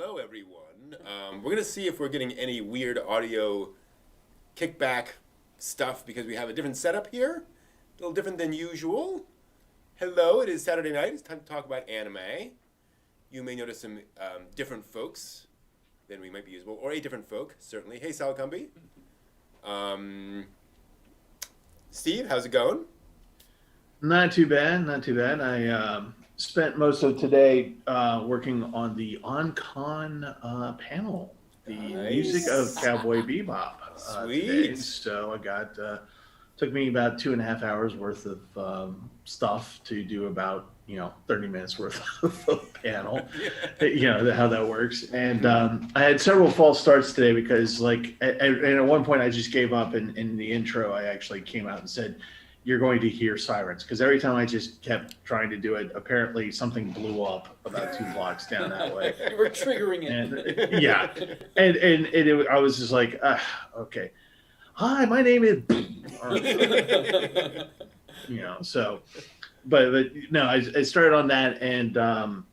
Hello, everyone. We're going to see if we're getting any weird audio kickback stuff because we have a different setup here. A little different than usual. Hello, it is Saturday night. It's time to talk about anime. You may notice some different folks than we might be usable, or a different folk, certainly. Hey, Sal Cumby. Steve, how's it going? Not too bad, not too bad. I spent most of today working on the on-con panel, the music of Cowboy Bebop today. So I got, took me about 2.5 hours worth of stuff to do about, 30 minutes worth of the panel, how that works. And I had several false starts today because and at one point I just gave up, and in the intro I actually came out and said, you're going to hear sirens, because every time I just kept trying to do it, apparently something blew up about 2 blocks down that way. You were triggering it. And I was just like, okay. Hi, my name is. So, but no, I started on that, and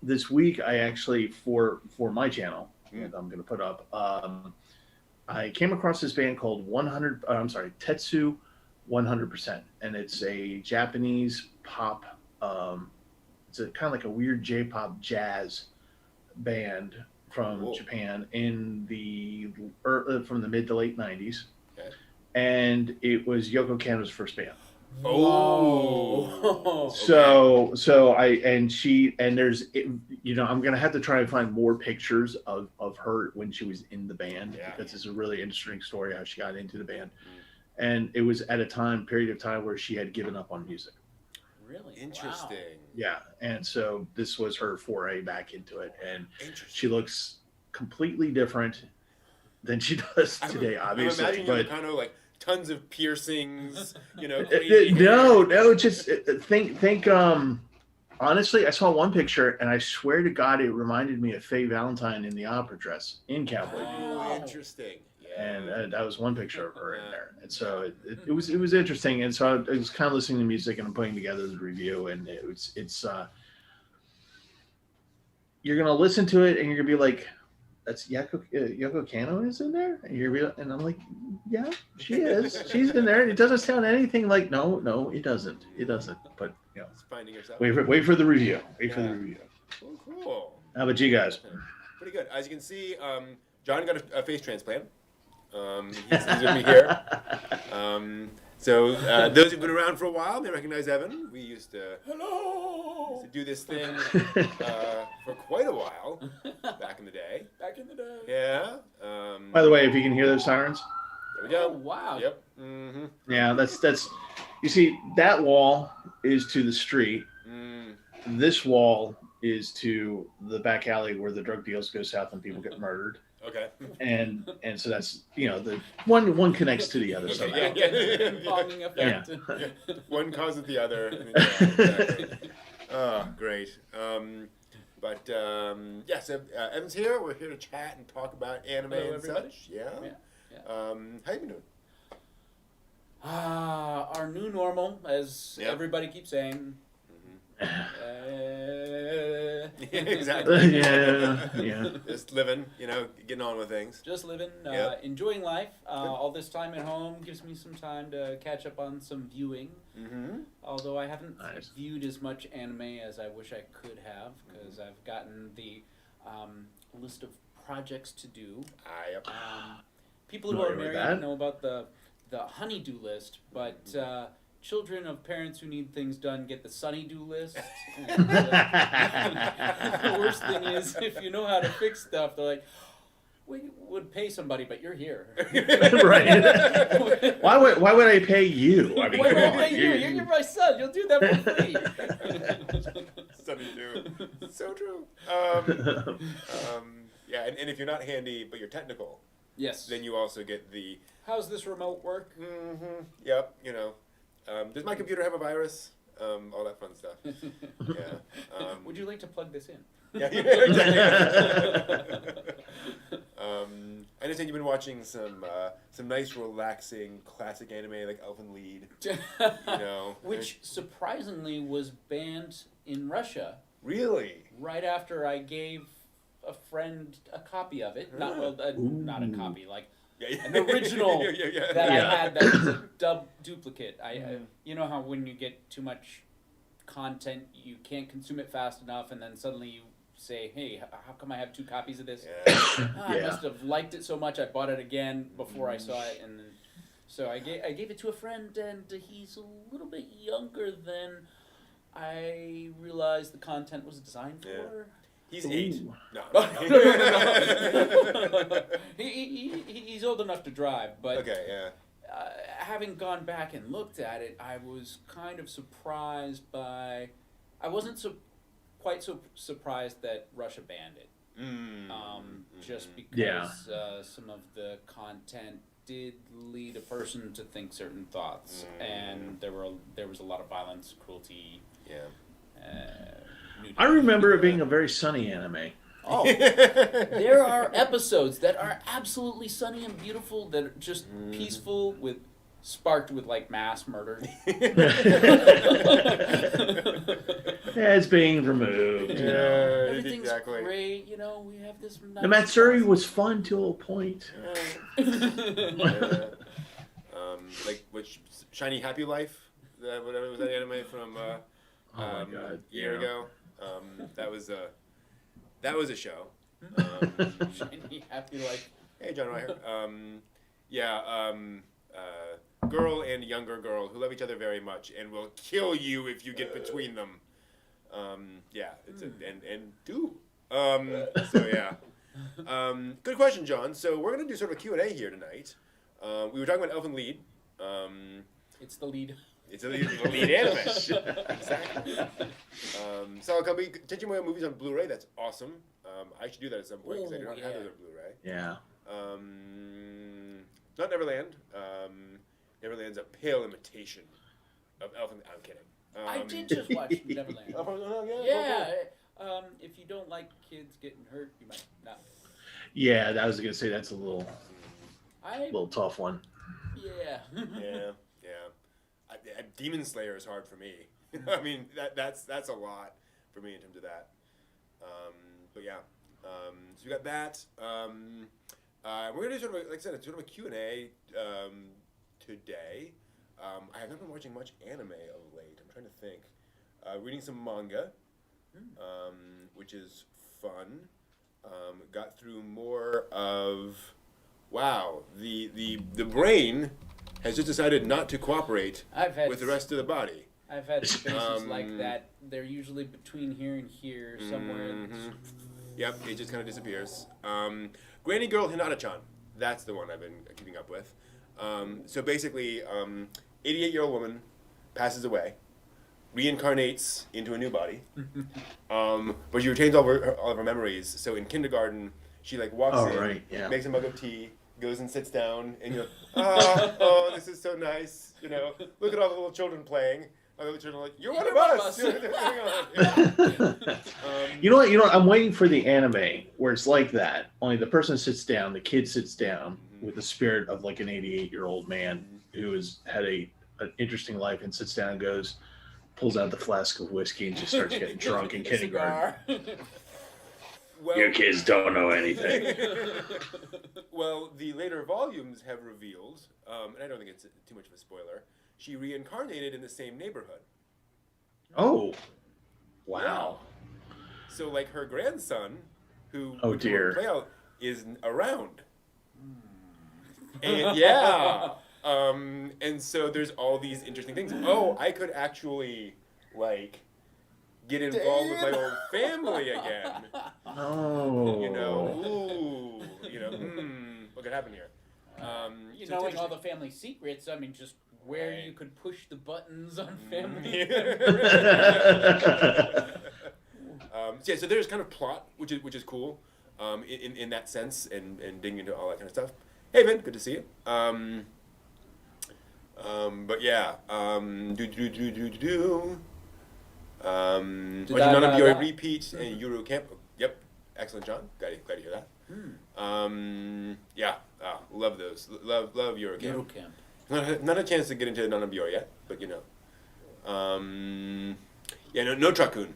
this week I actually for my channel that I'm going to put up, I came across this band called Tetsu 100%, and it's a Japanese pop. It's a kind of like a weird J-pop jazz band from Japan from the mid to late 90s, and it was Yoko Kanno's first band. Oh, so there's I'm gonna have to try and find more pictures of her when she was in the band, because it's a really interesting story how she got into the band. And it was at a period of time where she had given up on music. Really? Interesting. Wow. Yeah. And so this was her foray back into it. And she looks completely different than she does today, obviously. I'm imagining kind of like tons of piercings, just think, honestly, I saw one picture and I swear to God, it reminded me of Faye Valentine in the opera dress in Cowboy. Oh, interesting. And that was one picture of her in there, and so it was interesting. And so I was kind of listening to music, and I'm putting together the review, and it's you're gonna listen to it, and you're gonna be like, "That's Yoko Kanno is in there," and I'm like, "Yeah, she is. She's in there." And it doesn't sound anything like no, it doesn't. But it's finding yourself. Wait for the review. For the review. Cool. How about you guys? Pretty good. As you can see, John got a face transplant. He's with me here. So those who've been around for a while may recognize Evan. We used to do this thing for quite a while back in the day. Yeah. By the way, if you can hear those sirens. There we go. Oh, wow. Yep. Mm-hmm. Yeah, that's. You see, that wall is to the street. This wall is to the back alley where the drug deals go south and people get murdered. Okay. And so that's the one connects to the other somehow. Bombing effect. Yeah. One causes the other. Exactly. Oh, great. So Evan's here. We're here to chat and talk about anime and everybody. such. Yeah. How you been doing? Our new normal, as everybody keeps saying. Exactly. Yeah. Just living, getting on with things. Just living, enjoying life. All this time at home gives me some time to catch up on some viewing. Mm-hmm. Although I haven't viewed as much anime as I wish I could have, because I've gotten the list of projects to do. People who are married know about the honey-do list, but children of parents who need things done get the sunny-do list. And, the worst thing is, if you know how to fix stuff, they're like, we would pay somebody, but you're here. Right. Why would I pay you? I mean, why would I pay you? You're my son. You'll do that for free. Sunny-do. So true. And if you're not handy, but you're technical, yes, then you also get the... How's this remote work? Mm-hmm. Yep, does my computer have a virus? All that fun stuff. Yeah. Would you like to plug this in? Yeah, exactly. I understand you've been watching some nice, relaxing, classic anime like Elfen Lied. Which surprisingly was banned in Russia. Really? Right after I gave a friend a copy of it. Not not a copy, like Yeah. an original Yeah. that I had that was a duplicate. You know how when you get too much content, you can't consume it fast enough, and then suddenly you say, "Hey, how come I have 2 copies of this?" I must have liked it so much I bought it again before I saw it, and then, so I gave it to a friend, and he's a little bit younger than I realized the content was designed for. He's 8. No. He's old enough to drive, but Okay, yeah. having gone back and looked at it, I was kind of surprised by. I wasn't quite so surprised that Russia banned it. Just because some of the content did lead a person to think certain thoughts, and there was a lot of violence, cruelty. I remember it being a very sunny anime. Oh, there are episodes that are absolutely sunny and beautiful, that are just peaceful, sparked with like mass murder. It's being removed. Everything's exactly. great. You know, we have this. The Matsuri was fun to a point. Like which Shiny Happy Life? Whatever was that anime from my God, year ago. That was a show. Shiny Happy Life. Hey, John Ryher. Girl and younger girl who love each other very much and will kill you if you get between them. It's and do. Good question, John. So we're gonna do sort of a Q&A here tonight. We were talking about Elfen Lied. It's the lead. It's the lead anime. Exactly. So I'll be changing my movies on Blu-ray. That's awesome. I should do that at some point because I do not have those on Blu-ray. Yeah. Not Neverland. Neverland's a pale imitation of Elfen. I'm kidding. I did just watch Neverland. If you don't like kids getting hurt, you might not. Yeah, I was gonna say that's a little tough one. Yeah. Demon Slayer is hard for me. I mean, that's a lot for me in terms of that. So we got that. We're gonna do sort of like I said, sort of a Q&A today. I have not been watching much anime of late. I'm trying to think. Reading some manga, which is fun. Got through more of the brain has just decided not to cooperate with the rest of the body. I've had spaces like that. They're usually between here and here, somewhere. Yep, it just kind of disappears. Granny Girl Hinata-chan, that's the one I've been keeping up with. So basically, 88-year-old woman passes away, reincarnates into a new body, but she retains all of her memories. So in kindergarten, she like walks in, makes a mug of tea, goes and sits down, and you're like, this is so nice. You know, look at all the little children playing. All the little children are like, you're one of us. You know what? I'm waiting for the anime where it's like that. Only the person sits down, the kid sits down with the spirit of like an 88-year-old man who has had an interesting life and sits down and pulls out the flask of whiskey and just starts getting drunk in kindergarten. Well, your kids don't know anything. Well, the later volumes have revealed, and I don't think it's too much of a spoiler, she reincarnated in the same neighborhood. Oh. Wow. Yeah. So, like, her grandson, who play out, is around. And and so there's all these interesting things. Oh, I could actually, like, get involved with my old family again. Oh. You know, what could happen here? Knowing all the family secrets, I mean, just where you could push the buttons on family. So there's kind of plot, which is cool, in that sense, and digging into all that kind of stuff. Hey, Vin, good to see you. Nanabiori repeat and Yuru Camp. Yep, excellent, John. Glad to hear that. Love those. Love Yuru Camp. Not a chance to get into Nanabiori yet, but no Trakun.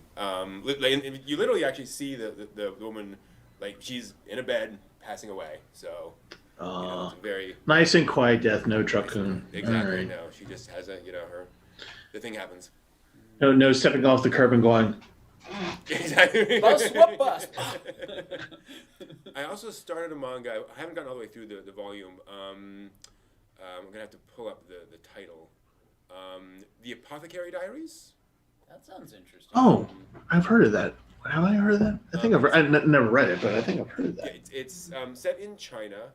You literally actually see the woman like she's in a bed passing away. So it's a very nice and quiet death, no truck-kun. Exactly. Right. No, she just has the thing happens. No stepping off the curb and going. Exactly. Bus, what bus? I also started a manga. I haven't gotten all the way through the volume. I'm gonna have to pull up the title. The Apothecary Diaries. That sounds interesting. Oh, I've heard of that. Have I heard of that? I think I've never read it, but I think I've heard of that. Yeah, it's set in China.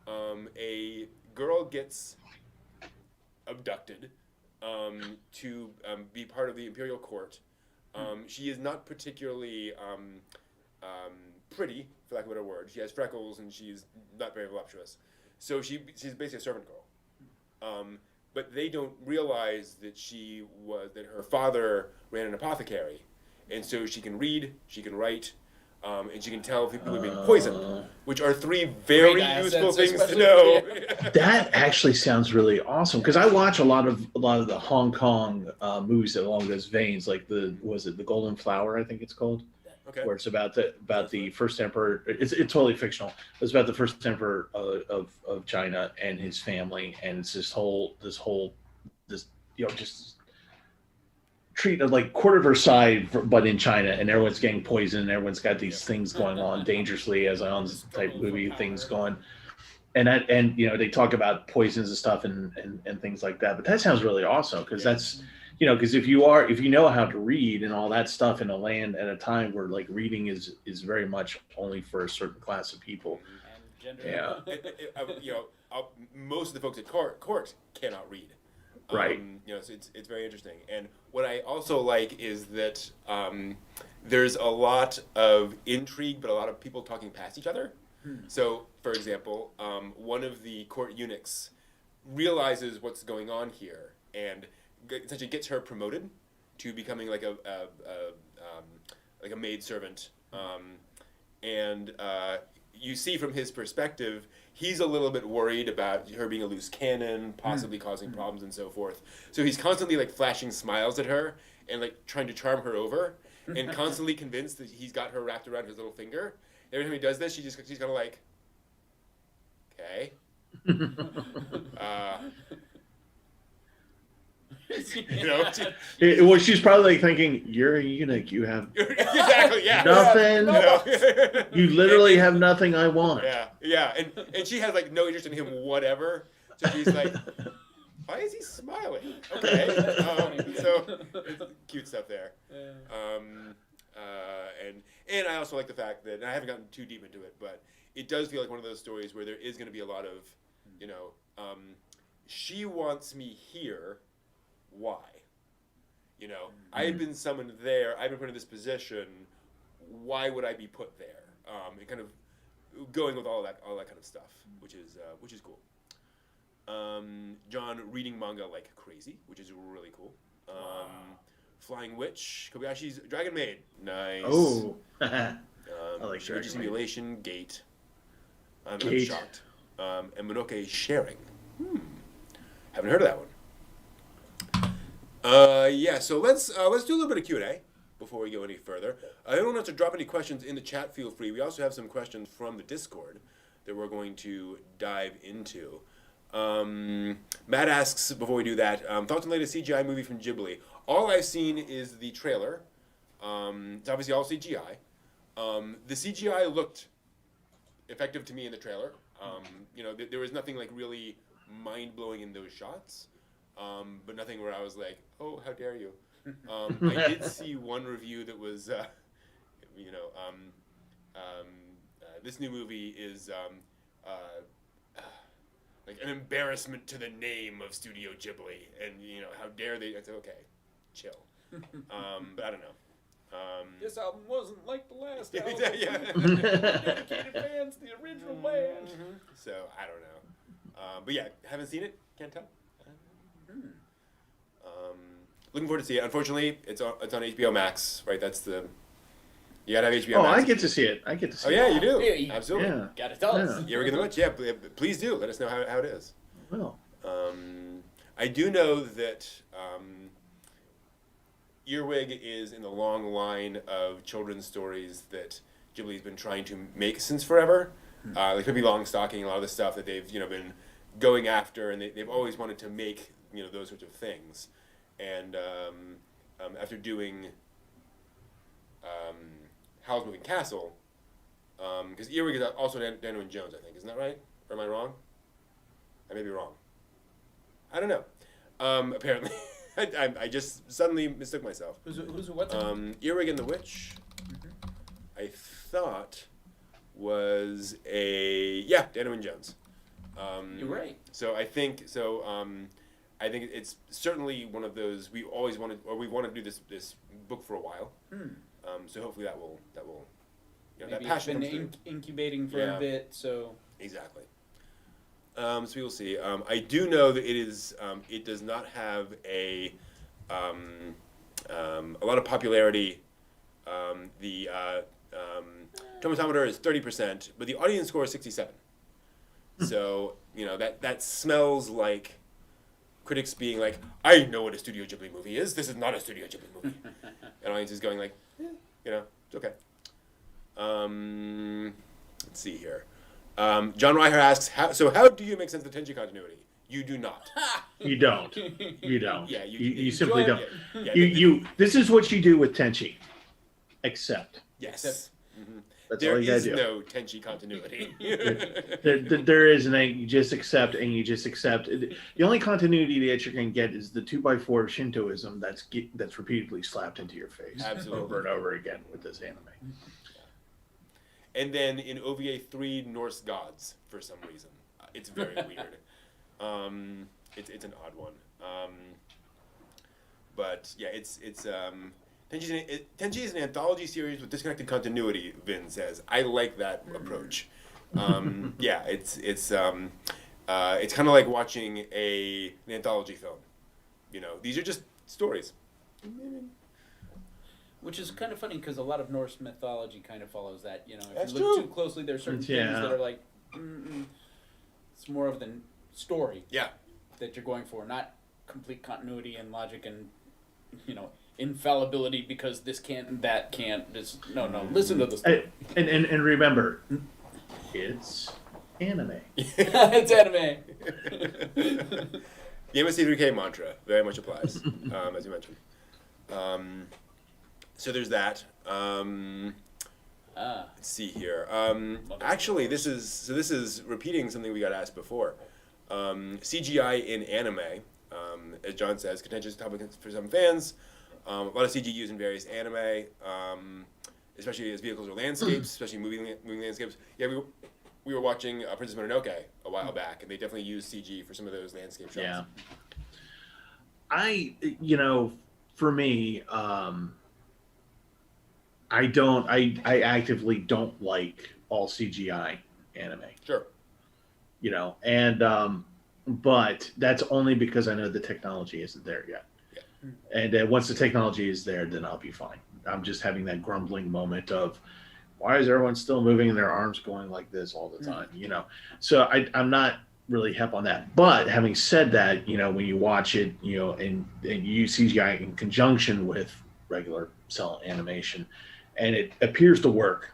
A girl gets abducted to be part of the imperial court. She is not particularly pretty, for lack of a better word. She has freckles and she's not very voluptuous. So she's basically a servant girl. But they don't realize that that her father ran an apothecary. And so she can read, she can write, and she can tell if people are being poisoned, which are three very useful things to know. That actually sounds really awesome because I watch a lot of the Hong Kong movies along those veins, like the Golden Flower, I think it's called. Okay. Where it's about the first emperor. It's totally fictional. It's about the first emperor of China and his family, and it's this just treat like Court of Versailles, but in China, and everyone's getting poisoned, and everyone's got these things going on dangerously as on type movie things going, and they talk about poisons and stuff and things like that. But that sounds really awesome because that's. Because if you know how to read and all that stuff in a land at a time where like reading is very much only for a certain class of people. And gender. Yeah. Most of the folks at court cannot read. Right. So it's very interesting. And what I also like is that there's a lot of intrigue, but a lot of people talking past each other. So, for example, one of the court eunuchs realizes what's going on here and essentially gets her promoted to becoming like a maid servant, and you see from his perspective, he's a little bit worried about her being a loose cannon, possibly causing problems and so forth. So he's constantly like flashing smiles at her and like trying to charm her over, and constantly convinced that he's got her wrapped around his little finger. Every time he does this, she's kind of like, okay. Well, she's probably like thinking, "You're a eunuch. You have exactly, yeah, nothing. You literally have nothing I want." Yeah, and she has like no interest in him, whatever. So she's like, "Why is he smiling?" Okay, so it's cute stuff there. And I also like the fact that, and I haven't gotten too deep into it, but it does feel like one of those stories where there is going to be a lot of, she wants me here. Why? I had been summoned there. I've been put in this position. Why would I be put there? And kind of going with all that kind of stuff, which is cool. John reading manga like crazy, which is really cool. Flying Witch, Kobayashi's Dragon Maid, nice. Oh, I like Dragon Maid. Simulation, Gate. I'm Gate. shocked. And Monoke Sharing. Haven't heard of that one. So let's do a little bit of Q&A before we go any further. Anyone wants to drop any questions in the chat, feel free. We also have some questions from the Discord that we're going to dive into. Matt asks, before we do that, thoughts on the latest CGI movie from Ghibli? All I've seen is the trailer. It's obviously all CGI. The CGI looked effective to me in the trailer. There was nothing like really mind-blowing in those shots. But nothing where I was like, oh, how dare you. I did see one review that was, this new movie is like an embarrassment to the name of Studio Ghibli. And, how dare they? I said, okay, chill. But I don't know. This album wasn't like the last album. Yeah. Dedicated fans, the original band. So, I don't know. But yeah, haven't seen it. Can't tell. Looking forward to see it. Unfortunately, it's on HBO Max, right? That's the you gotta have HBO Oh, Max. I get to see it. Oh yeah, you do. Yeah, Absolutely. Yeah. Gotta tell us. You ever get the watch? Yeah, please do. Let us know how it is. Well, I do know that Earwig is in the long line of children's stories that Ghibli's been trying to make since forever. Like Pippi Longstocking, a lot of the stuff that they've been going after, and they've always wanted to make those sorts of things. And after doing Howl's Moving Castle, because Earwig is also Daniel and Jones, I think, isn't that right? Or am I wrong? I may be wrong. I don't know. Apparently, I just suddenly mistook myself. Who's what's Earwig and the Witch, I thought was Daniel and Jones. You're right. So I think it's certainly one of those we always wanted, or we wanted to do this book for a while. So hopefully that will Maybe that passion it's been incubating for a bit. So exactly. So we will see. I do know that it does not have a lot of popularity. The tomatometer is 30%, but the audience score is 67. So that smells like critics being like, I know what a Studio Ghibli movie is. This is not a Studio Ghibli movie. And audience is going like, it's okay. Let's see here. John Reicher asks, how do you make sense of the Tenchi continuity? You do not. You don't. You don't. Yeah, you simply don't. Yeah, this is what you do with Tenchi. Accept. Yes. That's There all you gotta is do. no Tenchi continuity. There isn't. You just accept, and you just accept. The only continuity that you're going to get is the 2x4 of Shintoism that's repeatedly slapped into your face over and over again with this anime. And then in OVA 3, Norse gods for some reason. It's very weird. It's an odd one. But yeah, it's Tenchi is an anthology series with disconnected continuity. Vin says, I like that approach. Yeah, it's kind of like watching an anthology film. These are just stories. Which is kind of funny because a lot of Norse mythology kind of follows that. If That's you look true. too closely, there's certain things that are like, it's more of the story that you're going for, not complete continuity and logic and, infallibility because this can't and that can't. No, listen to the story. And remember, it's anime. It's anime. The MSC3K mantra very much applies, as you mentioned. So there's that. Let's see here. Actually, this is repeating something we got asked before. CGI in anime, as John says, contentious topic for some fans. A lot of CG used in various anime, especially as vehicles or landscapes, especially moving landscapes. Yeah, we were watching Princess Mononoke a while back, and they definitely used CG for some of those landscape shots. Yeah. For me, I actively don't like all CGI anime. Sure. But that's only because I know the technology isn't there yet. Yeah. And once the technology is there, then I'll be fine. I'm just having that grumbling moment of, why is everyone still moving their arms going like this all the time? So I'm not really hep on that. But having said that, when you watch it, and you use CGI in conjunction with regular cell animation, and it appears to work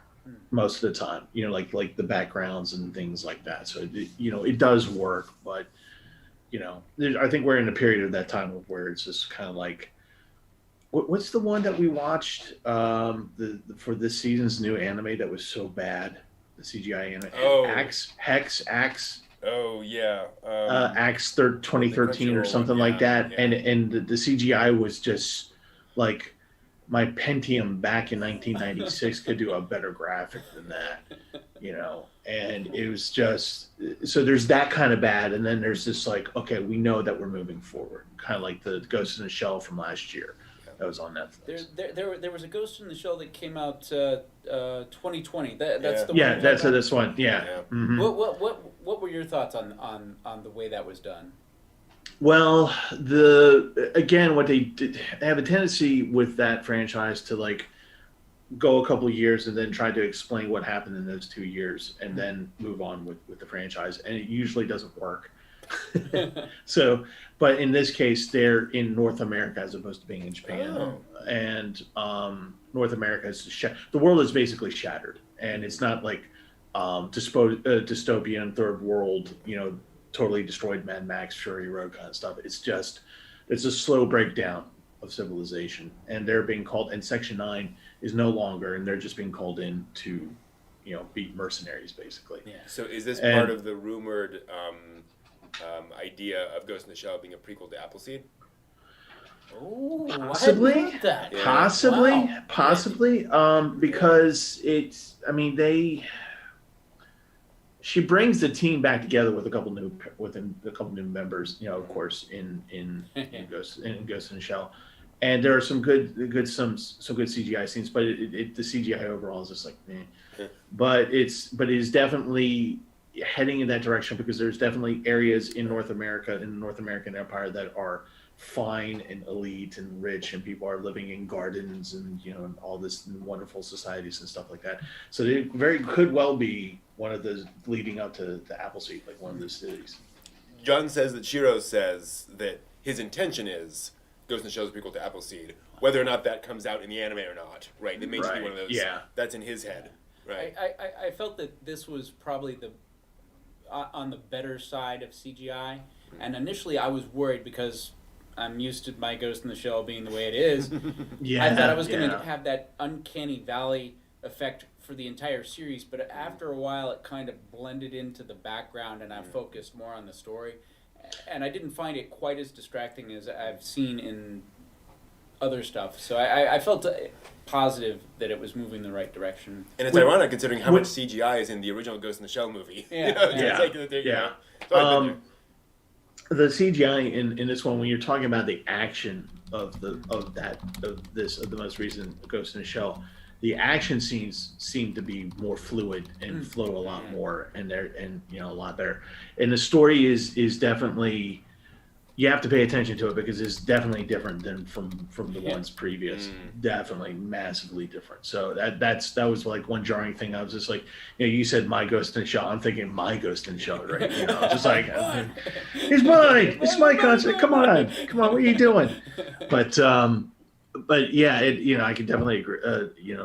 most of the time, like the backgrounds and things like that. So, it does work, but, I think we're in a period of that time where it's just kind of like, what's the one that we watched for this season's new anime that was so bad? The CGI anime. Oh. Axe. Oh, yeah. Axe 2013 or something like that. Yeah. And the CGI was just like, my Pentium back in 1996 could do a better graphic than that, and it was just, so there's that kind of bad. And then there's this like, okay, we know that we're moving forward, kind of like the Ghost in the Shell from last year that was on Netflix. There was a Ghost in the Shell that came out 2020. That's the one. One That's this one. Yeah. Mm-hmm. What were your thoughts on the way that was done? Well, what they did, they have a tendency with that franchise to like go a couple of years and then try to explain what happened in those 2 years and then move on with the franchise, and it usually doesn't work. So, but in this case, they're in North America as opposed to being in Japan, and North America is the world is basically shattered and it's not like dystopian third world, totally destroyed Mad Max, Fury Road kind of stuff. It's a slow breakdown of civilization, and they're being called. And Section 9 is no longer, and they're just being called in to, be mercenaries basically. Yeah. So is this part of the rumored idea of Ghost in the Shell being a prequel to Appleseed? Oh, possibly, I heard that. Yeah. possibly, because she brings the team back together with a couple new members, of course, in Ghost in the Shell, and there are some good CGI scenes, but the CGI overall is just like, eh. But it is definitely heading in that direction, because there's definitely areas in North America, in the North American Empire, that are fine and elite and rich, and people are living in gardens and and all this wonderful societies and stuff like that. So they very could well be one of the leading up to Appleseed, like one of those cities. John says that Shiro says that his intention is Ghost in the Shell is a prequel to Appleseed, whether or not that comes out in the anime or not. Right? It may just be one of those. Yeah. That's in his head. Right. I felt that this was probably on the better side of CGI, and initially I was worried because I'm used to my Ghost in the Shell being the way it is. I thought I was going to have that uncanny valley effect for the entire series, but after a while it kind of blended into the background, and I focused more on the story, and I didn't find it quite as distracting as I've seen in other stuff. So I felt positive that it was moving the right direction. And it's ironic considering how much CGI is in the original Ghost in the Shell movie. Yeah. The CGI in this one, when you're talking about the action of the most recent Ghost in the Shell, the action scenes seem to be more fluid and flow a lot more, and a lot better. And the story is definitely, you have to pay attention to it, because it's definitely different than from the ones previous. Definitely massively different. So that was like one jarring thing. I was just like, you said my Ghost in the Shell, I'm thinking my Ghost in the Shell, right? Just like, it's mine. It's my concept. Come on. What are you doing? But yeah, I can definitely agree.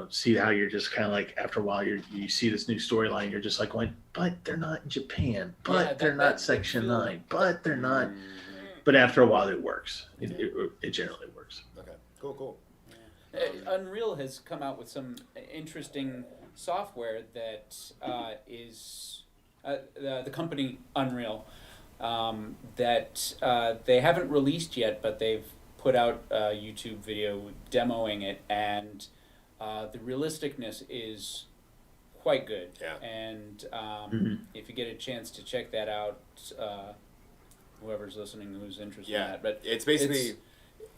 See how you're just kind of like, after a while, you see this new storyline, you're just like going, but they're not in Japan, but they're not Section 9, but they're not. But after a while, it works. It generally works. Okay, cool. Unreal has come out with some interesting software that is the company Unreal, that they haven't released yet, but they've put out a YouTube video demoing it, and the realisticness is quite good. Yeah. And if you get a chance to check that out, whoever's listening who's interested in that, but it's basically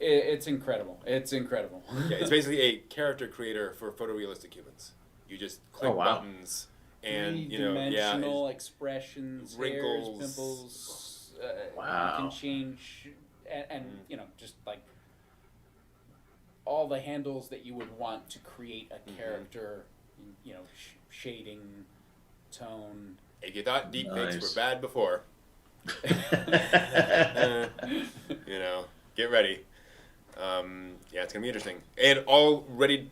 it's incredible. It's incredible. Yeah, it's basically a character creator for photorealistic humans. You just click buttons and three-dimensional expressions, wrinkles, hairs, pimples. Wow. You can change and just like all the handles that you would want to create a character. Shading, tone. If you thought deepfakes were bad before. Get ready. It's gonna be interesting, and all ready,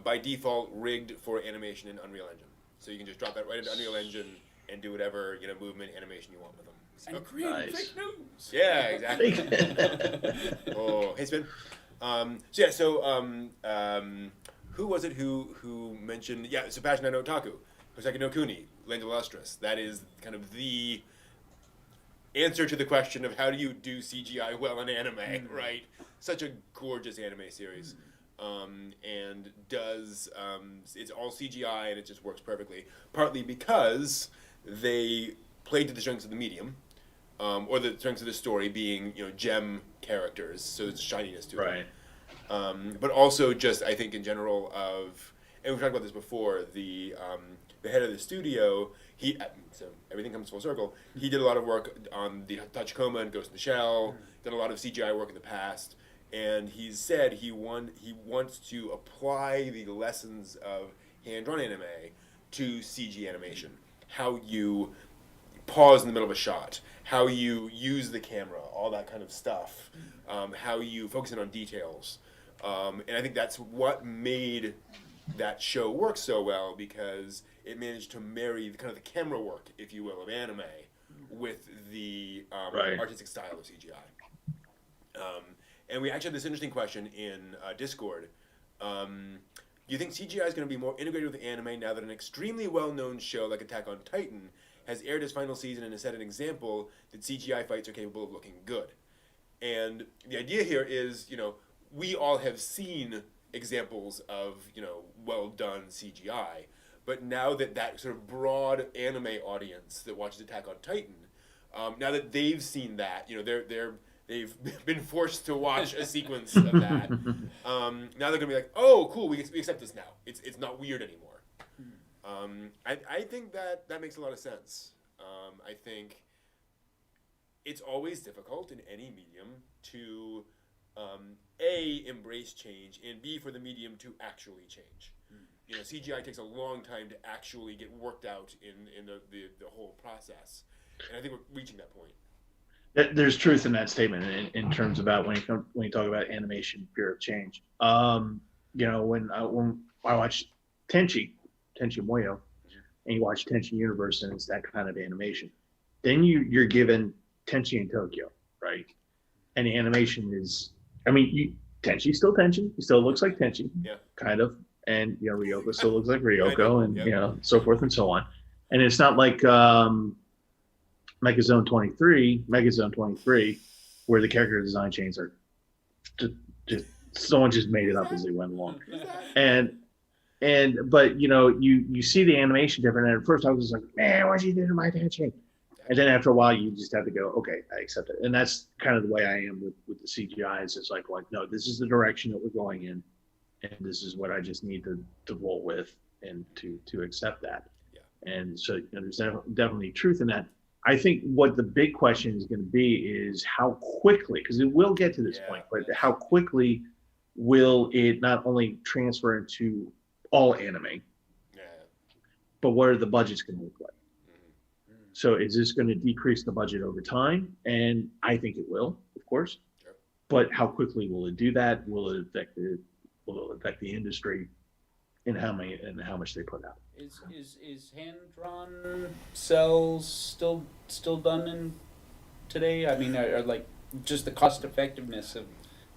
by default rigged for animation in Unreal Engine. So you can just drop that right into Unreal Engine and do whatever movement animation you want with them. So, and create fake news. Yeah, exactly. Oh, hey Spin. Who was it who mentioned? Yeah, Sebastian no Otaku, Hoseki no Kuni, Land of Lustrous. That is kind of the answer to the question of how do you do CGI well in anime, right? Such a gorgeous anime series. And does it's all CGI and it just works perfectly. Partly because they played to the strengths of the medium, or the strengths of the story being gem characters, so there's shininess to it. Right. But also just I think in general and we've talked about this before, the head of the studio, so everything comes full circle. He did a lot of work on the Tachikoma and Ghost in the Shell, done a lot of CGI work in the past, and he said he wants to apply the lessons of hand-drawn anime to CG animation. How you pause in the middle of a shot, how you use the camera, all that kind of stuff, how you focus in on details. And I think that's what made that show works so well because it managed to marry kind of the camera work, if you will, of anime with the artistic style of CGI. And we actually had this interesting question in Discord. Do you think CGI is going to be more integrated with anime now that an extremely well-known show like Attack on Titan has aired its final season and has set an example that CGI fights are capable of looking good? And the idea here is, we all have seen examples of, well-done CGI, but now that sort of broad anime audience that watches Attack on Titan, now that they've seen that, they've been forced to watch a sequence of that. Now they're gonna be like, "Oh, cool, we accept this now. It's not weird anymore." I think that makes a lot of sense. I think it's always difficult in any medium to A, embrace change, and B, for the medium to actually change. CGI takes a long time to actually get worked out in the whole process, and I think we're reaching that point. There's truth in that statement in terms about when you talk about animation, fear of change. When I watch Tenchi Muyo, and you watch Tenchi Universe, and it's that kind of animation, then you're given Tenchi in Tokyo, right? And the animation is, Tenchi's still Tenchi. He still looks like Tenchi, kind of, and Ryoko still looks like Ryoko, and so forth and so on. And it's not like Megazone 23, where the character design chains are just someone just made it up as they went along. But you see the animation different. And at first I was like, man, why'd you do my Tenchi? And then after a while you just have to go, okay, I accept it. And that's kind of the way I am with the CGI. It's just like, no, this is the direction that we're going in, and this is what I just need to roll with and to accept that. Yeah. And so there's definitely truth in that. I think what the big question is going to be is how quickly, because it will get to this point, but how quickly will it not only transfer into all anime, but what are the budgets going to look like? Mm-hmm. So is this going to decrease the budget over time? And I think it will, of course. Sure. But how quickly will it do that? Will it affect the industry? And how much they put out. Is hand drawn cells still done in today? Are like just the cost effectiveness of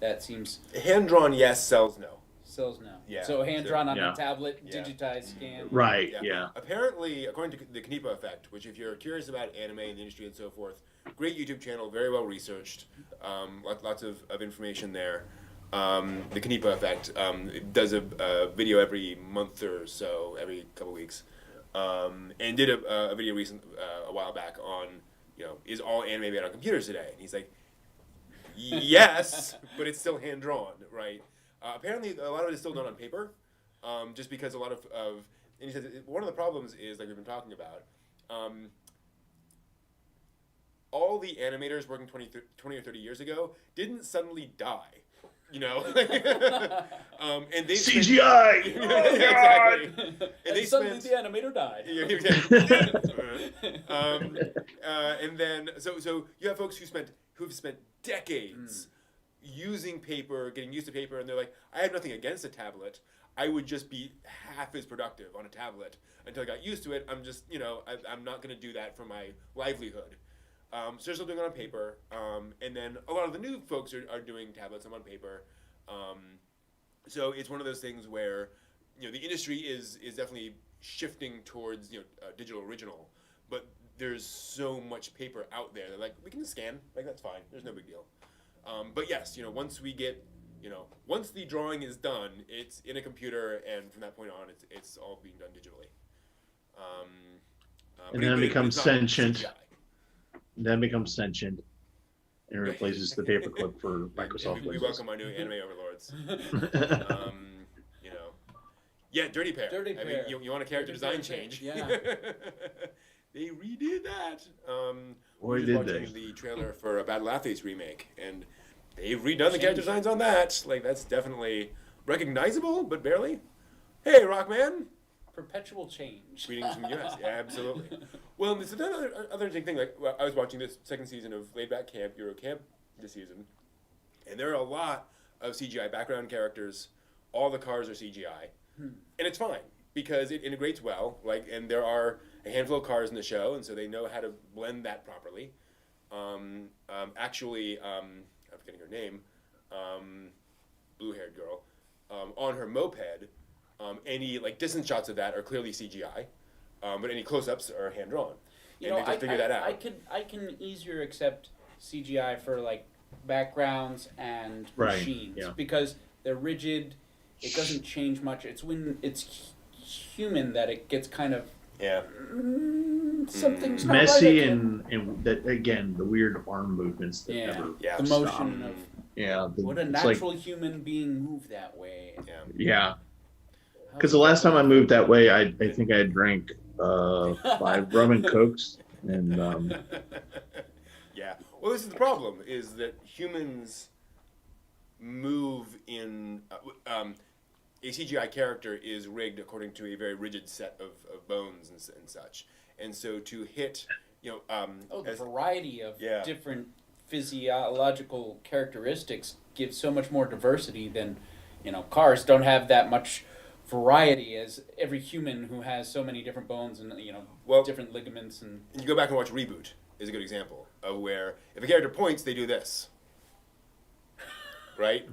that seems hand drawn, yes. Cells, no. Cells, no. Yeah. So hand drawn on a tablet, digitized scan. Right. Yeah. Apparently, according to the Knipa effect, which if you're curious about anime and the industry and so forth, great YouTube channel, very well researched, lots of information there. The Knipa effect it does a video every month or so, every couple weeks, and did a video a while back on, is all anime made on computers today? And he's like, yes, but it's still hand drawn, right? Apparently, a lot of it is still done on paper, just because a lot of and he says one of the problems is, like we've been talking about, all the animators working 20 or 30 years ago didn't suddenly die. And they CGI. Exactly. And suddenly the animator died. And then so you have folks who've spent decades using paper, getting used to paper, and they're like, I have nothing against a tablet. I would just be half as productive on a tablet until I got used to it. I'm just I'm not going to do that for my livelihood. So they're still doing it on paper, and then a lot of the new folks are doing tablets on paper. So it's one of those things where, the industry is definitely shifting towards digital original, but there's so much paper out there that we can just scan, that's fine, there's no big deal. But yes, once we get, once the drawing is done, it's in a computer, and from that point on, it's all being done digitally. And then it becomes sentient. Then becomes sentient and replaces the paperclip for Microsoft. We welcome our new anime overlords. Dirty Pair. Dirty Pair. You want a character design change? Yeah. They redid that. Boy, did they? The trailer for a Battle Athletes remake, and they've redone the character designs on that. That's definitely recognizable, but barely. Hey, Rockman. Perpetual change. Greetings from the US. Yeah, absolutely. Well, there's another interesting thing. I was watching this second season of Laid Back Camp, Euro Camp this season, and there are a lot of CGI background characters. All the cars are CGI. and it's fine because it integrates well. Like, and there are a handful of cars in the show, and so they know how to blend that properly. Actually, I'm forgetting her name, blue-haired girl, on her moped. Any like distance shots of that are clearly CGI, but any close-ups are hand-drawn. You know, I can easier accept CGI for like backgrounds and machines because they're rigid. It doesn't change much. It's when it's human that it gets kind of something's not messy right and that again the weird arm movements that never the motion of would a natural human being move that way? Because the last time I moved that way, I think I drank 5 rum and cokes and well, this is the problem: is that humans move in. A CGI character is rigged according to a very rigid set of bones and such, and so to hit, the variety of different physiological characteristics gives so much more diversity than, cars don't have that much variety as every human who has so many different bones and different ligaments and. You go back and watch Reboot is a good example of where if a character points, they do this, right?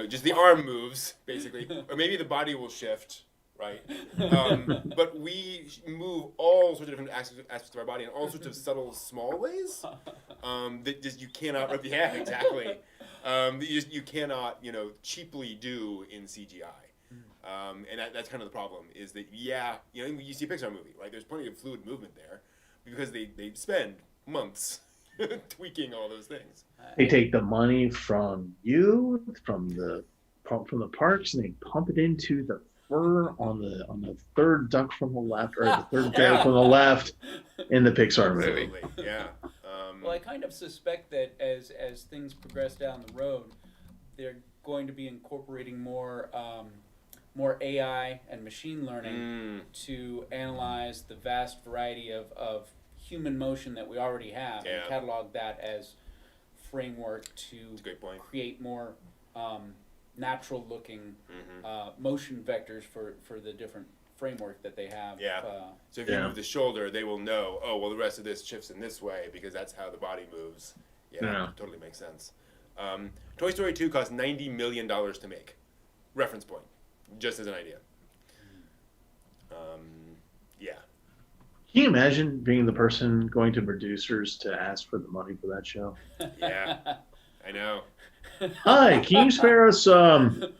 Just the arm moves, basically. Or maybe the body will shift, right? But we move all sorts of different aspects of our body in all sorts of subtle, small ways that just you cannot... Yeah, exactly. You cannot, cheaply do in CGI. And that's kind of the problem, is that, you see a Pixar movie, right? There's plenty of fluid movement there because they spend months tweaking all those things. They take the money from you, from the parks, and they pump it into the fur on the third duck from the left, or the third duck from the left in the Pixar movie. Absolutely, yeah. Well, I kind of suspect that as things progress down the road, they're going to be incorporating more AI and machine learning to analyze the vast variety of human motion that we already have and catalog that as framework to create more natural looking motion vectors for the different framework that they have. So if you move the shoulder, they will know, the rest of this shifts in this way because that's how the body moves. Totally makes sense. Toy Story 2 cost $90 million to make. Reference point, just as an idea. Can you imagine being the person going to producers to ask for the money for that show? Yeah, I know. Hi, can you spare us $90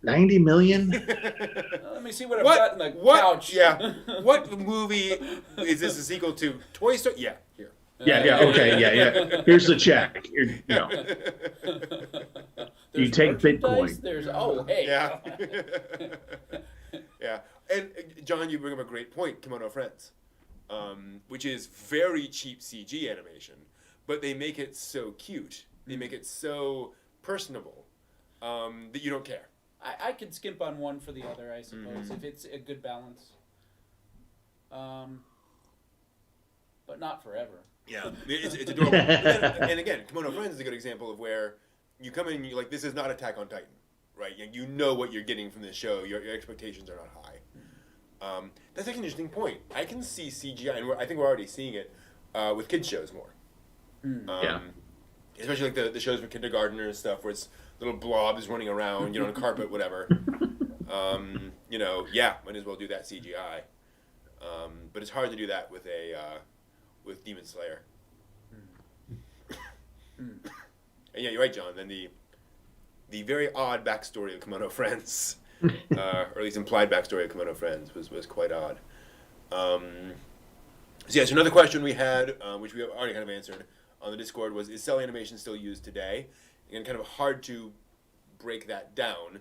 million? Let me see what I've got in the couch. Yeah. What movie is this a sequel to? Toy Story? Yeah, here. Okay. Here's the check. You take Bitcoin. Yeah. Yeah. And John, you bring up a great point, Kimono Friends, which is very cheap CG animation, but they make it so cute. They make it so personable that you don't care. I could skimp on one for the other, I suppose, if it's a good balance. But not forever. Yeah, it's adorable. And again, Kimono Friends is a good example of where you come in and you're like, this is not Attack on Titan, right? You know what you're getting from this show. Your expectations are not high. That's like an interesting point. I can see CGI, and I think we're already seeing it with kids shows more. Especially like the shows for kindergartners and stuff, where it's little blobs running around, on a carpet, whatever. Might as well do that CGI. But it's hard to do that with with Demon Slayer. And yeah, you're right, John. Then the very odd backstory of Kimono Friends. Or at least implied backstory of Kimono Friends was quite odd. So another question we had, which we have already kind of answered on the Discord, was, is cell animation still used today? Again, kind of hard to break that down.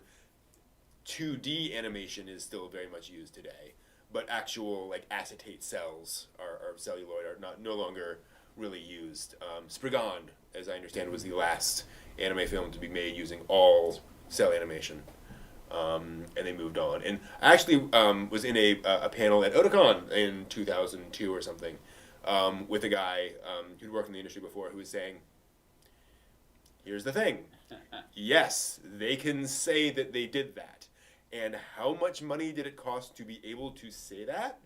2D animation is still very much used today, but actual like acetate cells or celluloid are no longer really used. Spriggan, as I understand, was the last anime film to be made using all cell animation. And they moved on. And I actually was in a panel at Otakon in 2002 or something with a guy who'd worked in the industry before who was saying, here's the thing. Yes, they can say that they did that. And how much money did it cost to be able to say that?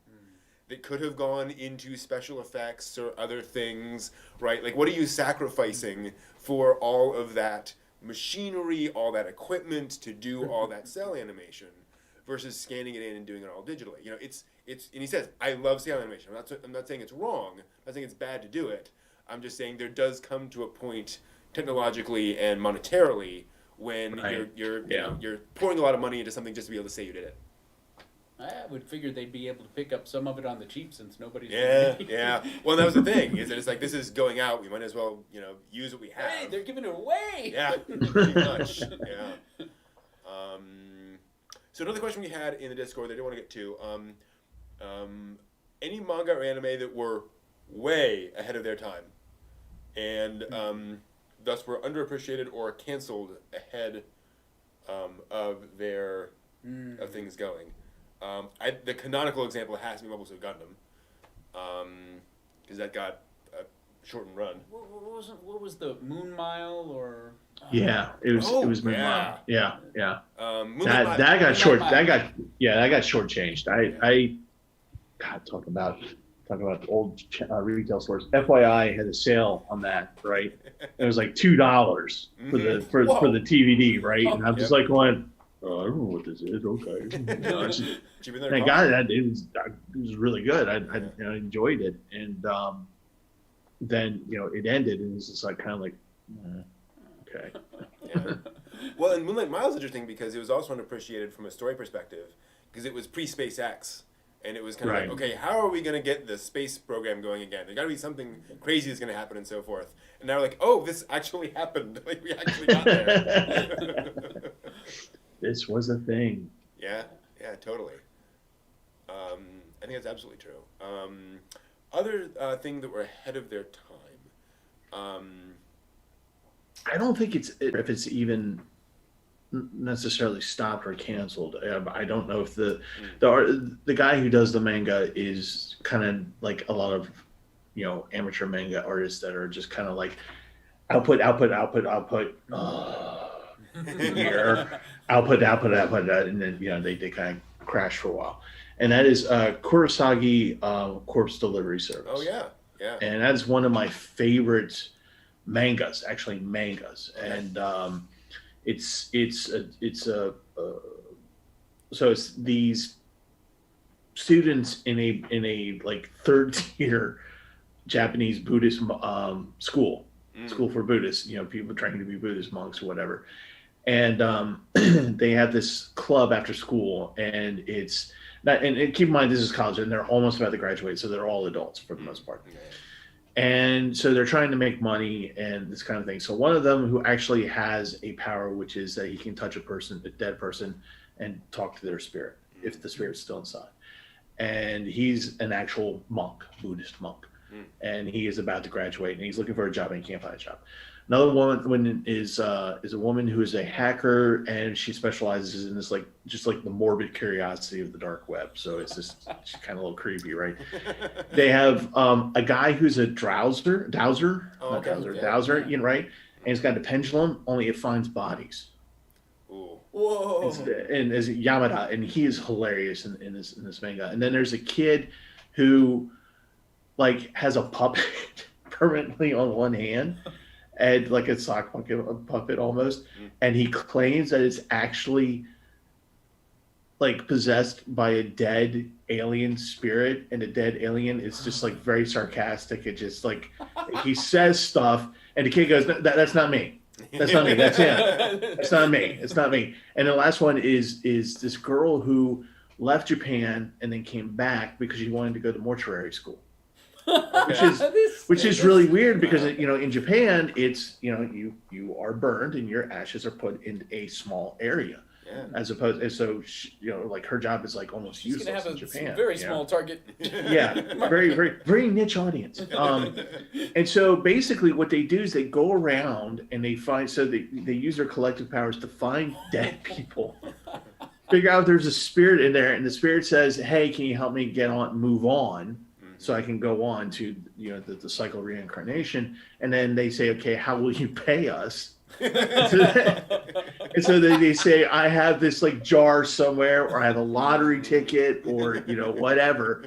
That could have gone into special effects or other things, right? Like, what are you sacrificing for all of that machinery, all that equipment to do all that cell animation versus scanning it in and doing it all digitally? You know, it's and he says, I love cell animation. I'm not saying it's wrong. I'm not saying it's bad to do it. I'm just saying there does come to a point technologically and monetarily when you're pouring a lot of money into something just to be able to say you did it. I would figure they'd be able to pick up some of it on the cheap since nobody's. Yeah. Well, that was the thing. Is that it's like, this is going out. We might as well, use what we have. Hey, they're giving it away. Yeah, pretty much. Yeah. So another question we had in the Discord that I didn't want to get to. Any manga or anime that were way ahead of their time, and thus were underappreciated or canceled ahead of their of things going. The canonical example has to be Mobile Suit Gundam, because that got a shortened run. What was the Moon Mile or? Yeah, it was Moon Mile. Yeah. That got shortchanged. God, talk about old retail stores. FYI had a sale on that, right? It was like $2 for the DVD, right? And I'm just like going, oh, I don't know what this is. Okay. Thank God it was really good. I enjoyed it, and then it ended, and it's just like kind of like, okay. Yeah. Well, and Moonlight Mile is interesting because it was also underappreciated from a story perspective because it was pre-SpaceX, and it was kind of like, okay, how are we going to get the space program going again? There's got to be something crazy that's going to happen and so forth. And now we're like, oh, this actually happened. Like, we actually got there. This was a thing. Yeah, totally. I think that's absolutely true. Other thing that were ahead of their time. I don't think if it's even necessarily stopped or canceled. I don't know if the guy who does the manga is kind of like a lot of amateur manga artists that are just kind of like output here, output, and then they kind of crash for a while. And that is Kurosagi Corpse Delivery Service. Oh yeah. And that is one of my favorite mangas, and it's these students in a like third tier Japanese Buddhist school for Buddhists, people trying to be Buddhist monks or whatever, and they have this club after school, and it's not, and keep in mind this is college and they're almost about to graduate, so they're all adults for the most part. And so they're trying to make money and this kind of thing. So one of them who actually has a power, which is that he can touch a dead person, and talk to their spirit if the spirit's still inside. And he's an actual monk, Buddhist monk. And he is about to graduate, and he's looking for a job, and he can't find a job. Another woman is a woman who is a hacker, and she specializes in this just like the morbid curiosity of the dark web. So it's just kind of a little creepy, right? They have a guy who's a dowser, right? And he's got a pendulum, only it finds bodies. Ooh. Whoa! And is Yamada, and he is hilarious in this manga. And then there's a kid who has a puppet permanently on one hand. And like a sock puppet almost, and he claims that it's actually possessed by a dead alien spirit, and the dead alien is just very sarcastic. It just he says stuff, and the kid goes, "That's not me. That's not me. That's him. It's not me. It's not me." And the last one is this girl who left Japan and then came back because she wanted to go to mortuary school. which is really weird because in Japan it's you are burned and your ashes are put in a small area, as opposed, and so her job is almost useless in Japan. Very small target. Yeah, very very very niche audience. And so basically what they do is they go around and they find, so they use their collective powers to find dead people, figure out if there's a spirit in there, and the spirit says, "Hey, can you help me move on? So I can go on to the cycle of reincarnation." And then they say, "Okay, how will you pay us?" And so they say, I have this like jar somewhere, or I have a lottery ticket, or whatever.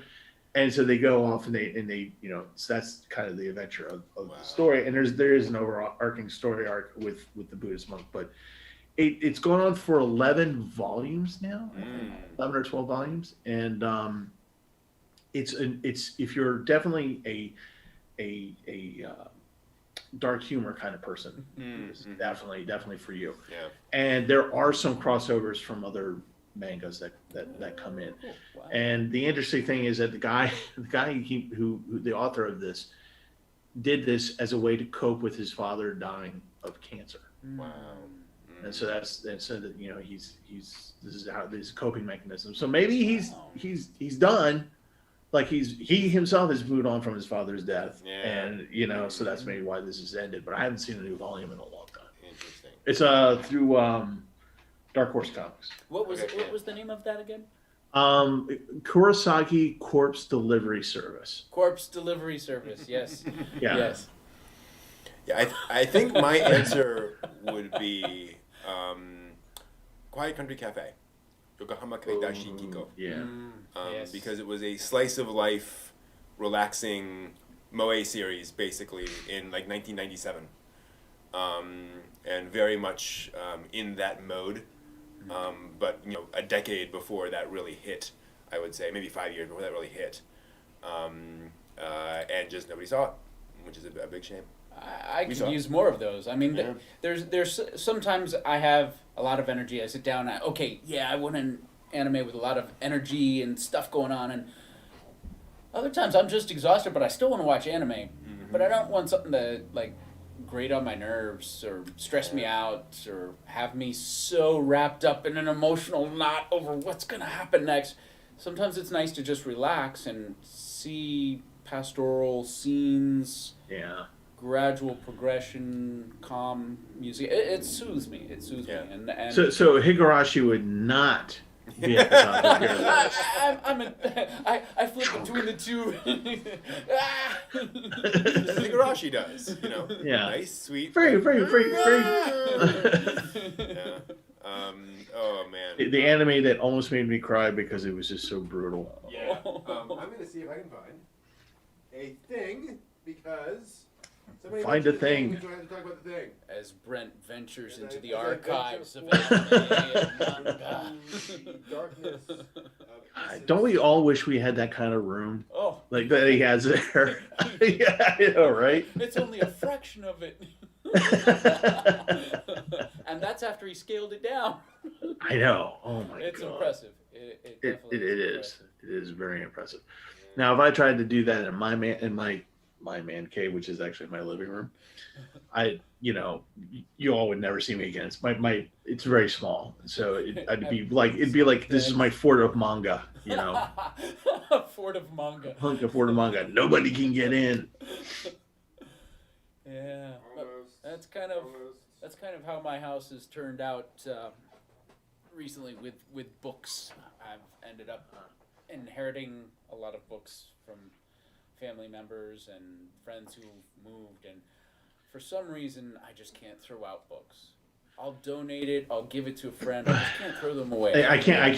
And so they go off and they so that's kind of the adventure of the story. And there is an overarching story arc with the Buddhist monk, but it's gone on for 11 volumes now, 11 or 12 volumes, and it's if you're definitely a dark humor kind of person, it's definitely for you. Yeah. And there are some crossovers from other mangas that come in. Cool. Wow. And the interesting thing is that the guy who the author of this did this as a way to cope with his father dying of cancer. Wow. And so he's this is a coping mechanism. So maybe he's done. Like he himself has moved on from his father's death, and so that's maybe why this has ended. But I haven't seen a new volume in a long time. Interesting. It's through Dark Horse Comics. What was the name of that again? Kurosaki Corpse Delivery Service. Corpse Delivery Service. Yes. Yeah. Yes. Yeah, I think my answer would be Quiet Country Cafe. Yokohama Kaidashi Kiko. Yeah. Yes. Because it was a slice of life, relaxing moe series, basically, in like 1997. And very much in that mode. But, a decade before that really hit, I would say, maybe 5 years before that really hit. And just nobody saw it, which is a big shame. I could use more of those. I mean, there's sometimes I have a lot of energy. I sit down and I want an anime with a lot of energy and stuff going on. And other times I'm just exhausted, but I still want to watch anime. Mm-hmm. But I don't want something to grate on my nerves or stress me out or have me so wrapped up in an emotional knot over what's going to happen next. Sometimes it's nice to just relax and see pastoral scenes. Yeah. Gradual progression, calm music. It soothes me. It soothes me. And so Higurashi would not be at the top of your list. I flip between the two. Higurashi does, Yeah. Nice, sweet. Very. Yeah. Oh man. The anime that almost made me cry because it was just so brutal. Yeah. I'm gonna see if I can find a thing because. Find a thing. So I have to talk about the thing. As Brent ventures into the archives of anime and manga. Darkness. Don't we all wish we had that kind of room? Oh. Like that he has there. Yeah, I know, right? It's only a fraction of it. And that's after he scaled it down. I know. Oh my god. It's impressive. It is. It is very impressive. Now, if I tried to do that in my man cave, which is actually my living room, you all would never see me again. It's very small, so it'd be like this is my fort of manga, Fort of manga. A fort of manga. Nobody can get in. Yeah, that's kind of how my house has turned out recently with books. I've ended up inheriting a lot of books from family members and friends who've moved, and for some reason I just can't throw out books. I'll donate it, I'll give it to a friend. I just can't throw them away. I can't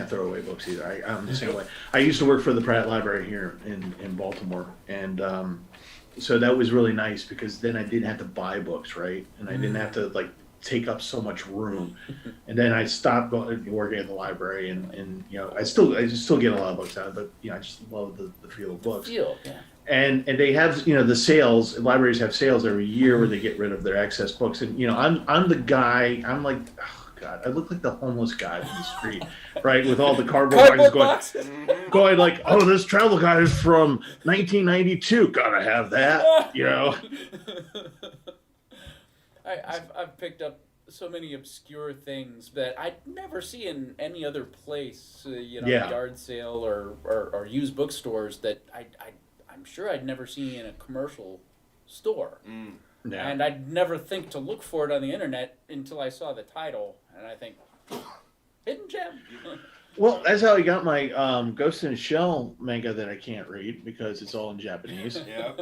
throw away books either. I'm the same way. I used to work for the Pratt Library here in Baltimore, and so that was really nice because then I didn't have to buy books, right? And I didn't have to take up so much room. And then I stopped working at the library, and I still get a lot of books out of it, but I just love the feel of books. Yeah. And they have the sales. Libraries have sales every year where they get rid of their excess books. And I'm the guy. I'm like, oh god, I look like the homeless guy from the street, right? With all the cardboard boxes going like, oh, this travel guide is from 1992. Gotta have that, I've picked up so many obscure things that I'd never see in any other place, yard sale or used bookstores that I'm sure I'd never seen in a commercial store. Yeah. And I'd never think to look for it on the internet until I saw the title, and I think, hidden gem. Well, that's how I got my Ghost in the Shell manga that I can't read because it's all in Japanese. Yeah.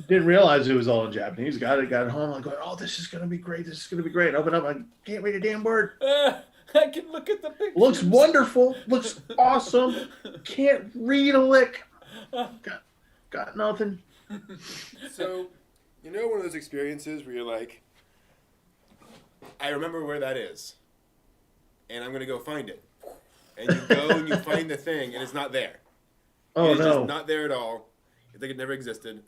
Didn't realize it was all in Japanese. Got it home. Like, oh, this is gonna be great. This is gonna be great. Open up. I can't read a damn word. I can look at the pictures. Looks wonderful. Looks awesome. Can't read a lick. Got nothing. So, one of those experiences where you're like, I remember where that is, and I'm going to go find it. And you go and you find the thing, and it's not there. Oh, it's no. just not there at all. It's like it never existed.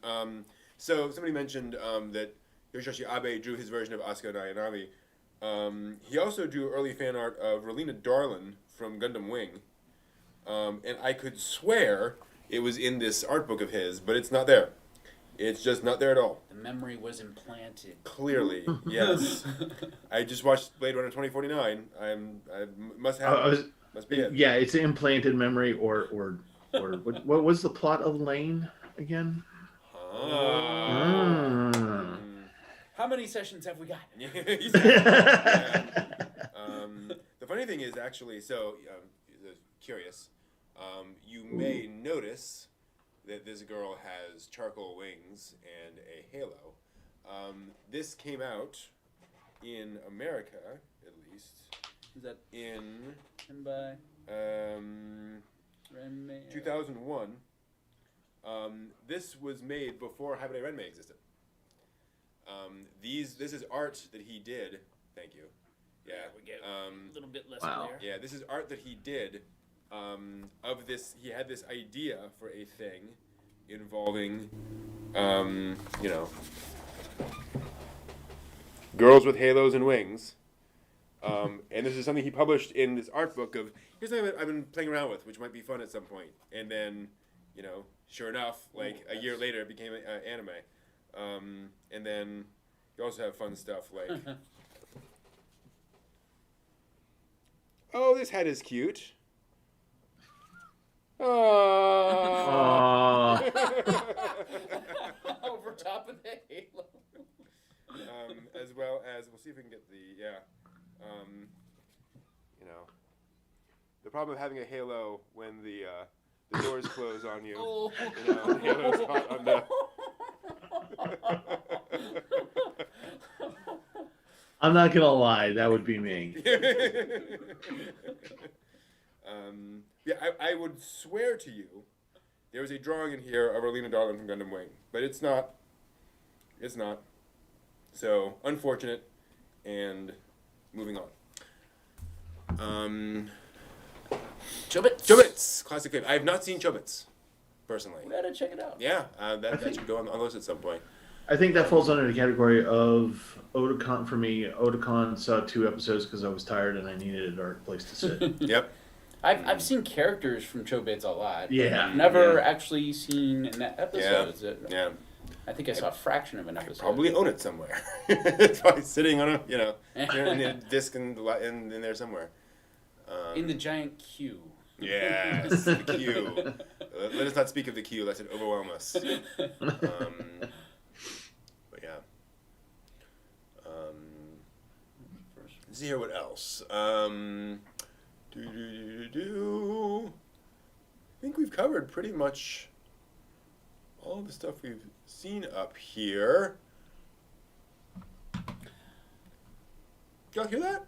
So somebody mentioned that Yoshihashi Abe drew his version of Asuka Nayanami. He also drew early fan art of Relina Darlin from Gundam Wing. And I could swear it was in this art book of his, but it's not there. It's just not there at all. The memory was implanted. Clearly, yes. I just watched Blade Runner 2049. I must have. Must be it. Yeah, it's an implanted memory, or what was the plot of Lane again? How many sessions have we got? The funny thing is, actually, curious. You may notice that this girl has charcoal wings and a halo. This came out in America, at least. Is that in by 2001. This was made before Habare Renmei existed. This is art that he did. Thank you. Yeah, we get a little bit less wow. there. Yeah, this is art that he did. Of this, he had this idea for a thing involving, girls with halos and wings. And this is something he published in this art book of, here's something that I've been playing around with, which might be fun at some point. And then, sure enough, a year later, it became anime. And then you also have fun stuff like, oh, this hat is cute. Over top of the halo. As well as, we'll see if we can get the, the problem of having a halo when the doors close on you. Oh. The halo's caught on the... I'm not gonna lie, that would be me. I would swear to you, there was a drawing in here of Relina Darlin from Gundam Wing, but it's not. It's not. So, unfortunate, and moving on. Chobits! Classic fave. I have not seen Chobits, personally. We gotta check it out. Yeah, that should go on the list at some point. I think that falls under the category of Otakon for me. Otakon saw 2 episodes because I was tired and I needed a dark place to sit. Yep. I've seen characters from Chobits a lot. Yeah. I've never actually seen an episode. Yeah. I think I saw a fraction of an episode. Probably own it somewhere. It's probably sitting on in a disc in there somewhere. In the giant queue. Yes, the queue. Let us not speak of the queue, lest it overwhelm us. But yeah. Let's see here what else. I think we've covered pretty much all the stuff we've seen up here. Y'all hear that?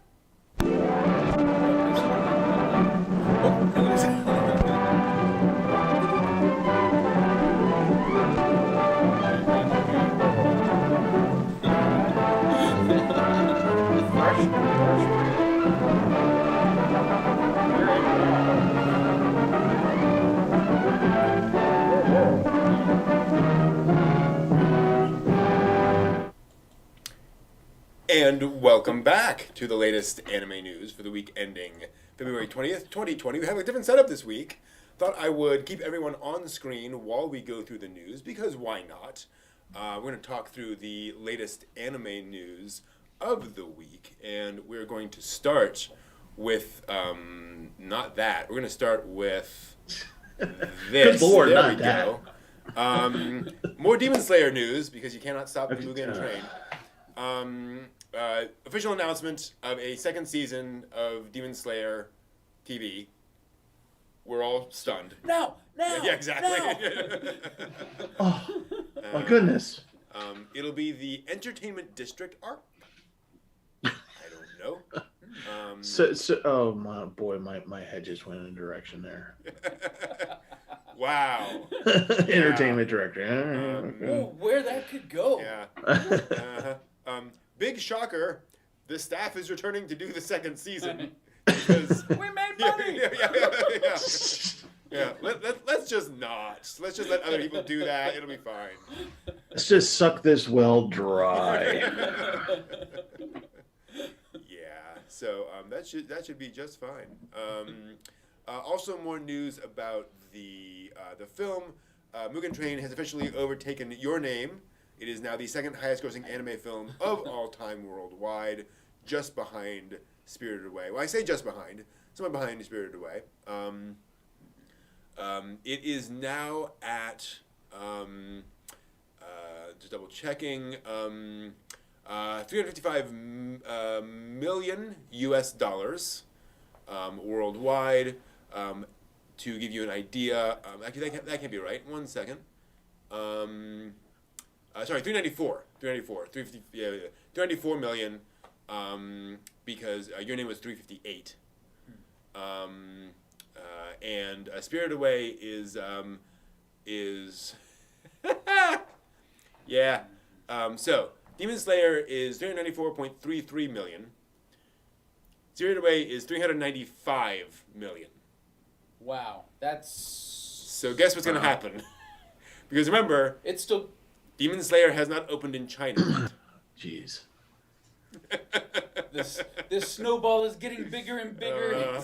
And welcome back to the latest anime news for the week ending February 20th, 2020. We have a different setup this week. Thought I would keep everyone on the screen while we go through the news, because why not? We're going to talk through the latest anime news of the week, and we're going to start with, not that. We're going to start with this. Good Lord, there not we that. go. More Demon Slayer news, because you cannot stop the Mugen Train. Official announcement of a second season of Demon Slayer TV. We're all stunned. No. Yeah, exactly. No. My goodness. It'll be the Entertainment District arc. I don't know. Oh my boy, my head just went in a direction there. Wow. Entertainment director. Oh, where that could go. Yeah. Big shocker. The staff is returning to do the second season because we made money. Yeah. Let's just not. Let's just let other people do that. It'll be fine. Let's just suck this well dry. So that should be just fine. Also, more news about the film. Mugen Train has officially overtaken Your Name. It is now the second highest-grossing anime film of all time worldwide, just behind Spirited Away. Well, I say just behind. Somewhere behind Spirited Away. It is now at just double checking. $355 million US worldwide. To give you an idea, actually that can't be right. 1 second. Sorry, 394. 394 million. Because Your Name was 358. And Spirited Away is yeah. So Demon Slayer is 394.33 million. Spirited Away is 395 million. Wow, that's... So guess what's going to happen? Because remember, it's still... Demon Slayer has not opened in China. Jeez. This snowball is getting bigger and bigger.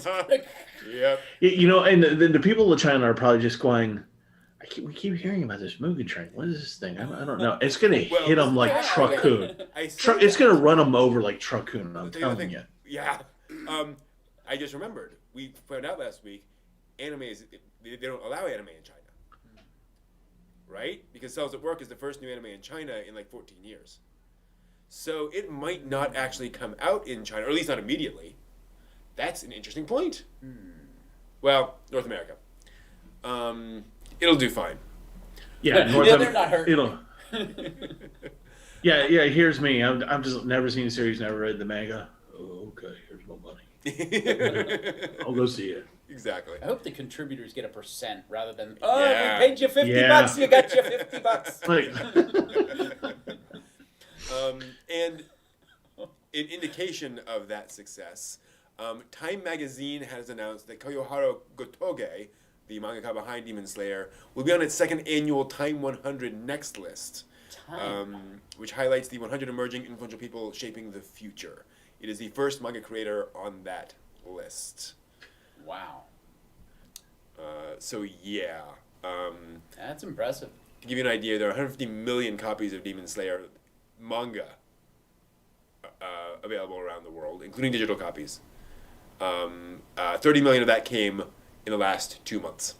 Yep. You know, and the people in China are probably just going, we keep hearing about this Mugen Train. What is this thing? I don't know. It's going to hit them like Truck-kun. It's going to run them over like Truck-kun, I'm telling you. Yeah. I just remembered. We found out last week, they don't allow anime in China. Right? Because Cells at Work is the first new anime in China in like 14 years. So it might not actually come out in China, or at least not immediately. That's an interesting point. Well, North America. It'll do fine. Yeah, they're not hurt. It'll. Yeah. Here's me. I'm just never seen the series, never read the manga. Oh, okay. Here's my money. I'll go see it. Exactly. I hope the contributors get 1% rather than we paid you $50. You got your $50. And in indication of that success, Time Magazine has announced that Koyoharu Gotoge, the mangaka behind Demon Slayer, will be on its second annual Time 100 Next list, which highlights the 100 emerging influential people shaping the future. It is the first manga creator on that list. Wow. So yeah. That's impressive. To give you an idea, there are 150 million copies of Demon Slayer manga available around the world, including digital copies. 30 million of that came in the last 2 months.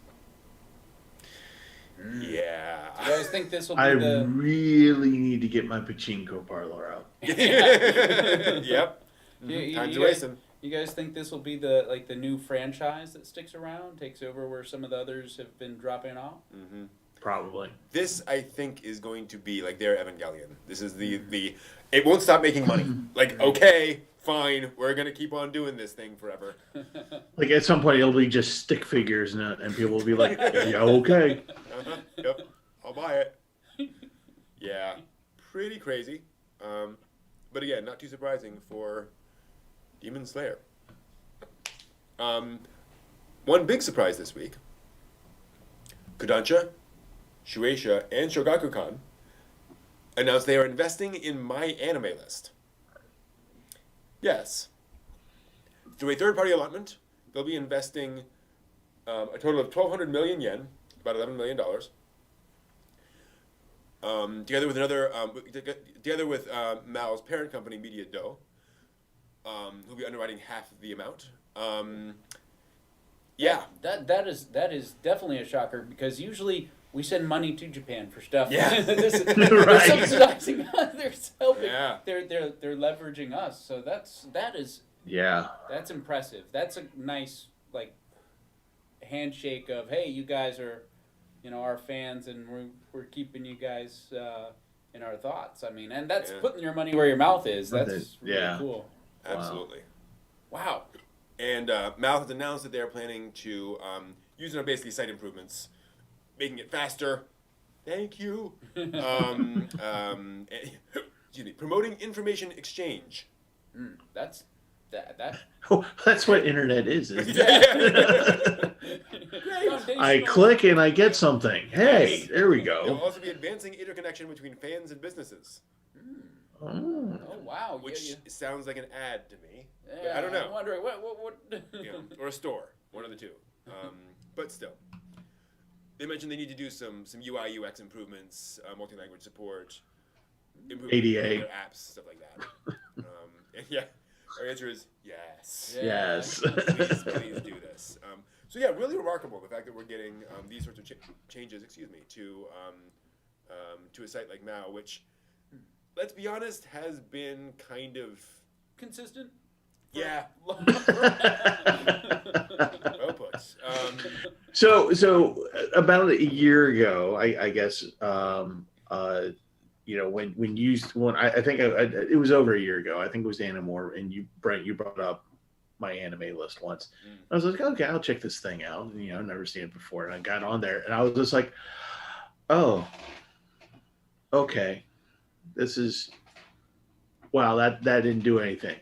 Yeah. Do you guys think this will be I really need to get my pachinko parlor out. Yep. Time's wasting. You guys think this will be the new franchise that sticks around, takes over where some of the others have been dropping off? Mm-hmm. Probably. This, I think, is going to be like their Evangelion. This is the it won't stop making money. Like, okay, fine, we're going to keep on doing this thing forever. Like, at some point, it'll be just stick figures, and people will be like, yeah, okay. Yep, I'll buy it. Yeah, pretty crazy. But again, not too surprising for Demon Slayer. One big surprise this week. Kodansha, Shueisha, and Shogakukan announced they are investing in My Anime List. Yes. Through a third-party allotment, they'll be investing a total of 1,200 million yen, about $11 million, together with Mao's parent company, Media Do, who'll be underwriting half of the amount. Yeah. That is definitely a shocker, because usually we send money to Japan for stuff. Yeah. They're Right. subsidizing us. They're helping. Yeah. They're leveraging us. So that's impressive. That's a nice handshake of, hey, you guys are our fans, and we're keeping you guys in our thoughts. I mean, and that's putting your money where your mouth is. That's really cool. Absolutely. Wow. And Mal has announced that they're planning to use basically site improvements, making it faster. Thank you. Excuse me. Promoting information exchange. That's that. Oh, that's what internet is, isn't Yeah. it? I click and I get something. Hey, there we It'll go. also be advancing interconnection between fans and businesses. Oh. Oh wow! Which sounds like an ad to me. Yeah, I don't know. I'm wondering what. Or a store, one of the two. But still, they mentioned they need to do some UI UX improvements, multi-language support, ADA. their apps, stuff like that. And yeah, our answer is yes. Yes. Please do this. So yeah, really remarkable the fact that we're getting these sorts of changes. To a site like Mao, which, let's be honest, has been kind of Consistent. yeah. Well put. So about a year ago, I guess, when I think it was over a year ago. I think it was Animator, and Brent, you brought up my anime list once. I was like, okay, I'll check this thing out. And, I've never seen it before, and I got on there, and I was just like, oh, okay, this is wow. That didn't do anything.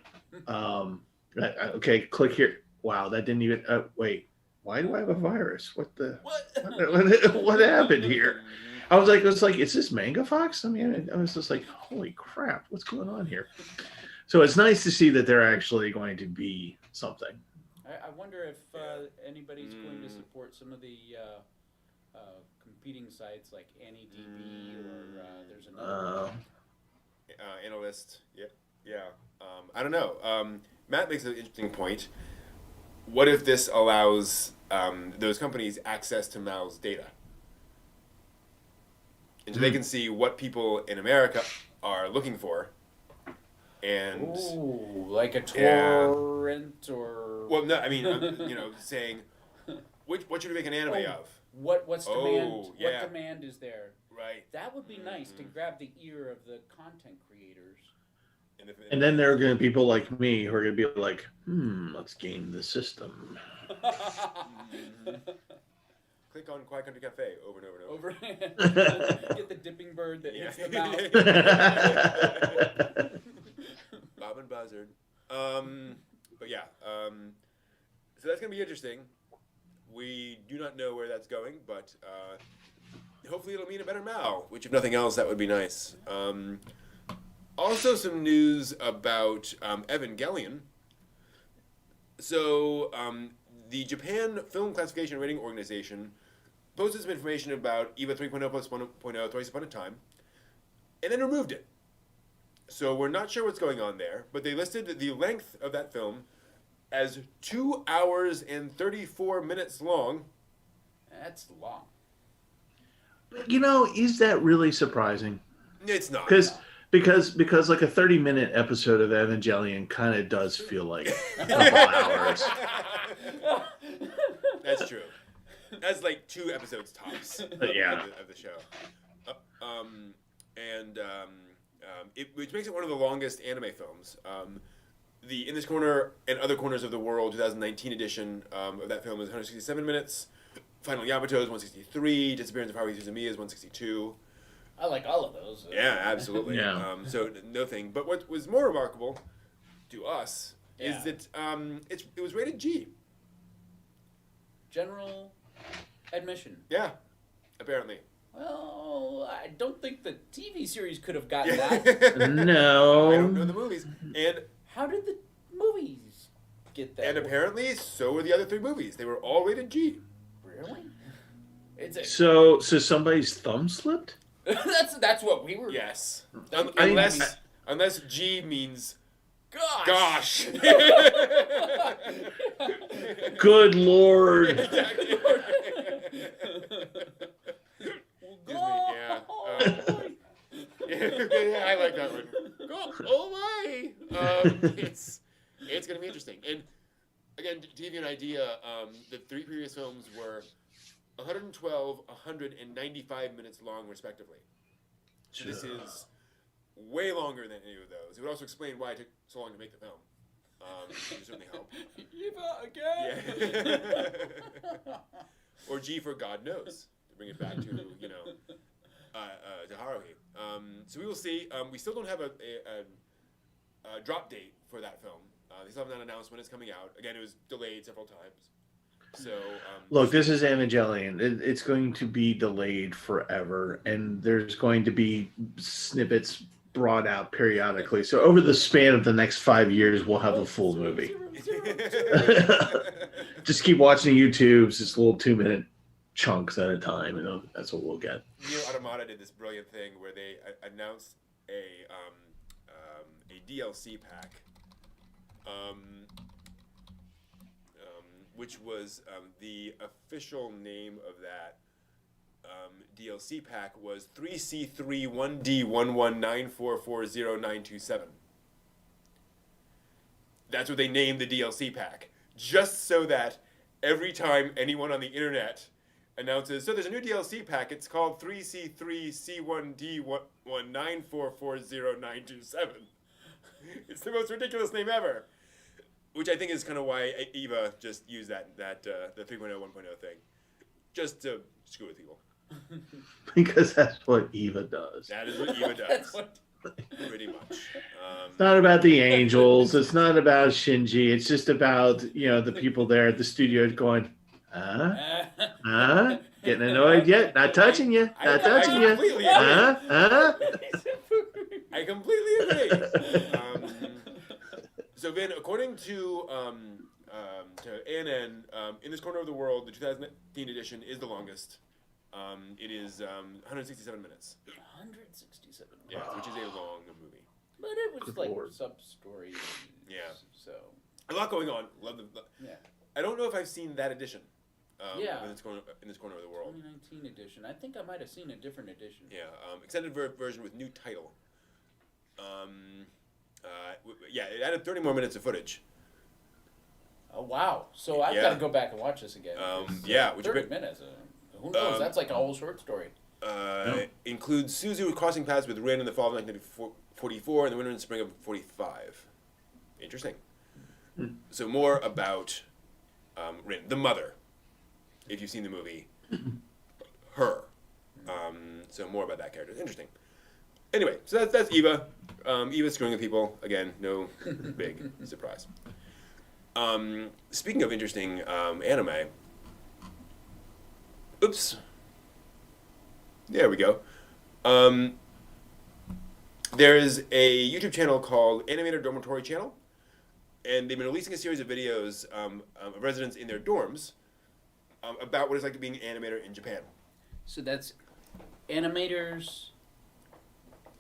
Okay, click here. Wow, that didn't even. Wait, why do I have a virus? What happened here? I was like, is this Manga Fox? I mean, I was just like, holy crap, what's going on here? So it's nice to see that they're actually going to be something. I wonder if anybody's going to support some of the competing sites like AnyDB or there's another Analyst. Yeah. I don't know. Matt makes an interesting point. What if this allows those companies access to Mal's data? And so they can see what people in America are looking for. And like a torrent or... Well, no, I mean, saying, what should we make an anime of? What's demand? What demand is there? Right. That would be nice to grab the ear of the content creators. And then there are going to be people like me who are going to be like, let's game the system. Click on Quiet Country Cafe over and over and over. Get the dipping bird that hits the mouth. Bob and Buzzard. But yeah, so that's going to be interesting. We do not know where that's going, but hopefully it'll mean a better Mao, which if nothing else, that would be nice. Also some news about Evangelion. So the Japan Film Classification Rating Organization posted some information about EVA 3.0 plus 1.0 Twice Upon a Time, and then removed it. So we're not sure what's going on there, but they listed the length of that film as 2 hours and 34 minutes long. That's long. Is that really surprising? It's not. Because like a 30-minute episode of Evangelion kind of does feel like a couple hours. That's true. That's like 2 episodes tops of the show. Which makes it one of the longest anime films. The In This Corner and Other Corners of the World 2019 edition of that film is 167 minutes. Final Yamato is 163. Disappearance of Haruhi Suzumiya is 162. I like all of those. Yeah, absolutely. So no thing. But what was more remarkable to us is that it was rated G. General admission. Yeah, apparently. Well, I don't think the TV series could have gotten that. No. I don't know the movies. And how did the movies get that? And apparently, so were the other 3 movies. They were all rated G. Really? So somebody's thumb slipped? That's what we were. Yes. Unless G means gosh. Good Lord. Yeah. Yeah, I like that one. Oh my! It's going to be interesting. And again, to give you an idea, the 3 previous films were 112, 100, and 95 minutes long, respectively. So this is way longer than any of those. It would also explain why it took so long to make the film. Which would certainly help. Eva again. Yeah. Or G for God knows, to bring it back to to Haruhi. So we will see. We still don't have a drop date for that film. They still have not announced when it's coming out. Again, it was delayed several times. So look, this is Evangelion. It's going to be delayed forever, and there's going to be snippets brought out periodically. So over the span of the next 5 years, we'll have a full movie. Just keep watching YouTube's just little 2-minute chunks at a time, and that's what we'll get. Automata did this brilliant thing where they announced a DLC pack, which was the official name of that DLC pack was 3C31D119440927. That's what they named the DLC pack, just so that every time anyone on the internet announces, so there's a new DLC pack, it's called 3C3C1D194400927. It's the most ridiculous name ever. Which I think is kind of why Eva just used the 3.0, 1.0 thing. Just to screw with people. Because that's what Eva does. That is what Eva does. Pretty much. It's not about the angels. It's not about Shinji. It's just about, the people there at the studio going, getting annoyed yet? Not touching you. Not touching you. I completely agree. So Vin, according to ANN, in this corner of the world, the 2019 edition is the longest. It is 167 minutes. 167 minutes. Yeah, which is a long movie. But it was like sub-story. Yeah. So. A lot going on. Love the. Yeah. I don't know if I've seen that edition. Yeah. In this corner of the world. 2019 edition. I think I might have seen a different edition. Yeah. Extended version with new title. It added 30 more minutes of footage. Oh wow! So I've got to go back and watch this again. Which 30 minutes. Who knows? That's like a whole short story. Includes Suzu crossing paths with Rin in the fall of 1944 and the winter and spring of 45. Interesting. So more about Rin, the mother. If you've seen the movie, her. So more about that character. Interesting. Anyway, so that's Eva. Eva screwing with people. Again, no big surprise. Speaking of interesting anime. Oops. There we go. There's a YouTube channel called Animator Dormitory Channel. And they've been releasing a series of videos of residents in their dorms about what it's like to be an animator in Japan. So that's animators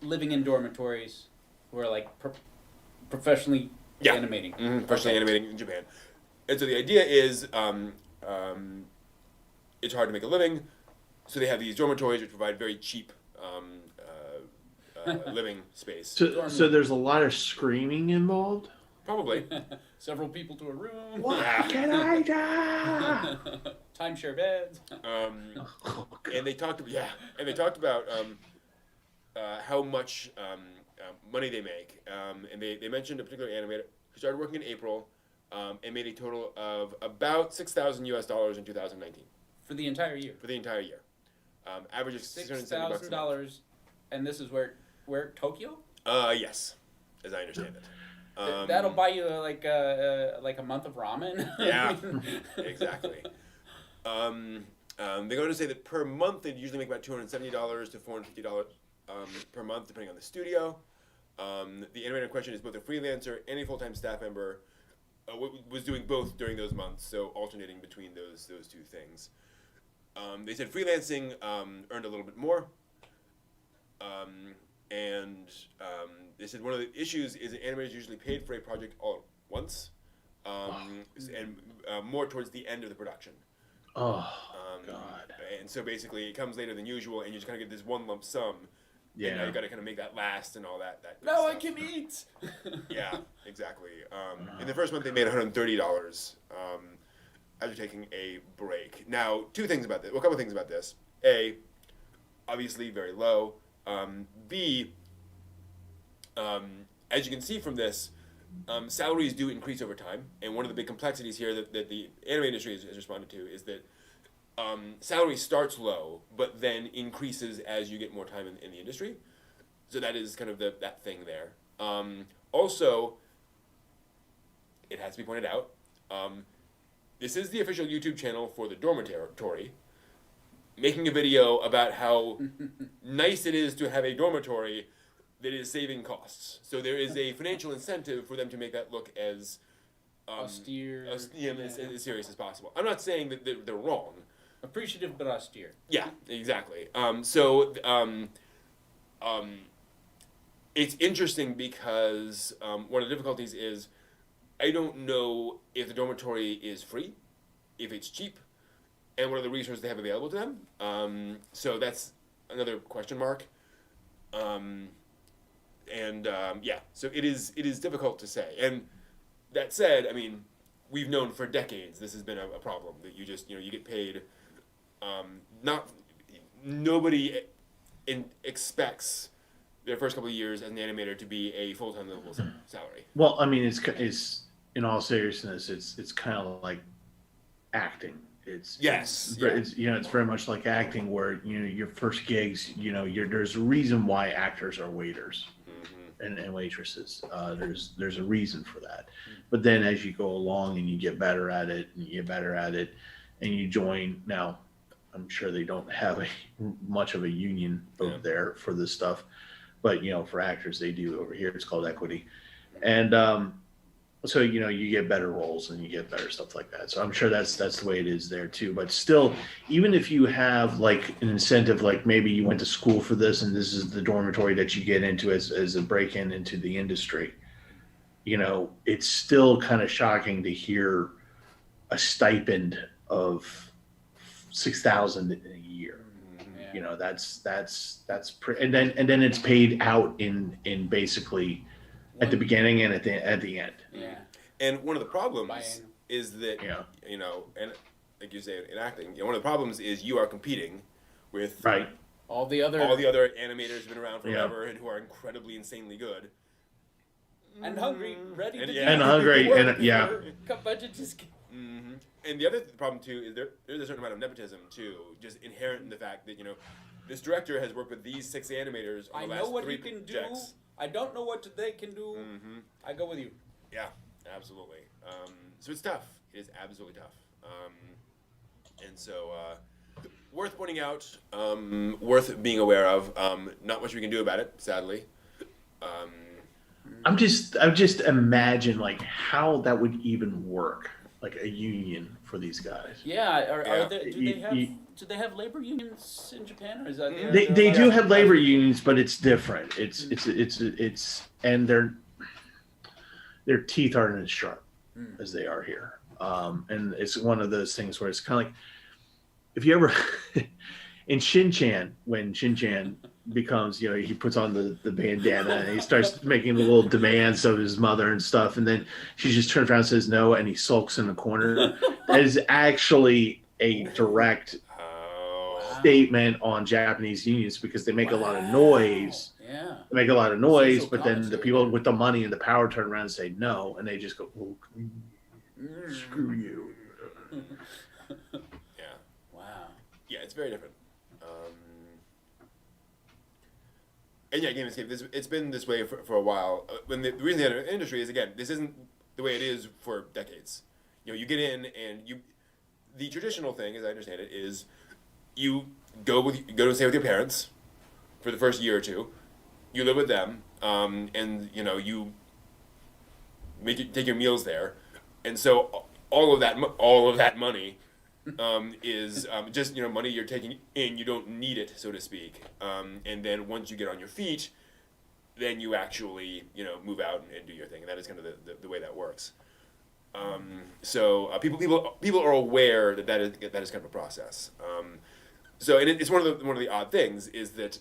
living in dormitories who are like professionally animating. Mm-hmm. Professionally animating in Japan. And so the idea is it's hard to make a living, so they have these dormitories which provide very cheap living space. So there's a lot of screaming involved? Probably. Several people to a room. What can I do? Timeshare beds. And they talked about how much money they make. And they mentioned a particular animator who started working in April and made a total of about $6,000 US in 2019. For the entire year. For the entire year. Average of $6,000, and this is where Tokyo? Yes, as I understand it. That'll buy you like a month of ramen. Yeah, exactly. They go to say that per month they usually make about $270 to $450 per month, depending on the studio. The animator in question is both a freelancer and a full-time staff member. Was doing both during those months, so alternating between those two things. They said freelancing earned a little bit more. And they said one of the issues is that animators usually paid for a project all at once, and more towards the end of the production. Oh, God. And so basically it comes later than usual, and you just kind of get this one lump sum. Yeah. And now you got to kind of make that last and all that. Now stuff. I can eat! Yeah, exactly. In the first month they made $130. after taking a break. Now, a couple of things about this. A, obviously very low. B, as you can see from this, salaries do increase over time, and one of the big complexities here that the anime industry has responded to is that salary starts low, but then increases as you get more time in the industry. So that is kind of that thing there. Also, it has to be pointed out, this is the official YouTube channel for the Dormitory, making a video about how nice it is to have a dormitory that is saving costs. So there is a financial incentive for them to make that look as austere, as serious as possible. I'm not saying that they're wrong. Appreciative but austere. Yeah, exactly. It's interesting because one of the difficulties is I don't know if the dormitory is free, if it's cheap, and what are the resources they have available to them. So that's another question mark. So it is difficult to say. And that said, I mean, we've known for decades this has been a problem that you just, you get paid. Nobody expects their first couple of years as an animator to be a full-time livable salary. Well, I mean, it's in all seriousness, it's kind of like acting. It's very much like acting where your first gigs, there's a reason why actors are waiters and waitresses. There's a reason for that. But then as you go along and you get better at it and you join. Now, I'm sure they don't have much of a union over there for this stuff, but for actors they do over here. It's called equity, and so you get better roles and you get better stuff like that. So I'm sure that's the way it is there too. But still, even if you have like an incentive, like maybe you went to school for this and this is the dormitory that you get into as a break-in into the industry, it's still kind of shocking to hear a stipend of $6,000 a year. That's and then it's paid out in basically at the beginning and at the end. Yeah. And one of the problems is that and like you say in acting, one of the problems is you are competing with all the other animators who've been around forever and who are incredibly insanely good. And hungry, ready to cut budget just. Mm-hmm. And the other problem too is there's a certain amount of nepotism too, just inherent in the fact that this director has worked with these 6 animators on the last 3 projects. I know what he can do. I don't know what they can do. Mm-hmm. I go with you. Yeah, absolutely. So it's tough. It is absolutely tough. And so worth pointing out, worth being aware of. Not much we can do about it, sadly. I just imagine like how that would even work, like a union for these guys. Yeah, do they have labor unions in Japan, or is that they do have labor unions, but it's different. It's and their teeth aren't as sharp as they are here. And it's one of those things where it's kind of like if you ever in Shin-Chan, when Shin-Chan becomes, he puts on the bandana and he starts making the little demands of his mother and stuff, and then she just turns around and says no, and he sulks in the corner. That is actually a direct statement on Japanese unions because they make a lot of noise. Yeah. They make a lot of noise, but then the people with the money and the power turn around and say no, and they just go, oh, screw you. Yeah. Wow. Yeah, it's very different. And yeah, Game Escape, it's been this way for a while. When the reason the industry is, again, this isn't the way it is for decades. You get in and the traditional thing, as I understand it, is you go to stay with your parents for the first year or two. You live with them, and you take your meals there, and so all of that money is just money you're taking in. You don't need it, so to speak. And then once you get on your feet, then you actually move out and do your thing. And that is kind of the way that works. So people are aware that is kind of a process. So and it's one of the odd things is that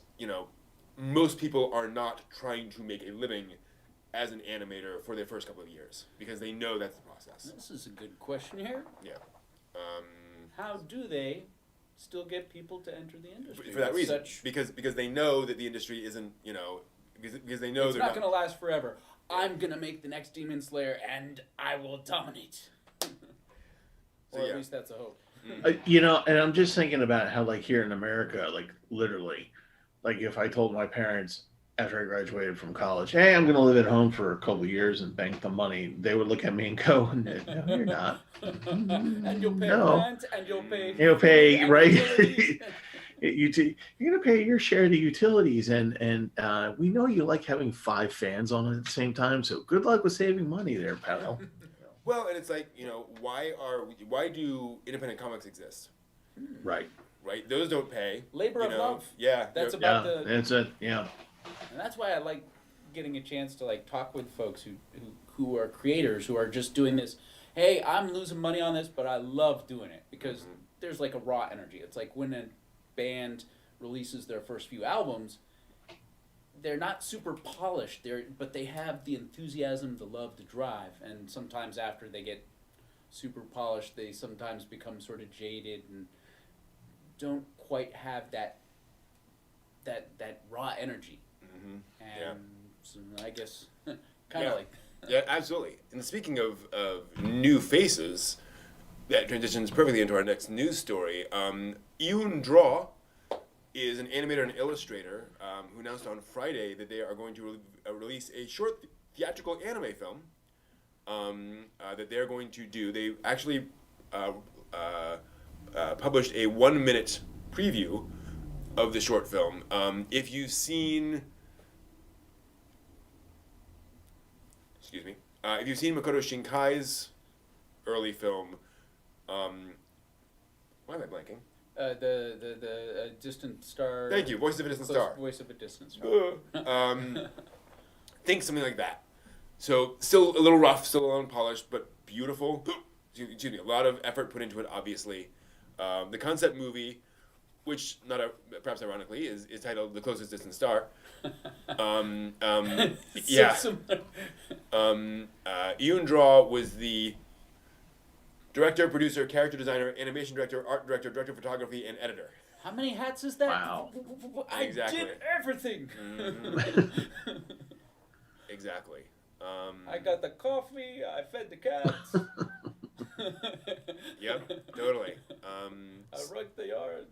most people are not trying to make a living as an animator for their first couple of years because they know that's the process. This is a good question here. Yeah. How do they still get people to enter the industry? For that reason, because they know that the industry isn't, because they know it's they're not going to last forever. I'm going to make the next Demon Slayer, and I will dominate. Or at least that's a hope. And I'm just thinking about how, like, here in America, like, literally, like, if I told my parents after I graduated from college, hey, I'm going to live at home for a couple of years and bank the money, they would look at me and go, no, you're not. And you'll pay rent, and you'll pay... right? You're going to pay your share of the utilities, and we know you like having 5 fans on at the same time, so good luck with saving money there, pal. Well, and it's like, why do independent comics exist? Right. Those don't pay. Labor of love. Yeah. That's about that's it. Yeah. And that's why I like getting a chance to like talk with folks who are creators, who are just doing this. Hey, I'm losing money on this, but I love doing it because there's like a raw energy. It's like when a band releases their first few albums, they're not super polished, but they have the enthusiasm, the love, the drive, and sometimes after they get super polished, they sometimes become sort of jaded and don't quite have that raw energy. And so I guess kind of like... Yeah, absolutely. And speaking of new faces, that transitions perfectly into our next news story. Yoon Draw is an animator and illustrator who announced on Friday that they are going to release a short theatrical anime film that they're going to do. They actually published a 1-minute preview of the short film. If you've seen... if you've seen Makoto Shinkai's early film, why am I blanking? The Distant Star... Thank you, Voice of a Distant Star. Voice of a Distant Star. Think something like that. So, still a little rough, still a little unpolished, but beautiful. Excuse me, a lot of effort put into it, obviously. The concept movie, which, perhaps ironically, is titled The Closest Distant Star. Yeah. Yoon Draw was the director, producer, character designer, animation director, art director, director of photography, and editor. How many hats is that? Wow. I Exactly. did everything. Exactly. I got the coffee, I fed the cats. Yep, totally. I rugged the yard.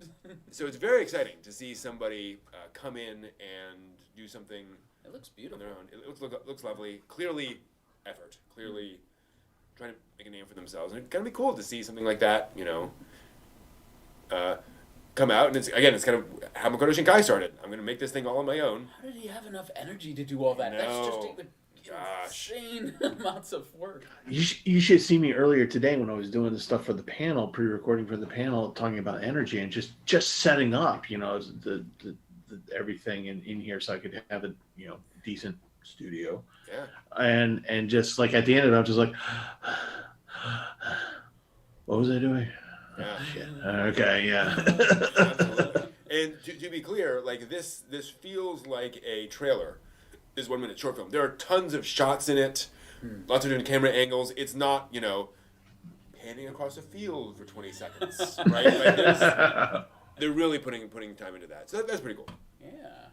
So it's very exciting to see somebody come in and do something. It looks On beautiful. their own. It looks lovely. Clearly, effort. Clearly, trying to make a name for themselves. And it's gonna be cool to see something like that. Come out, and it's kind of how Makoto Shinkai started. I'm gonna make this thing all on my own. How did he have enough energy to do all that? That's just insane amounts of work. You should see me earlier today when I was doing the stuff for the panel, pre-recording for the panel, talking about energy and just setting up, the everything in here so I could have a decent studio. Yeah. And just like at the end of it, I was just like, what was I doing? Yeah. Oh, shit. Okay. Yeah. Absolutely. And to be clear, like this feels like a trailer. This 1-minute short film. There are tons of shots in it. Lots of different camera angles. It's not, panning across a field for 20 seconds, right? Like they're really putting time into that. So that's pretty cool. Yeah.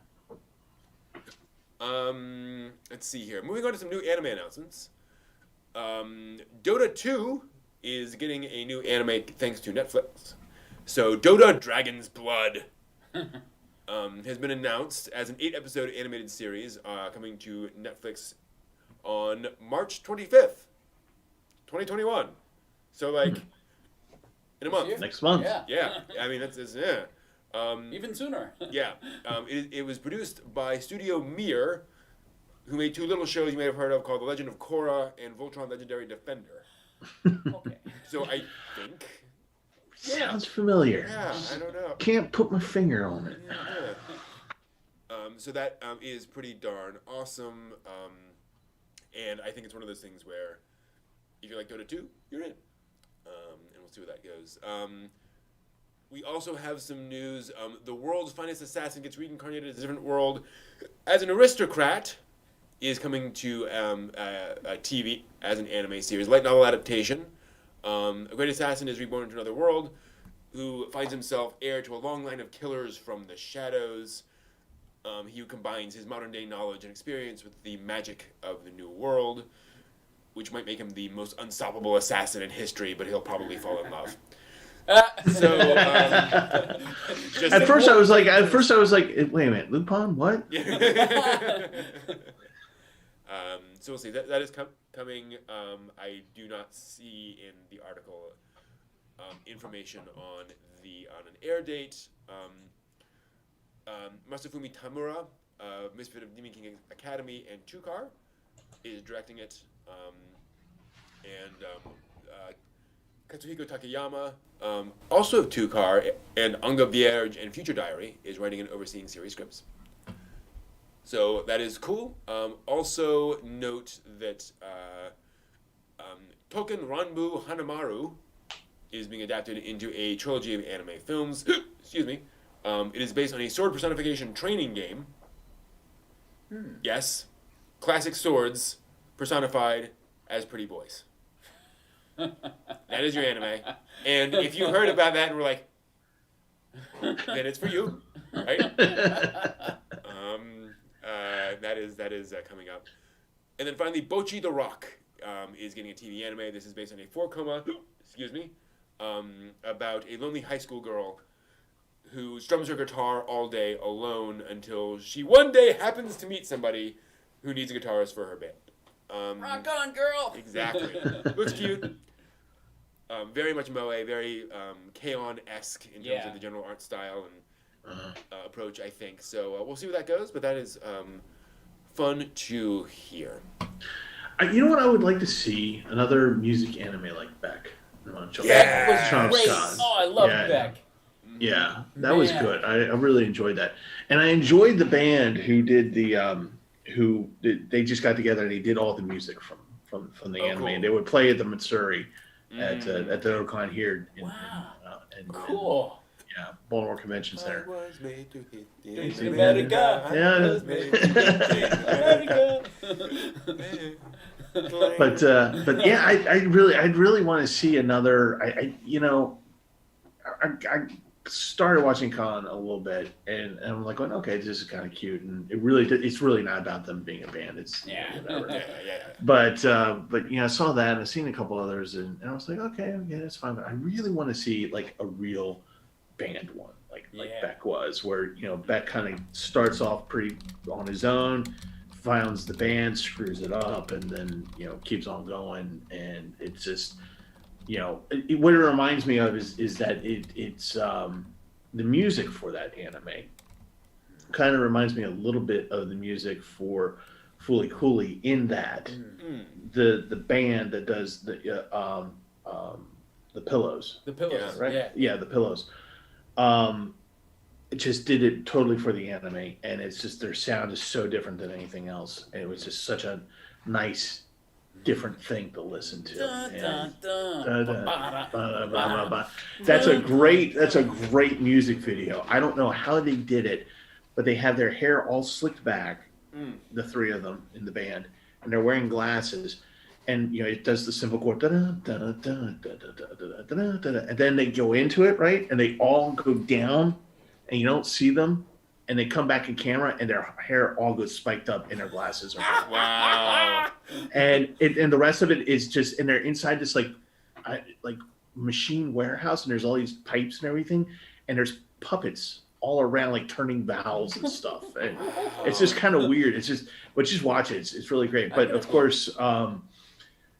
Let's see here. Moving on to some new anime announcements. Dota 2 is getting a new anime thanks to Netflix. So Dota Dragon's Blood has been announced as an 8-episode animated series coming to Netflix on March 25th, 2021. So in a month. Next month. Yeah. I mean that's Even sooner. Yeah. It was produced by Studio Mir, who made 2 little shows you may have heard of called The Legend of Korra and Voltron Legendary Defender. Okay. So I think... Sounds familiar. Yeah, I don't know. Can't put my finger on it. Yeah. So that is pretty darn awesome. And I think it's one of those things where if you like Dota 2, you're in. And we'll see where that goes. We also have some news. The world's finest assassin gets reincarnated as a different world as an aristocrat is coming to TV as an anime series, light novel adaptation. A great assassin is reborn into another world, who finds himself heir to a long line of killers from the shadows. He combines his modern-day knowledge and experience with the magic of the new world, which might make him the most unstoppable assassin in history, but he'll probably fall in love. So, at first I was like, wait a minute, Lupin, what? So we'll see. That is coming. I do not see in the article information on an air date. Masafumi Tamura, Misfit of Demon King Academy, and Chukar is directing it. Katsuhiko Takayama, also of Tukar, and Anga Vierge and Future Diary, is writing and overseeing series scripts. So that is cool. Also note that Token Ranbu Hanamaru is being adapted into a trilogy of anime films. Excuse me. It is based on a sword personification training game. Yes. Classic swords personified as pretty boys. That is your anime. And if you heard about that and were like, then it's for you, right? That is coming up. And then finally, Bocchi the Rock is getting a TV anime. This is based on a 4-coma, about a lonely high school girl who strums her guitar all day alone until she one day happens to meet somebody who needs a guitarist for her band. Rock on, girl! Exactly. Looks cute. Very much moe, very K-On!-esque in terms of the general art style and approach, I think. So we'll see where that goes, but that is fun to hear. You know what I would like to see? Another music anime like Beck. Yeah! Great. Oh, I love Beck. Yeah, that was good. I really enjoyed that. And I enjoyed the band who did they just got together and they did all the music from the anime. Cool. They would play at the Matsuri at the Okan here. Cool. Yeah, Baltimore Convention Center. I was made to hit the America. Yeah. Was made to hit America. But yeah, I'd really want to see another. I started watching Con a little bit, and I'm like, going, okay, this is kind of cute, and it's really not about them being a band. It's whatever. Yeah. But I saw that, and I've seen a couple others, and I was like, okay, yeah, that's fine. But I really want to see like a real band one, like Beck was, where Beck kind of starts off pretty on his own, finds the band, screws it up, and then keeps on going, and it's just. What it reminds me of is that it's the music for that anime kind of reminds me a little bit of the music for Fooly Cooly in that the band that does the pillows. The pillows, right? Yeah, the pillows. It just did it totally for the anime, and it's just their sound is so different than anything else, and it was just such a nice. Different thing to listen to. That's a great music video. I don't know how they did it, but they have their hair all slicked back, the three of them in the band, and they're wearing glasses, and it does the simple chord, and then they go into it, right, and they all go down, and you don't see them. And they come back in camera, and their hair all goes spiked up, and their glasses are wow. And the rest of it is just, and they're inside this like machine warehouse, and there's all these pipes and everything, and there's puppets all around, like turning valves and stuff. And it's just kind of weird. It's just, but just watch it. It's really great. But of course, the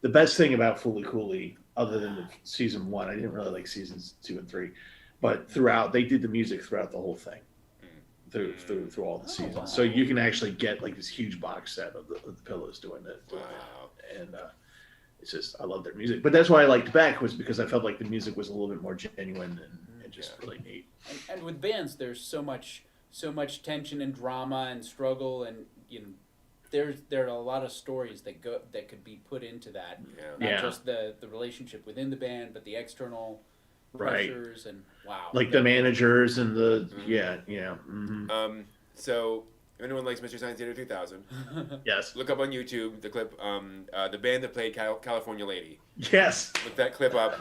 best thing about Fooly Cooly, other than the season 1, I didn't really like seasons 2 and 3, but they did the music throughout the whole thing. Through all the seasons, wow. So you can actually get like this huge box set of the pillows doing it. Wow. And it's just I love their music, but that's why I liked Beck was because I felt like the music was a little bit more genuine and just really neat. And with bands, there's so much tension and drama and struggle, and there are a lot of stories that could be put into that. Not just the relationship within the band, but the external. Pressures and wow, like the managers and the So If anyone likes Mystery Science Theater 3000, Yes. look up on YouTube the clip, the band that played California Lady. Yes. Look that clip up.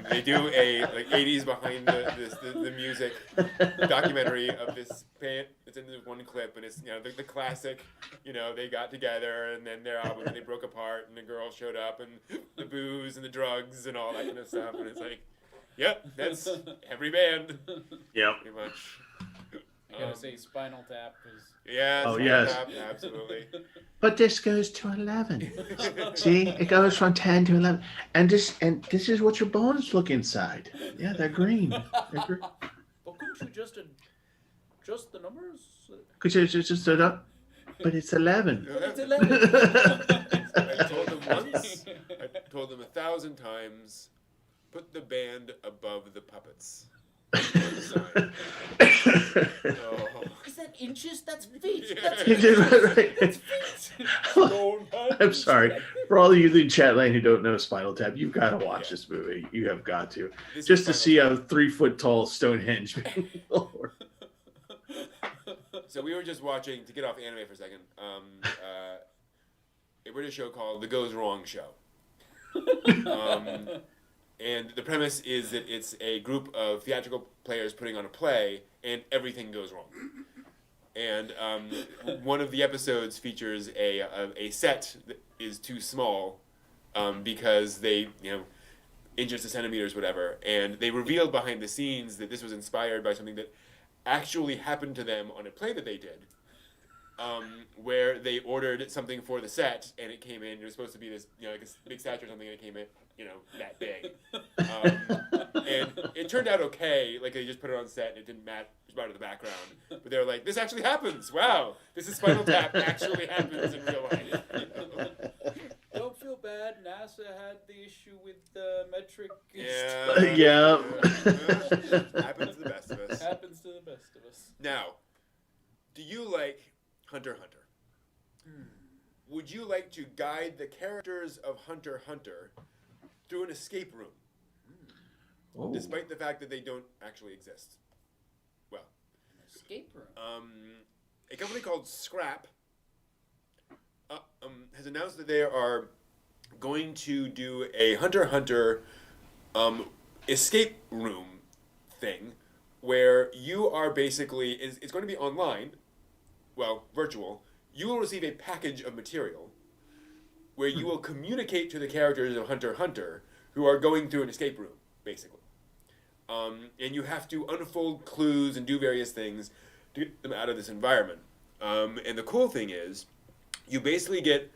They do a 80s behind the music documentary of this band. It's in this one clip, and it's the classic. They got together, and then their album, and they broke apart, and the girl showed up, and the booze and the drugs and all that kind of stuff, and it's like, yep, that's every band. Yep. Pretty much. I gotta say, Spinal Tap is. Yeah. Oh, yes. Tap, absolutely. But this goes to 11. See, it goes from 10 to 11, and this is what your bones look inside. Yeah, they're green. But couldn't you just adjust the numbers? Because it's just but it's 11. It's 11. I told them once. I told them 1,000 times. Put the band above the puppets. Oh. Is that inches? That's feet. Yeah. That's feet. I'm sorry. For all of you in the chat line who don't know Spinal Tap, you've got to watch this movie. You have got to. Just to see a 3-foot-tall Stonehenge being lowered. So we were just watching, to get off anime for a second, a British show called The Goes Wrong Show. And the premise is that it's a group of theatrical players putting on a play, and everything goes wrong. And one of the episodes features a set that is too small because they, inches to centimeters, whatever. And they revealed behind the scenes that this was inspired by something that actually happened to them on a play that they did. Where they ordered something for the set, and it came in. It was supposed to be this, like a big statue or something, and it came in, that big. And it turned out okay. Like, they just put it on set, and it didn't match out of the background. But they were like, "This actually happens! Wow, this is Spinal Tap actually happens in real life." Don't feel bad. NASA had the issue with the metric. Yeah. Happens to the best of us. Happens to the best of us. Now, do you like Hunter x Hunter? Would you like to guide the characters of Hunter x Hunter through an escape room, despite the fact that they don't actually exist? Well, an escape room. A company called Scrap has announced that they are going to do a Hunter x Hunter escape room thing, where you are basically, it's going to be online, well, virtual. You will receive a package of material where you will communicate to the characters of Hunter x Hunter who are going through an escape room, basically. And you have to unfold clues and do various things to get them out of this environment. And the cool thing is, you basically get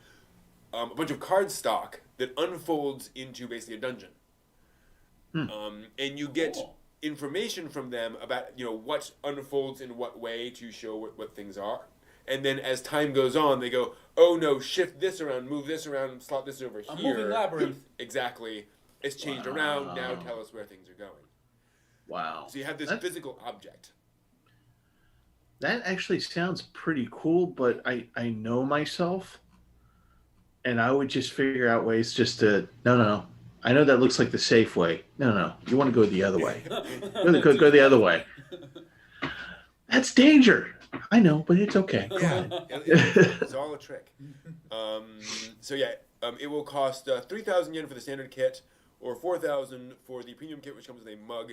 a bunch of card stock that unfolds into basically a dungeon. And you get information from them about what unfolds in what way to show what things are. And then as time goes on, they go, "Oh no, shift this around, move this around, slot this over here." A moving labyrinth. Exactly. It's changed around. Now tell us where things are going. Wow. So you have this physical object. That actually sounds pretty cool, but I know myself, and I would just figure out ways just to no. I know that looks like the safe way. No. You want to go the other way. Go the other way. That's danger. I know, but it's okay. Go ahead. It's all a trick. It will cost 3,000 yen for the standard kit, or 4,000 for the premium kit, which comes with a mug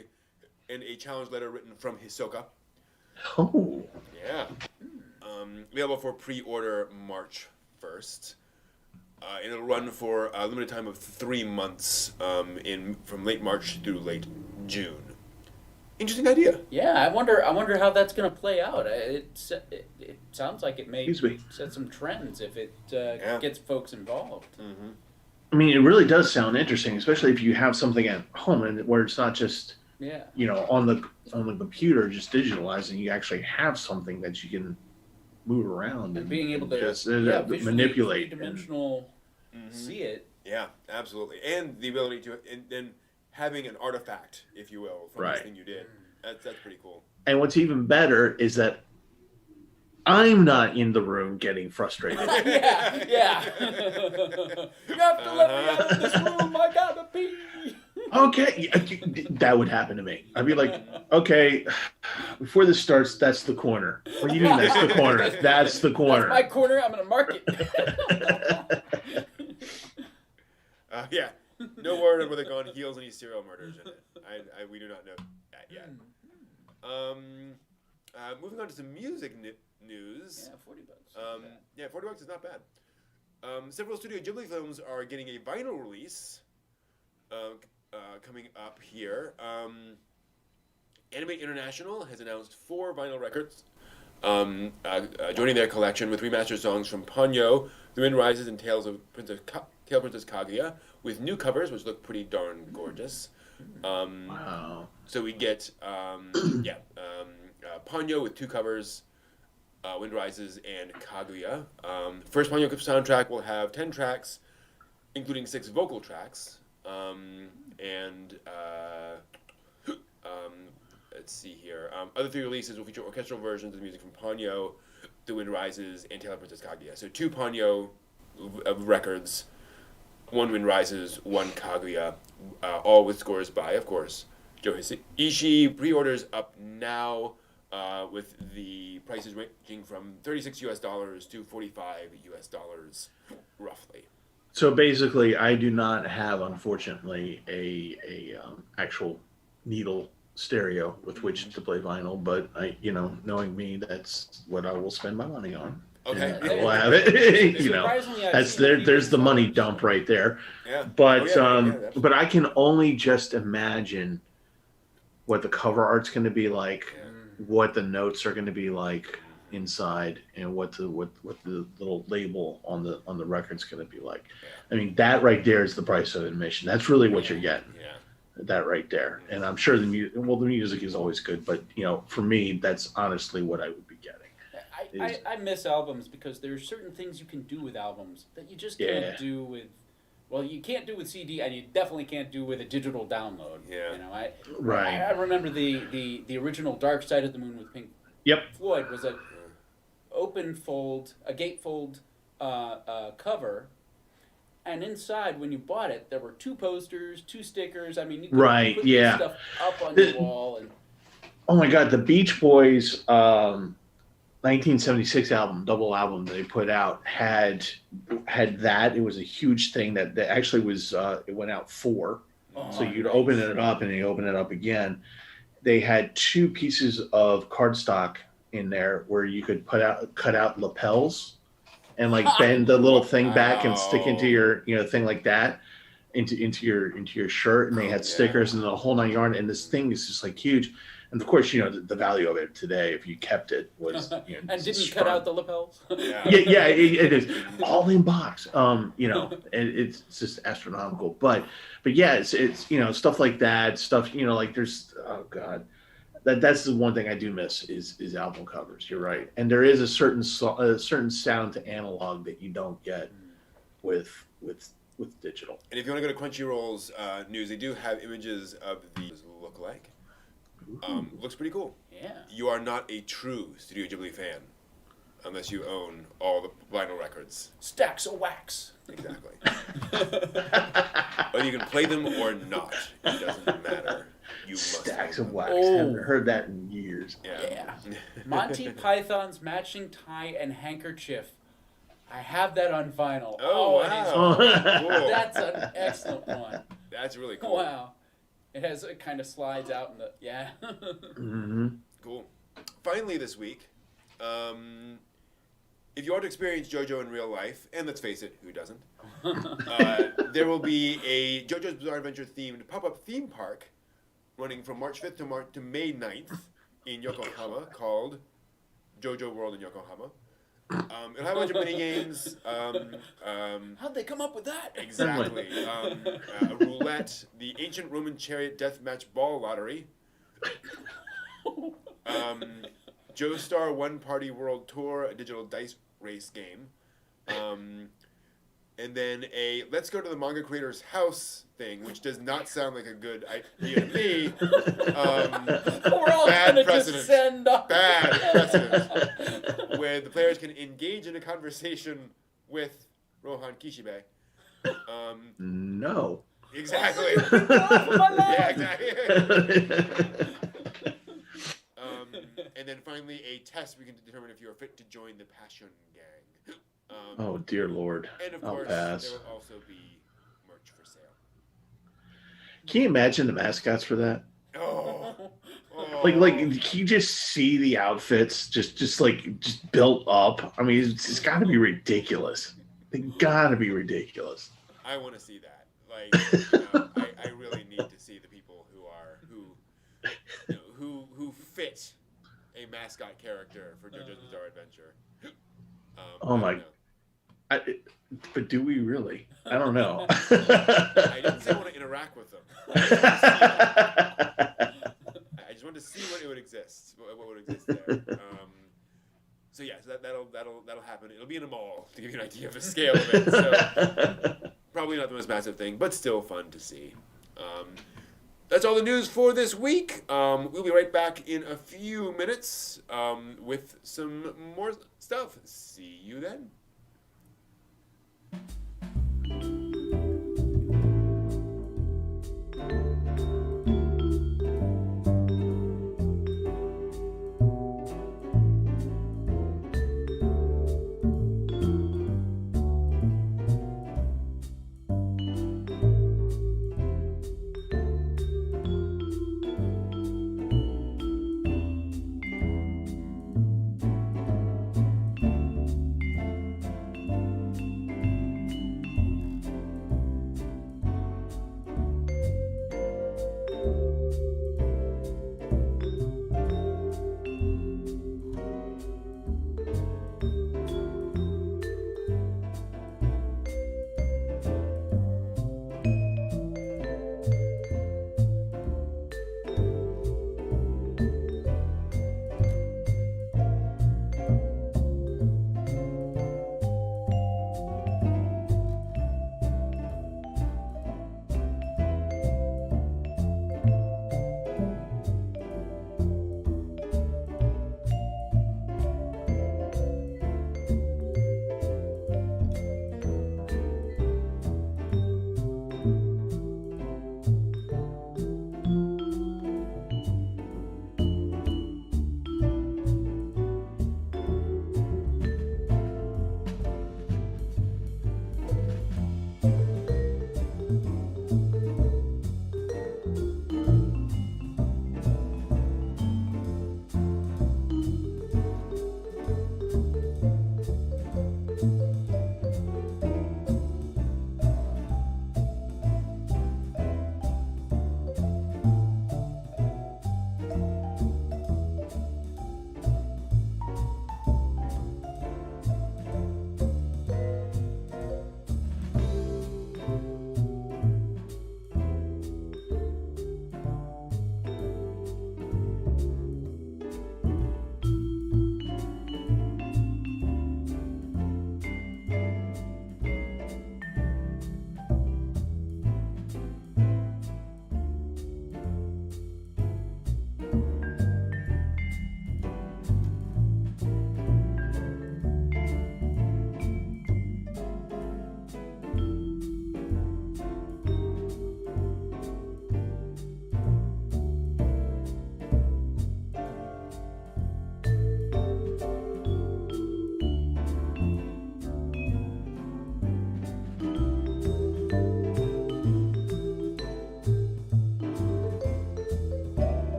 and a challenge letter written from Hisoka. Oh. Yeah. Available for pre-order March 1st. And it'll run for a limited time of 3 months from late March through late June. Interesting idea. Yeah, I wonder how that's going to play out. It sounds like it may set some trends if it gets folks involved. Mm-hmm. I mean, it really does sound interesting, especially if you have something at home and where it's not just on the computer just digitalizing. You actually have something that you can move around and being able to just, manipulate, three-dimensional, see it. Yeah, absolutely, and the ability to and having an artifact, if you will, from this thing you did. That's pretty cool. And what's even better is that I'm not in the room getting frustrated. Yeah. You have to let me out of this room. I gotta pee. Okay, that would happen to me. I'd be like, okay, before this starts, that's the corner. What do you mean that's the corner? That's the corner. That's my corner. I'm gonna mark it. Yeah. No word on whether gone heals any serial murders in it. We do not know that yet. Moving on to some music news. Yeah, $40. Yeah, $40 is not bad. Several Studio Ghibli films are getting a vinyl release coming up here. Anime International has announced 4 vinyl records joining their collection with remastered songs from Ponyo, The Wind Rises, and Tale Princess Kaguya, with new covers, which look pretty darn gorgeous. Wow. So we get Ponyo with 2 covers, Wind Rises and Kaguya. First Ponyo soundtrack will have 10 tracks, including 6 vocal tracks. Let's see here. Other 3 releases will feature orchestral versions of the music from Ponyo, The Wind Rises, and Tale Princess Kaguya. So 2 Ponyo records, 1 Wind Rises, 1 Kaguya, all with scores by, of course, Joe Hisaishi. Pre-orders up now, with the prices ranging from $36 US to $45 US, roughly. So basically, I do not have, unfortunately, a actual needle stereo with which to play vinyl, but knowing me, that's what I will spend my money on. Okay. And I will have it. That's there's the money dump right there. Yeah. But but I can only just imagine what the cover art's going to be like, what the notes are going to be like inside, and what the little label on the record's going to be like. I mean, that right there is the price of admission. That's really what you're getting. Yeah. That right there. And I'm sure the music is always good, but for me, that's honestly what I would be getting. I miss albums because there's certain things you can do with albums that you just can't do with. Well, you can't do with CD, and you definitely can't do with a digital download. Yeah. I remember the original Dark Side of the Moon with Pink Floyd was a gatefold cover, and inside when you bought it, there were 2 posters, 2 stickers. I mean, you could put this stuff up on your wall. And oh my God, the Beach Boys 1976 album, double album they put out had that. It was a huge thing that actually was it went out 4. So you'd open it up and you open it up again. They had 2 pieces of cardstock in there where you could cut out lapels and bend the little thing back and stick into your thing like that into your shirt, and they had stickers and the whole 9 yards, and this thing is just huge. And of course, the value of it today, if you kept it, was and didn't cut out the lapels. It is all in box. And it's just astronomical. But yeah, it's stuff like that. Stuff there's that's the one thing I do miss is album covers. You're right, and there is a certain sound to analog that you don't get with digital. And if you want to go to Crunchyroll's news, they do have images of these look like. Looks pretty cool. Yeah. You are not a true Studio Ghibli fan unless you own all the vinyl records. Stacks of wax. Exactly. Whether you can play them or not, it doesn't matter. You must Stacks of wax. Oh. Haven't heard that in years. Yeah. Monty Python's matching tie and handkerchief. I have that on vinyl. Oh, wow. Cool. That's an excellent one. That's really cool. Wow. It kind of slides out in the Mm-hmm. Cool. Finally, this week, if you want to experience JoJo in real life, and let's face it, who doesn't? There will be a JoJo's Bizarre Adventure themed pop-up theme park running from March 5th to May 9th in Yokohama called JoJo World in Yokohama. It'll have a bunch of mini games. How'd they come up with that? Exactly. A roulette, the ancient Roman chariot deathmatch ball lottery, Joestar One Party World Tour, a digital dice race game, and then a let's go to the manga creator's house thing, which does not sound like a good idea to me. We're all gonna just send up. Bad precedent. Where the players can engage in a conversation with Rohan Kishibe. No. Exactly. Yeah, exactly. And then finally, a test we can determine if you are fit to join the Passion Gang. Oh dear Lord! And of I'll course, pass. there will also be merch for sale. Can you imagine the mascots for that? Oh. Like, can you just see the outfits just built up? I mean, it's got to be ridiculous. They got to be ridiculous. I want to see that. Like, I really need to see the people who fit a mascot character for JoJo's Bizarre Adventure. Oh my! But do we really? I don't know. I didn't say I want to interact with them. I just wanted to see what would exist there. So yeah, so that'll happen. It'll be in a mall to give you an idea of the scale of it. So probably not the most massive thing, but still fun to see. That's all the news for this week. We'll be right back in a few minutes with some more stuff. See you then.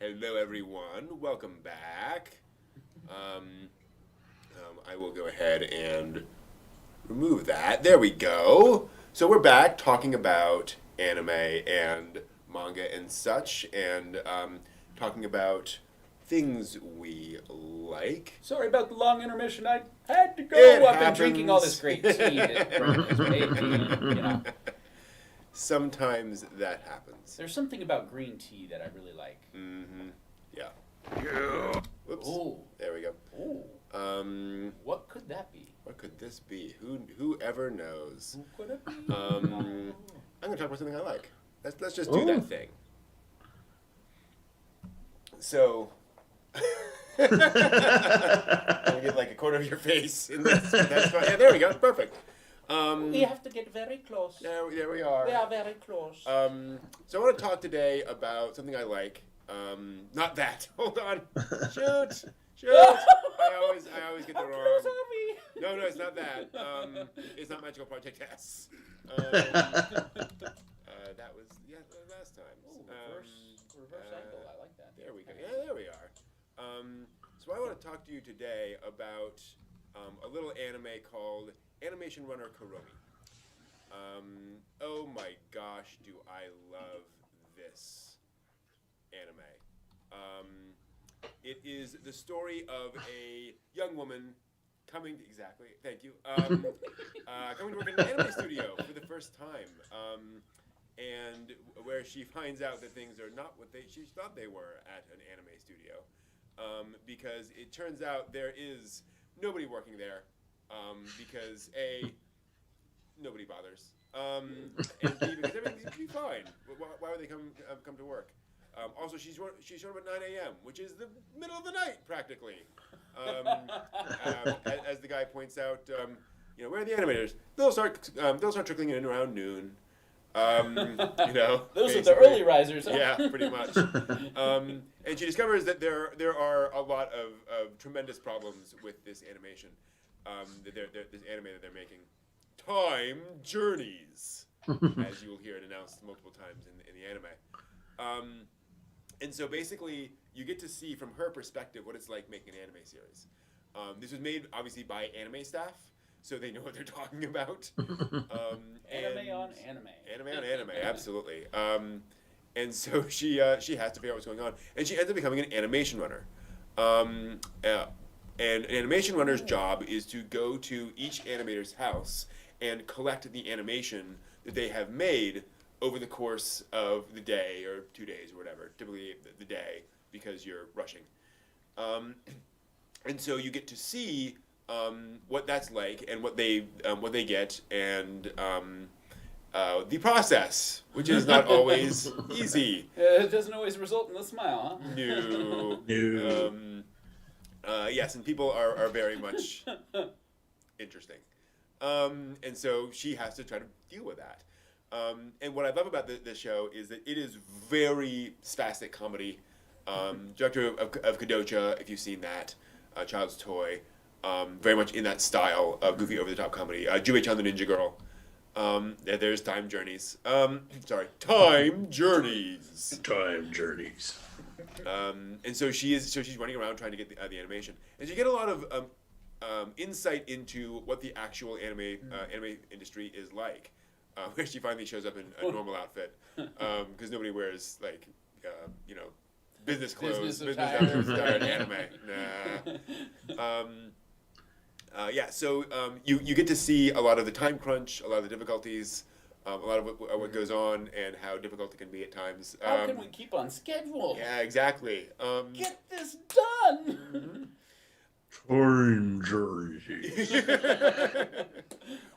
Hello, everyone. Welcome back. I will go ahead and remove that. There we go. So we're back talking about anime and manga and such, and talking about things we like. Sorry about the long intermission. I had to go. I've been drinking all this great tea that is made me, Sometimes that happens. There's something about green tea that I really like. Mm-hmm. Yeah. Whoops. Ooh. There we go. Ooh. What could that be? What could this be? Whoever knows? Who could it be? I'm gonna talk about something I like. Let's just do that thing. So, I'm gonna get like a quarter of your face in this. That's fine. Yeah, there we go. Perfect. We have to get very close. There we are. We are very close. So I want to talk today about something I like. Not that. Hold on. Shoot. I always get the wrong. Close are we? No, it's not that. It's not Magical Project S. That was last time. Reverse angle. I like that. There we go. Yeah, there we are. So I want to talk to you today about a little anime called Animation Runner Kuromi. Oh my gosh, do I love this anime. It is the story of a young woman coming to work in an anime studio for the first time, and where she finds out that things are not what she thought they were at an anime studio, because it turns out there is nobody working there, because A, nobody bothers, and B, because everything seems to be fine. Why would they come to work? Also, she's showing up at 9 a.m., which is the middle of the night, practically. As the guy points out, where are the animators? They'll start trickling in around noon. Those are the early risers. Huh? Yeah, pretty much. And she discovers that there are a lot of tremendous problems with this animation. This anime that they're making, Time Journeys, as you will hear it announced multiple times in the anime. And so basically, you get to see from her perspective what it's like making an anime series. This was made, obviously, by anime staff, so they know what they're talking about. Anime on anime. Anime on anime, absolutely. And so she has to figure out what's going on. And she ends up becoming an animation runner. And an animation runner's job is to go to each animator's house and collect the animation that they have made over the course of the day or 2 days or whatever, typically the day, because you're rushing. And so you get to see what that's like and what they get, and the process, which is not always easy. It doesn't always result in a smile, huh? No. Yes, and people are very much interesting. And so she has to try to deal with that. And what I love about this show is that it is very spastic comedy. Director of Kadocha, if you've seen that, Child's Toy, very much in that style of goofy over-the-top comedy. Jubei-chan the Ninja Girl. There's Time Journeys. Time Journeys. Time Journeys. And so she's running around trying to get the animation. And so you get a lot of insight into what the actual anime industry is like. Where she finally shows up in a normal outfit, because nobody wears business clothes, business outfits in anime. Nah. So you get to see a lot of the time crunch, a lot of the difficulties, a lot of what goes on, and how difficult it can be at times. How can we keep on schedule? Yeah, exactly. Get this done. Time Journeys.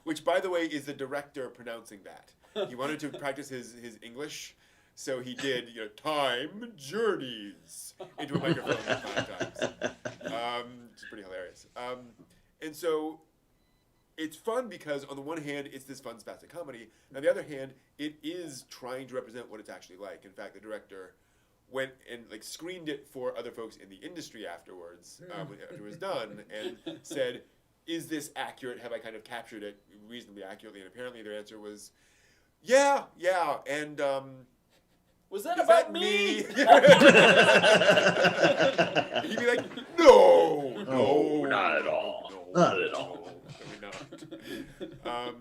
Which, by the way, is the director pronouncing that. He wanted to practice his English, so he did, Time Journeys into a microphone 5 times. Which is pretty hilarious. And so it's fun because, on the one hand, it's this fun spastic comedy. On the other hand, it is trying to represent what it's actually like. In fact, the director went and screened it for other folks in the industry afterwards, after it was done, and said, is this accurate? Have I kind of captured it reasonably accurately? And apparently their answer was, yeah, and Was that Is about that me? He'd be like, no, No, not at all. Not at all. Maybe not.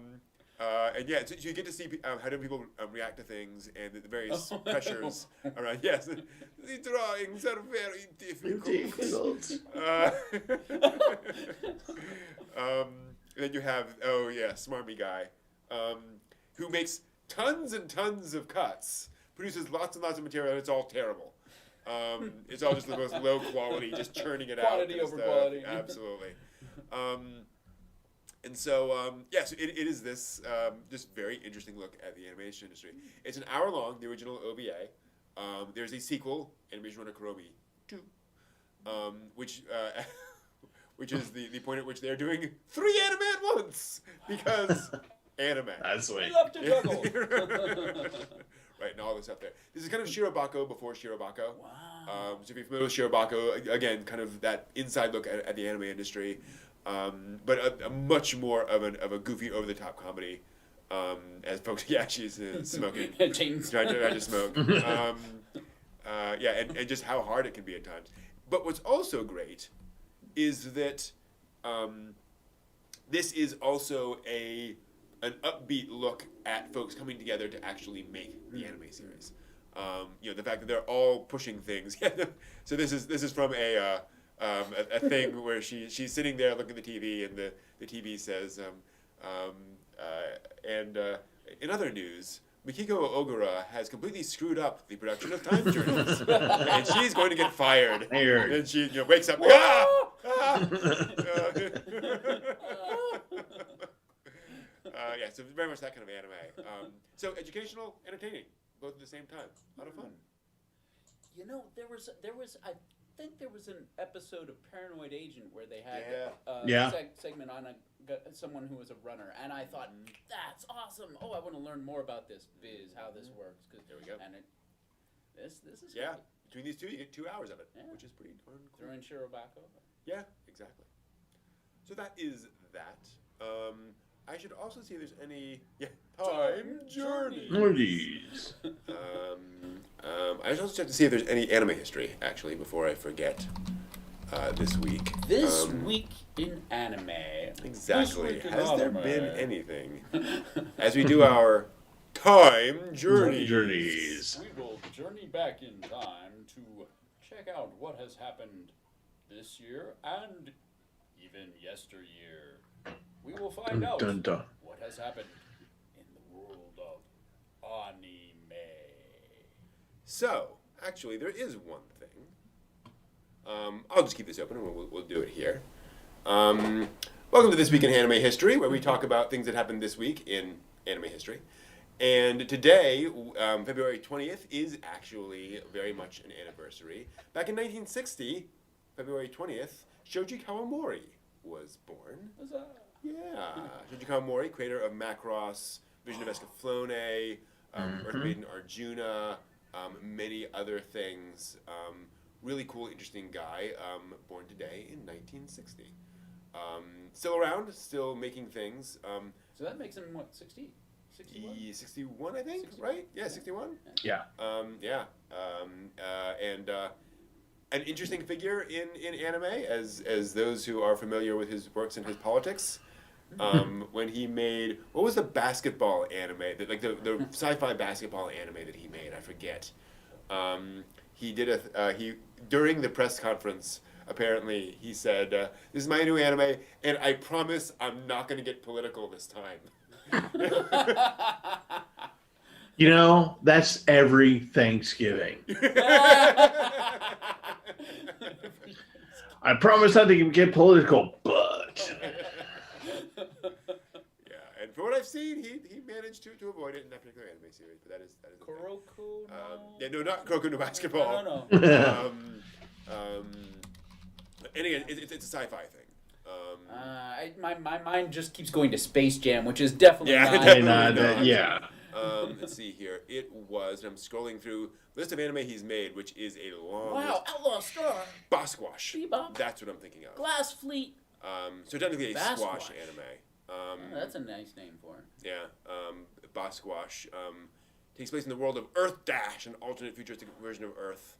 And yeah, so you get to see how different people react to things and the various pressures around. Yes, the drawings are very difficult. And then you have, smarmy guy, who makes tons and tons of cuts, produces lots and lots of material, and it's all terrible. It's all just the most low quality, just churning it out. Quantity over quality. Absolutely. And so, so it is this just very interesting look at the animation industry. It's an hour long, the original OVA. There's a sequel, Animation Runner Kuromi 2, which is the point at which they're doing 3 anime at once, because anime. That's sweet. We love to juggle. Right, and all this stuff there. This is kind of Shirobako before Shirobako. Wow. So if you're familiar with Shirobako, again, kind of that inside look at the anime industry. But a much more of a goofy, over-the-top comedy, as folks, she's smoking, trying to smoke, and just how hard it can be at times. But what's also great is that this is also an upbeat look at folks coming together to actually make the anime series. The fact that they're all pushing things. So this is from a thing where she's sitting there looking at the TV, and the TV says, in other news, Mikiko Ogura has completely screwed up the production of Time Journeys, and she's going to get fired. And she wakes up, so very much that kind of anime. So educational, entertaining, both at the same time. A lot of fun. There was I think there was an episode of Paranoid Agent where they had a segment on someone who was a runner, and I thought, that's awesome. Oh, I want to learn more about this viz, how this works. Cause there we go. And this is great. Great. Between these two, you get 2 hours of it, which is pretty darn cool. Throw in Shirobako. Yeah, exactly. So that is that. I should also see if there's any Time Journeys. I should also check to see if there's any anime history, actually, before I forget this week. This week in anime. Exactly. Has there been anything? As we do our Time Journeys. We will journey back in time to check out what has happened this year and even yesteryear. We will find out what has happened in the world of anime. So, actually, there is one thing. I'll just keep this open and we'll do it here. Welcome to This Week in Anime History, where we talk about things that happened this week in anime history. And today, February 20th, is actually very much an anniversary. Back in 1960, February 20th, Shoji Kawamori was born. Huzzah. Yeah. Shoji Kawamori, creator of Macross, Vision of Escaflowne, Earth Maiden Arjuna, many other things. Really cool, interesting guy, born today in 1960. Still around, still making things. So that makes him, what, 60? 61? 61, I think, 61? Right? Yeah, 61? Yeah. And an interesting figure in anime, as those who are familiar with his works and his politics. When he made, what was the basketball anime, the sci-fi basketball anime that he made? I forget. He did during the press conference, apparently, he said, "This is my new anime, and I promise I'm not going to get political this time." That's every Thanksgiving. I promise not to get political, but... And for what I've seen, he managed to avoid it in that particular anime series. But that is Kuroko? No, not Kuroko no Basketball. No. And again, it's a sci-fi thing. My mind just keeps going to Space Jam, which is definitely not. Let's see here. It was, and I'm scrolling through the list of anime he's made, which is a long list. Outlaw Star. Bosquash. Bebop. That's what I'm thinking of. Glass Fleet. So technically a squash anime. That's a nice name for it. Yeah. Bosquash. Takes place in the world of Earth Dash, an alternate futuristic version of Earth,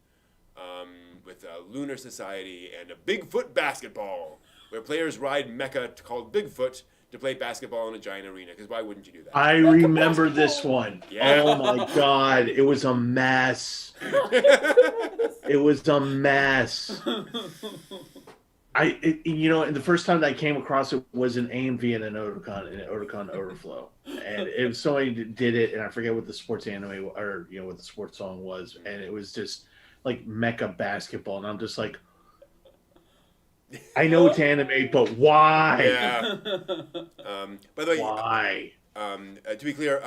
with a lunar society and a Bigfoot basketball, where players ride mecha called Bigfoot to play basketball in a giant arena. Because why wouldn't you do that? I remember this one. Yeah. Oh my God. It was a mess. It was a mess. And the first time that I came across it was an AMV and an Otakon Overflow. And it was somebody that did it, and I forget what the sports anime or what the sports song was, and it was just like mecha basketball, and I'm just like, I know it's anime, but why? Yeah. By the way, why? To be clear,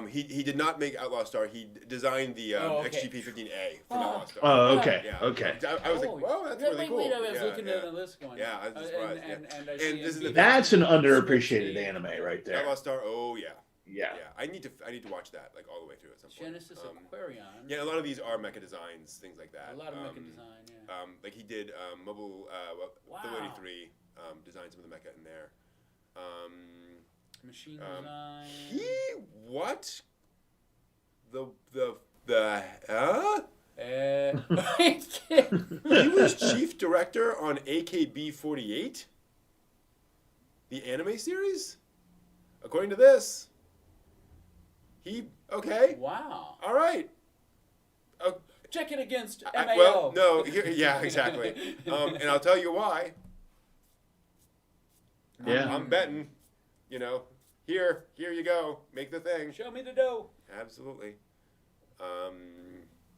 he did not make Outlaw Star. He designed the XGP-15A from Outlaw Star. Oh, okay. Yeah. Okay. I was like, whoa, that's really cool. Wait, I was looking at the list going. Yeah, I was surprised. And I And see this is the That's an underappreciated anime right there. Outlaw Star. Oh yeah. Yeah. Yeah. I need to watch that like all the way through at some point. Genesis Aquarion. Yeah, a lot of these are mecha designs, things like that. A lot of mecha design, yeah. Like he did Mobile Wow. 83, designed some of the mecha in there. Machine design. What? The He was chief director on AKB48, the anime series. According to this, okay. Wow. All right. Check it against MAO. Well, no, yeah, exactly. And I'll tell you why. Yeah. I'm betting. Here you go. Make the thing. Show me the dough. Absolutely.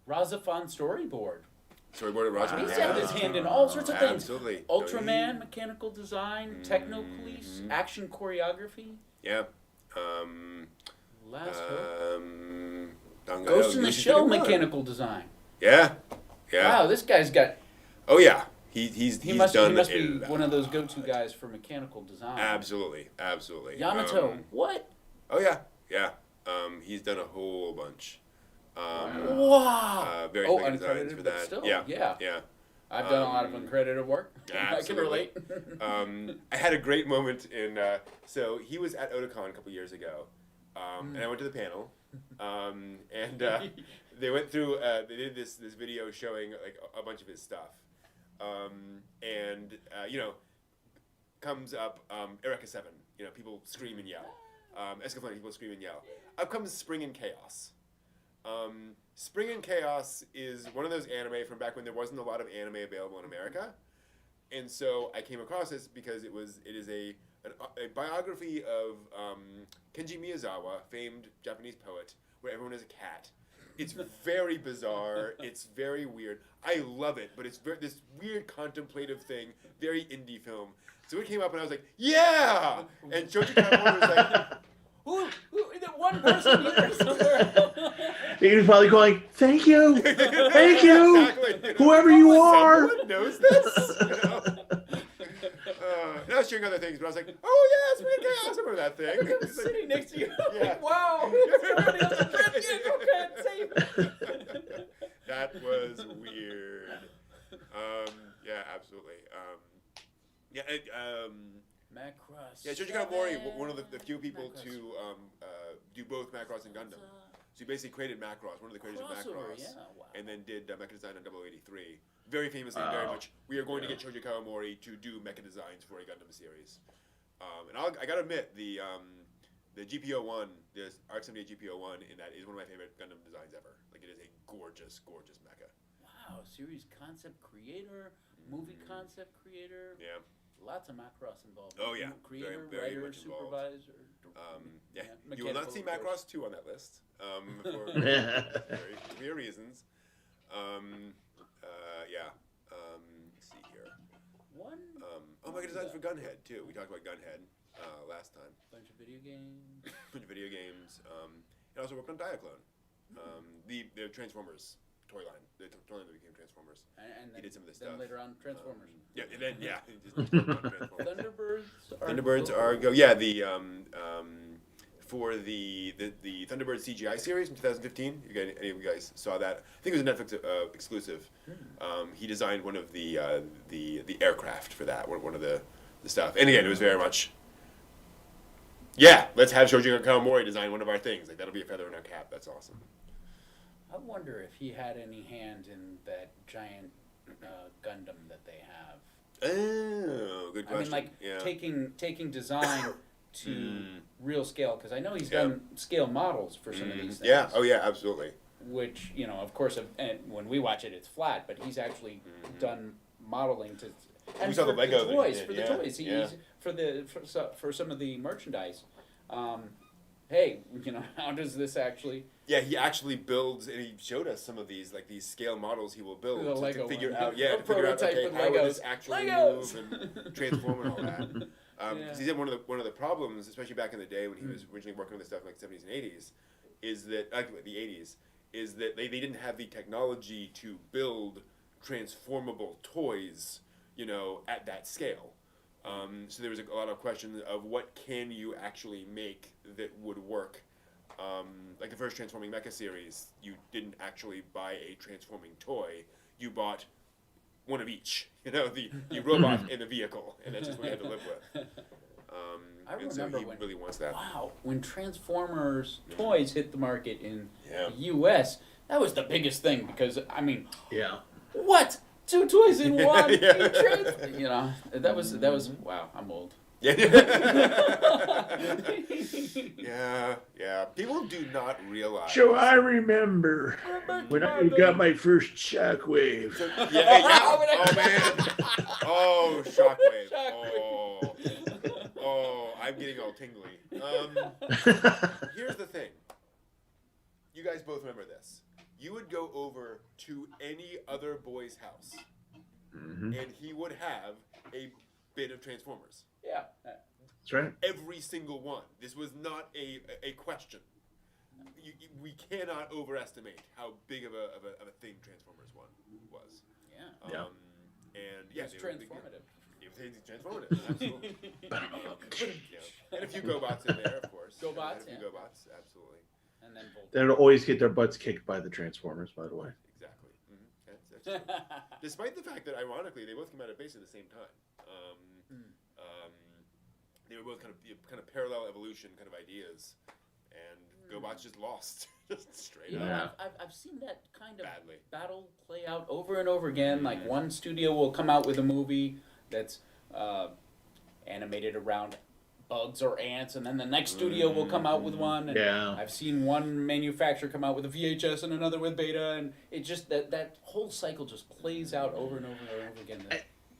Razafon storyboard. Storyboard at Roger. He's had his hand in all sorts of things. Absolutely. Ultraman, mechanical design, Techno Police, action choreography. Yeah. Last Hope. Dango, Ghost in the Lucy Shell, City One. mechanical design. Yeah. Yeah. Wow, this guy's got. Oh yeah. He must done be one of those go-to guys for mechanical design. Absolutely. Yamato, what? Oh yeah. Yeah. He's done a whole bunch. Wow. Very big designs uncredited, for but that. still, Yeah. yeah. Yeah. I've done a lot of uncredited work. I can relate. I had a great moment in. So he was at Otakon a couple years ago, and I went to the panel, and they went through. They did this video showing like a bunch of his stuff, and comes up Eureka 7. People scream and yell. Escaflowne, people scream and yell. Up comes Spring and Chaos. Spring and Chaos is one of those anime from back when there wasn't a lot of anime available in America, and so I came across this because it is a biography of Kenji Miyazawa, famed Japanese poet, where everyone is a cat. It's very bizarre. It's very weird. I love it, but it's this weird contemplative thing, very indie film. So it came up, and I was like, yeah! And Shoji Kanamori was like, Who that one person here somewhere? You're probably going, thank you. Thank you. Exactly. Whoever you are. Someone knows this. And I was sharing other things, but I was like, oh yeah, it's pretty chaos. I remember that thing. I was sitting next to you. Yeah. Wow. That was weird. Yeah, absolutely. Macross. Yeah, Shoji Kanamori, one of the few people to do both Macross and Gundam. So he basically created Macross, one of the creators of Macross, wow. and then did mecha design on 083. Very famously, very much, we are going to get Shoji Kanamori to do mecha designs for a Gundam series. And I gotta admit, the GPO-1, the RX-78 GPO-1 in that is one of my favorite Gundam designs ever. Like, it is a gorgeous, gorgeous mecha. Wow, series concept creator, movie concept creator. Yeah. Lots of Macross involved. Oh yeah, Creator, very writer, much involved. supervisor. Yeah, you will not see Macross 2 on that list for very clear reasons. Yeah. Let's see here. Mecha designs for Gunhead too. We talked about Gunhead last time. Bunch of video games. Bunch of video games. And also worked on Diaclone, the Transformers toy line, the toy line that became Transformers. And he did some of this then stuff. later on, Transformers. Yeah, and then he just worked on Transformers. Thunderbirds are go. Yeah, the for the Thunderbird CGI series in 2015. Any of you guys saw that? I think it was a Netflix exclusive. He designed one of the aircraft for that. One of the stuff. And again, it was very much Yeah, let's have Shoji Kawamori design one of our things. Like that'll be a feather in our cap. That's awesome. I wonder if he had any hand in that giant Gundam that they have. Oh, good question. I mean, like taking design to real scale, because I know he's done scale models for some of these things. Yeah. Oh, yeah. Absolutely. Which of course, when we watch it, it's flat, but he's actually done modeling to. And we saw the Lego the toys, that for he did. the toys, he's for some of the merchandise. Hey, how does this actually? Yeah, he actually builds, and he showed us some of these scale models he will build to figure out. Yeah, to figure out how will this actually move and transform and all that. Because he said one of the problems, especially back in the day when he was originally working on this stuff in like 70s and 80s, is that the 80s is that they didn't have the technology to build transformable toys, at that scale. So there was a lot of questions of what can you actually make that would work. Like the first Transforming Mecha series, you didn't actually buy a transforming toy. You bought one of each. The robot and the vehicle, and that's just what you had to live with. I and remember so he really wants that. Wow, when Transformers toys hit the market in the U.S., that was the biggest thing because what? 2 toys in one. That was wow. I'm old. Yeah. Yeah. People do not realize. So I remember when I got my first shockwave. Oh man. Oh, shockwave. Oh, I'm getting all tingly. Here's the thing. You guys both remember this. You would go over to any other boy's house, and he would have a bit of Transformers. Yeah. That's right. Every single one. This was not a question. We cannot overestimate how big of a thing Transformers 1 was. Yeah. And it was transformative. It was transformative, absolutely. And a few GoBots in there, of course. GoBots, GoBots, absolutely. And then They'll always get their butts kicked by the Transformers, by the way. Exactly. That's true. Despite the fact that, ironically, they both came out at basically the same time. They were both kind of parallel evolution kind of ideas, and GoBots just lost, just straight up. I've seen that kind of Badly. battle play out over and over again. Like one studio will come out with a movie that's animated around bugs or ants, and then the next studio will come out with one. And I've seen one manufacturer come out with a VHS and another with beta, and it just that whole cycle just plays out over and over and over again.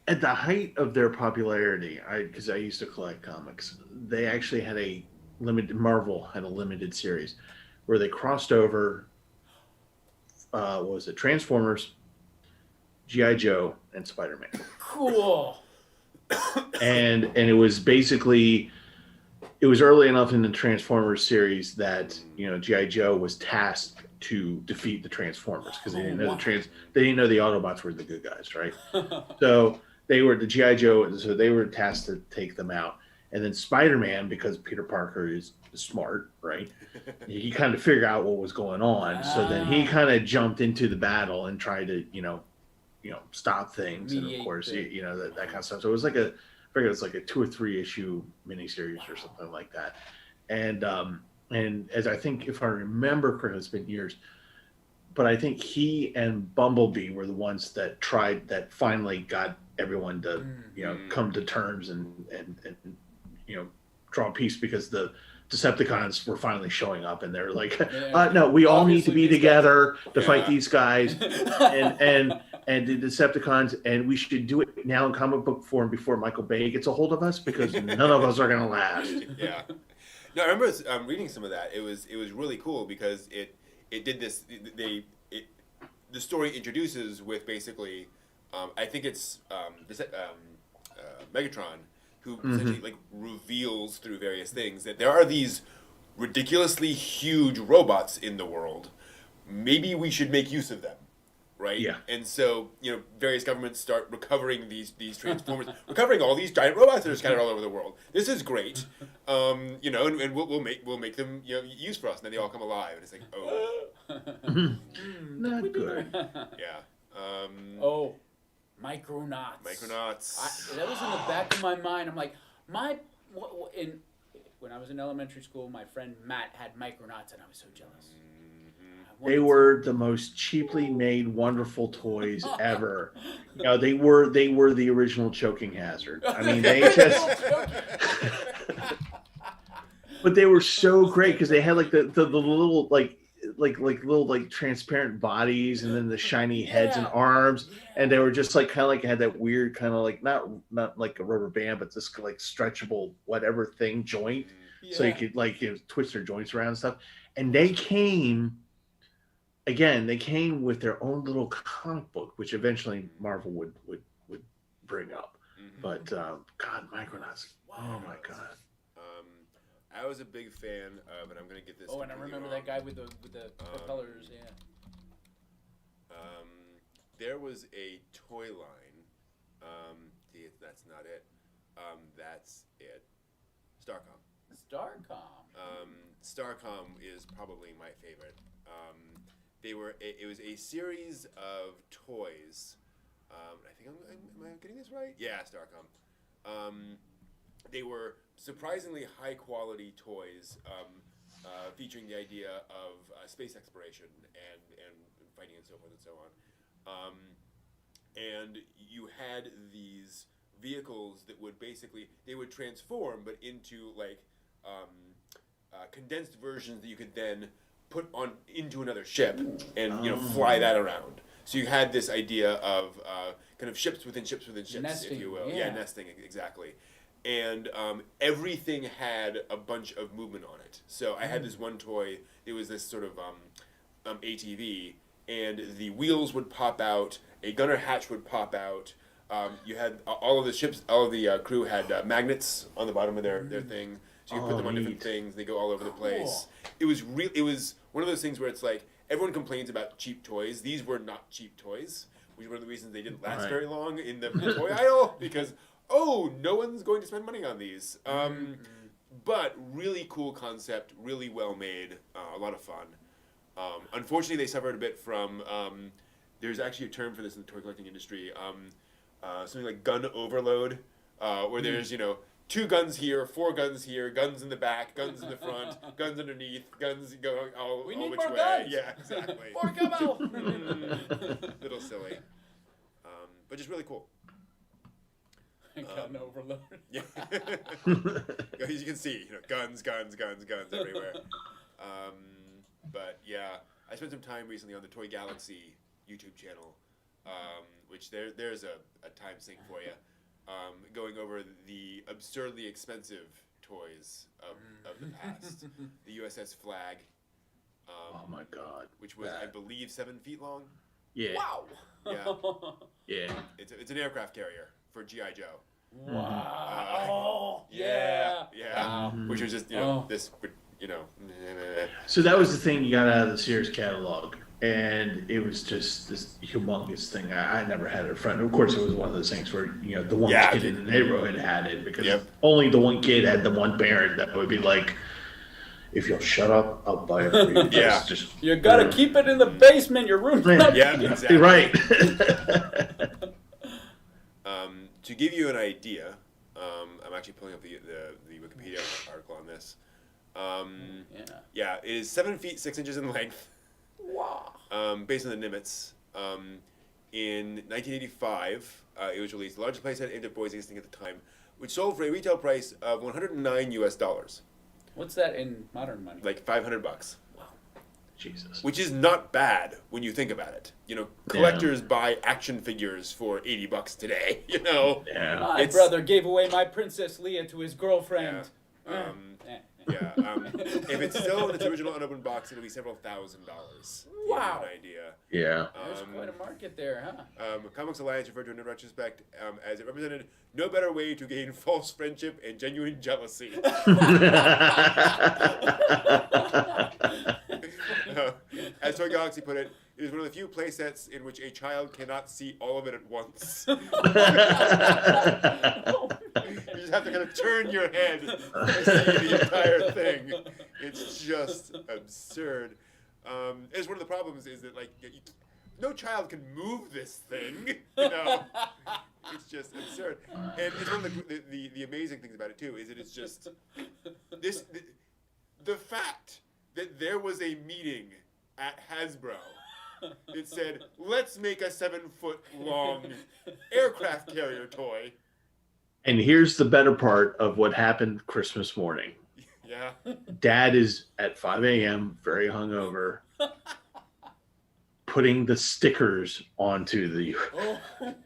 At the height of their popularity, because I used to collect comics, they actually had Marvel had a limited series where they crossed over, what was it, Transformers, G.I. Joe, and Spider-Man. Cool. And it was basically, it was early enough in the Transformers series that, G.I. Joe was tasked to defeat the Transformers because they didn't know they didn't know the Autobots were the good guys, right? So they were the G.I. Joe, so they were tasked to take them out. And then Spider-Man, because Peter Parker is smart, right? He kind of figured out what was going on. So then he kind of jumped into the battle and tried to, stop things. And of course, that kind of stuff. So it was like I figure it's like a 2 or 3 issue miniseries or something like that. And as I think, if I remember correctly, it's been years, but I think he and Bumblebee were the ones that finally got everyone to, come to terms and draw peace, because the Decepticons were finally showing up and they're like, no, we all need to be together to fight these guys and the Decepticons, and we should do it now in comic book form before Michael Bay gets a hold of us, because none of us are going to last. Yeah. No, I remember reading some of that. It was really cool because it did this. The story introduces with basically, I think it's Megatron, who essentially reveals through various things that there are these ridiculously huge robots in the world. Maybe we should make use of them, right? Yeah. And so various governments start recovering these Transformers, recovering all these giant robots that are scattered all over the world. This is great, and we'll make them use for us. And then they all come alive, and it's like, oh, not good. Yeah. Micronauts. Micronauts. That was in the back of my mind. I'm like, when I was in elementary school, my friend Matt had Micronauts, and I was so jealous. They were the most cheaply made, wonderful toys ever. You know, they were the original choking hazard. I mean, they just. But they were so great because they had like the little like little transparent bodies and then the shiny heads and arms, and they were just like kind of like had that weird kind of like not like a rubber band, but this like stretchable whatever thing joint, so you could twist their joints around and stuff. And they came with their own little comic book, which eventually Marvel would bring up. But God, Micronauts! Oh my God. I was a big fan of, and I'm gonna get this. Oh, and I remember that guy with the propellers. Yeah. There was a toy line. That's not it. That's it. Starcom. Starcom is probably my favorite. It was a series of toys. I think am I getting this right? Yeah, Starcom. They were surprisingly high quality toys, featuring the idea of space exploration and fighting and so forth and so on. And you had these vehicles that would they would transform, but into condensed versions that you could then put on into another ship and fly that around. So you had this idea of kind of ships within ships within ships, nesting, if you will. Yeah, nesting, exactly. And everything had a bunch of movement on it. So I had this one toy. It was this sort of ATV, and the wheels would pop out. A gunner hatch would pop out. You had all of the ships, all of the crew had magnets on the bottom of their thing, so you could put them on different things. They go all over the place. It was one of those things where it's like everyone complains about cheap toys. These were not cheap toys, which is one of the reasons they didn't last very long in the toy aisle, because no one's going to spend money on these. But really cool concept, really well made, a lot of fun. Unfortunately, they suffered a bit from, there's actually a term for this in the toy collecting industry, something like gun overload, where there's, 2 guns here, 4 guns here, guns in the back, guns in the front, guns underneath, guns going all which way. Guns. Yeah, exactly. More come Little silly. But just really cool. Gun overload. Yeah. As you can see, guns everywhere. But yeah, I spent some time recently on the Toy Galaxy YouTube channel, which there's a time sink for you, going over the absurdly expensive toys of the past. The USS Flag. Oh my God! Which was, I believe, 7 feet long. Yeah. Wow. Yeah. Yeah. It's an aircraft carrier for G.I. Joe. Wow. Yeah. Wow. Which was just this. So that was the thing you got out of the Sears catalog, and it was just this humongous thing. I never had it in front. Of course, it was one of those things where the one kid in the neighborhood had it, because only the one kid had the one parent that would be like, "If you'll shut up, I'll buy it for you." Just you gotta keep it in the basement. Your room's not. Yeah, exactly. Right. To give you an idea, I'm actually pulling up the Wikipedia article on this. It is 7 feet 6 inches in length. Wow. Based on the Nimitz. In 1985, it was released. The largest playset aimed at boys existing at the time, which sold for a retail price of $109. What's that in modern money? Like $500. Wow. Jesus. Which is not bad when you think about it. Collectors buy action figures for $80 today. Yeah. My brother gave away my Princess Leia to his girlfriend. If it's still in its original unopened box, it'll be several $1,000s. Wow. An idea. Yeah. There's quite a market there, huh? Comics Alliance referred to it in retrospect as it represented no better way to gain false friendship and genuine jealousy. As Toy Galaxy put it, it is one of the few playsets in which a child cannot see all of it at once. You just have to kind of turn your head to see the entire thing. It's just absurd. It's one of the problems is that no child can move this thing. It's just absurd. And it's one of the amazing things about it too is that it's just the fact that there was a meeting at Hasbro that said, let's make a 7-foot-long aircraft carrier toy. And here's the better part of what happened Christmas morning. Yeah. Dad is at 5 a.m., very hungover, putting the stickers onto the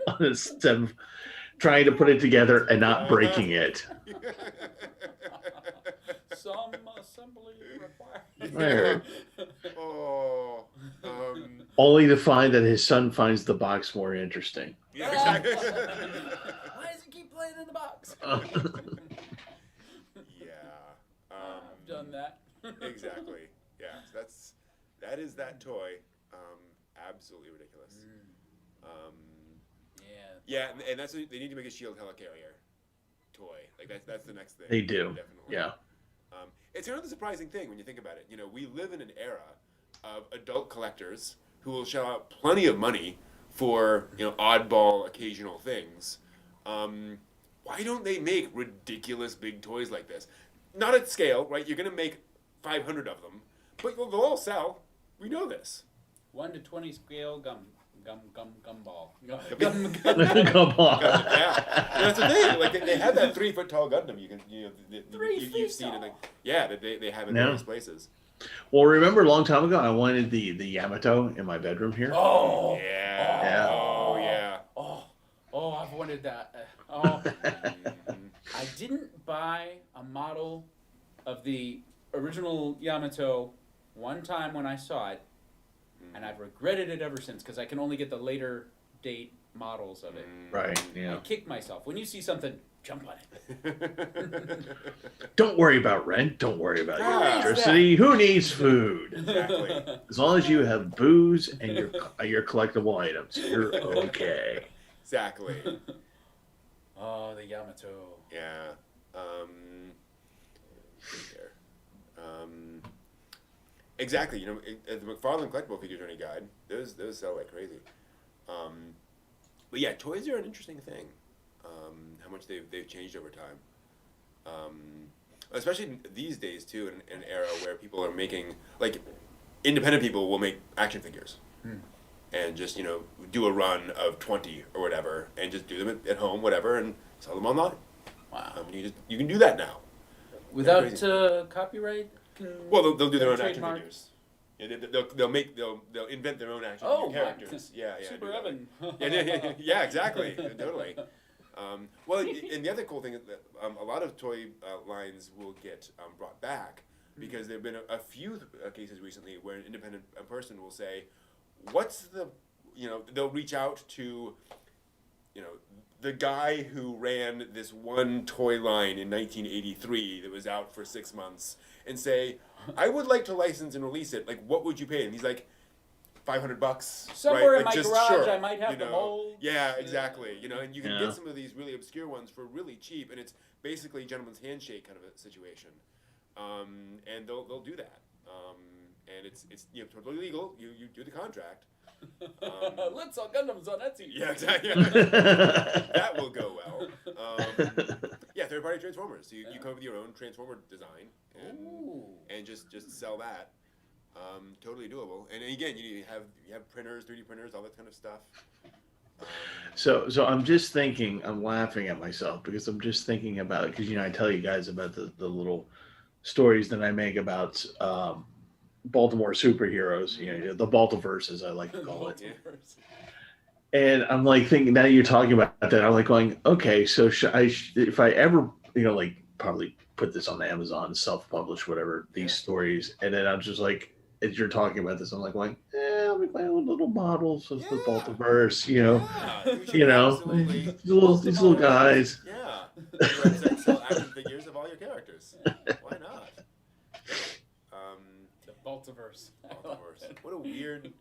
on the stem, trying to put it together and not breaking it. Some assembly required. Right. Oh. Only to find that his son finds the box more interesting. Yeah, exactly. Why does he keep playing in the box? Yeah. I've done that. Exactly. Yeah. So that is that toy. Absolutely ridiculous. Yeah, and that's what, they need to make a shield helicarrier toy. Like that's the next thing. They do. Definitely. Yeah. It's another surprising thing when you think about it. You know, we live in an era of adult collectors who will shell out plenty of money for, you know, oddball occasional things. Why don't they make ridiculous big toys like this? Not at scale, right? You're going to make 500 of them, but they'll all sell. We know this. 1 to 20 scale gumball. Gumball. Yeah, that's the thing. Like they have that 3-foot tall Gundam. You've seen it. Like, yeah, that they have in various places. Well, remember a long time ago, I wanted the Yamato in my bedroom here. Oh yeah. Yeah. Oh yeah. Oh, I've wanted that. I didn't buy a model of the original Yamato one time when I saw it, and I've regretted it ever since because I can only get the later date models of it. Right. Yeah. I kick myself. When you see something, jump on it. Don't worry about rent. Don't worry about your Yeah. electricity. Who needs food? Exactly. As long as you have booze and your collectible items, you're okay. Exactly. Oh, the Yamato. Yeah. Exactly. You know, the McFarlane collectible figure journey guide, those sell like crazy. But yeah, toys are an interesting thing. How much they've changed over time. Especially these days too, in an era where people are making, like, independent people will make action figures. And just, you know, do a run of 20 or whatever, and just do them at home, whatever, and sell them online. Wow. You can do that now. Without copyright? Well, they'll do their own trademark? action figures. Yeah, they'll invent their own action characters. Yeah, Super do that. Evan. Yeah, exactly, totally. Well, and the other cool thing is that a lot of toy lines will get brought back because there have been a few cases recently where an independent person will say, what's the, you know, they'll reach out to, you know, the guy who ran this one toy line in 1983 that was out for 6 months and say, I would like to license and release it. Like, what would you pay? And he's like, $500. Somewhere right? in Like, my just, garage, sure, I might have you the know. mold. Yeah, exactly. You know, and you can Yeah. get some of these really obscure ones for really cheap, and it's basically a gentleman's handshake kind of a situation. And they'll do that. And it's you know, totally legal. You do the contract. Let's sell Gundams on Etsy. Yeah, exactly. That will go well. Yeah, third-party Transformers. So you come up with your own Transformer design and just sell that. Totally doable. And again, you have printers, 3D printers, all that kind of stuff. So I'm just thinking, I'm laughing at myself because I'm just thinking about it because, you know, I tell you guys about the little stories that I make about Baltimore superheroes, you know, the Baltiverse, as I like to call it. And I'm like thinking, now you're talking about that, I'm like going, okay, so if I ever, you know, like probably put this on Amazon, self-publish, whatever, these stories, and then I'm just like, as you're talking about this, I'm like going, I'll make my own little models of the Baltiverse, you know, you know, these little guys. Yeah, you sell action figures of all your characters. Why not? The Baltiverse. What a weird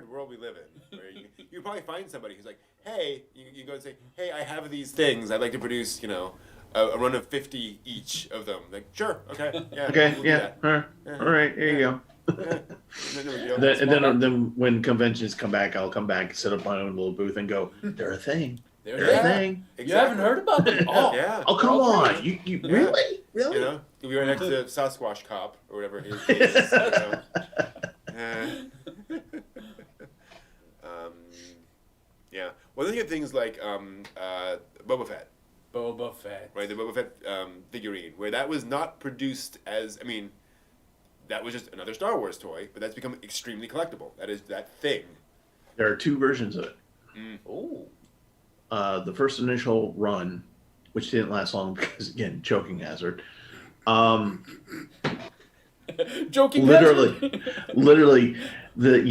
world we live in. Where you probably find somebody who's like, hey, you go and say, hey, I have these things. I'd like to produce, you know, a run of 50 each of them. Like, sure, okay, yeah. Okay, we'll yeah, all right, there you go. Yeah. Then when conventions come back, I'll come back, set up my own little booth, and go, they're a thing. They're They're a there. thing. You haven't heard about them? Oh, Yeah. Oh, come on. You Yeah. really? Really? You know, we were next to Sasquatch Cop or whatever his is. Yeah. Well, then you get things like Boba Fett. Boba Fett. Right, the Boba Fett figurine, where that was not produced as, I mean, that was just another Star Wars toy, but that's become extremely collectible. That is that thing. There are 2 versions of it. Oh. The first initial run, which didn't last long because, again, choking hazard. Joking. Literally, the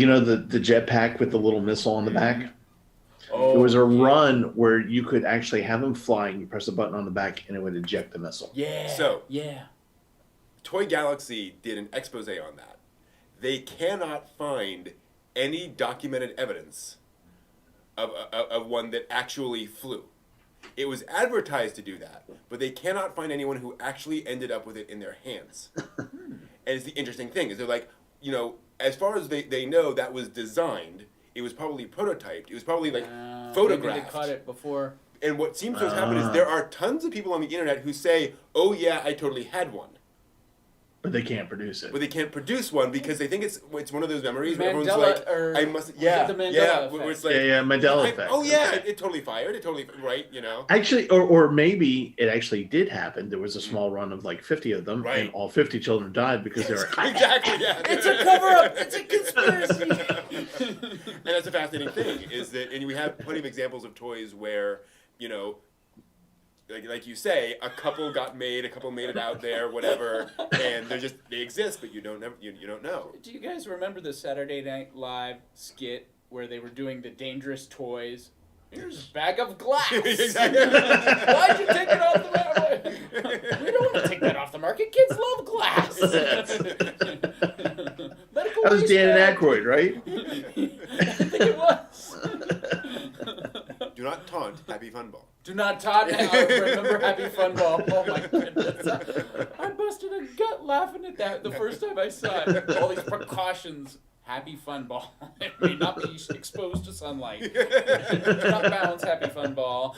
jetpack with the little missile on the back. Oh, There was a run where you could actually have them flying. You press a button on the back, and it would eject the missile. Yeah. So, yeah. Toy Galaxy did an expose on that. They cannot find any documented evidence of one that actually flew. It was advertised to do that, but they cannot find anyone who actually ended up with it in their hands. And it's the interesting thing, is they're like, as far as they know, that was designed. It was probably prototyped. It was probably photographed. Maybe they caught it before. And what seems to have happened is there are tons of people on the internet who say, "Oh yeah, I totally had one." But they can't produce it. But they can't produce one because they think it's one of those memories where everyone's Mandela, like, or "I must." was Yeah, it the Mandela yeah. effect? Where it's like, Mandela effect. Oh yeah, Okay. it totally fired. It totally right. Actually, or maybe it actually did happen. There was a small run of like 50 of them, Right. and all 50 children died because they were Exactly. Yeah. It's a cover-up. It's a conspiracy. And that's a fascinating thing is that, and we have plenty of examples of toys where like you say, a couple got made, a couple made it out there, whatever, and they exist, but you don't know. Do you guys remember the Saturday Night Live skit where they were doing the dangerous toys? Here's a bag of glass. Exactly. Why'd you take it off the market? We don't want to take that off the market. Kids love glass. Medical That was waste Dan and bag. Aykroyd, right? I think it was. Do not taunt Happy Fun Ball. Do not taunt. I remember Happy Fun Ball. Oh my goodness. I busted a gut laughing at that the first time I saw it. All these precautions. Happy Fun Ball. It may not be exposed to sunlight. Do not bounce, Happy Fun Ball.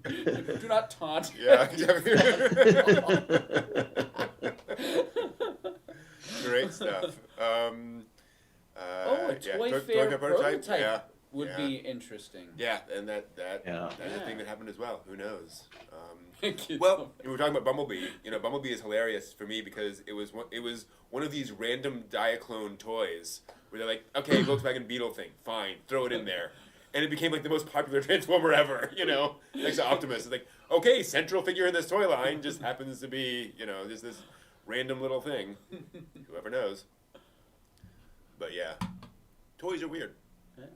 Do not taunt. Yeah, exactly. Great stuff. A toy fair prototype would be interesting. Yeah, and that's Yeah. a thing that happened as well. Who knows? Kids Well, love we were talking about Bumblebee. Bumblebee is hilarious for me because it was one of these random Diaclone toys where they're like, okay, Volkswagen Beetle thing, fine, throw it in there. And it became like the most popular Transformer ever, Next to Optimus. It's like, okay, central figure in this toy line just happens to be, just this random little thing. Whoever knows. But yeah, toys are weird. Yeah.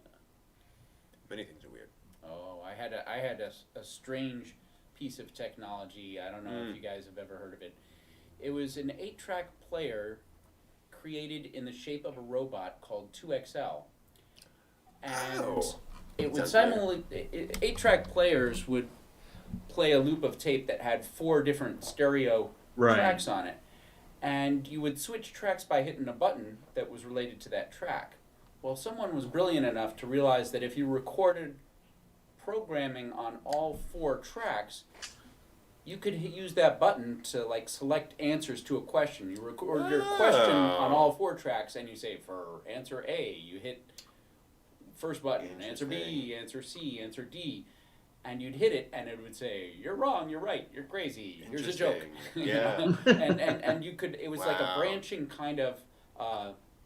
Many things are weird. Oh, I had a strange piece of technology. I don't know if you guys have ever heard of it. It was an 8-track player created in the shape of a robot called 2XL. And it would simultaneously 8-track players would play a loop of tape that had 4 different stereo tracks on it. And you would switch tracks by hitting a button that was related to that track. Well, someone was brilliant enough to realize that if you recorded programming on all 4 tracks, you could use that button to select answers to a question. You record your question on all 4 tracks, and you say, for answer A, you hit first button, answer B, answer C, answer D, and you'd hit it, and it would say, you're wrong, you're right, you're crazy, here's a joke. Yeah. and you could, it was like a branching kind of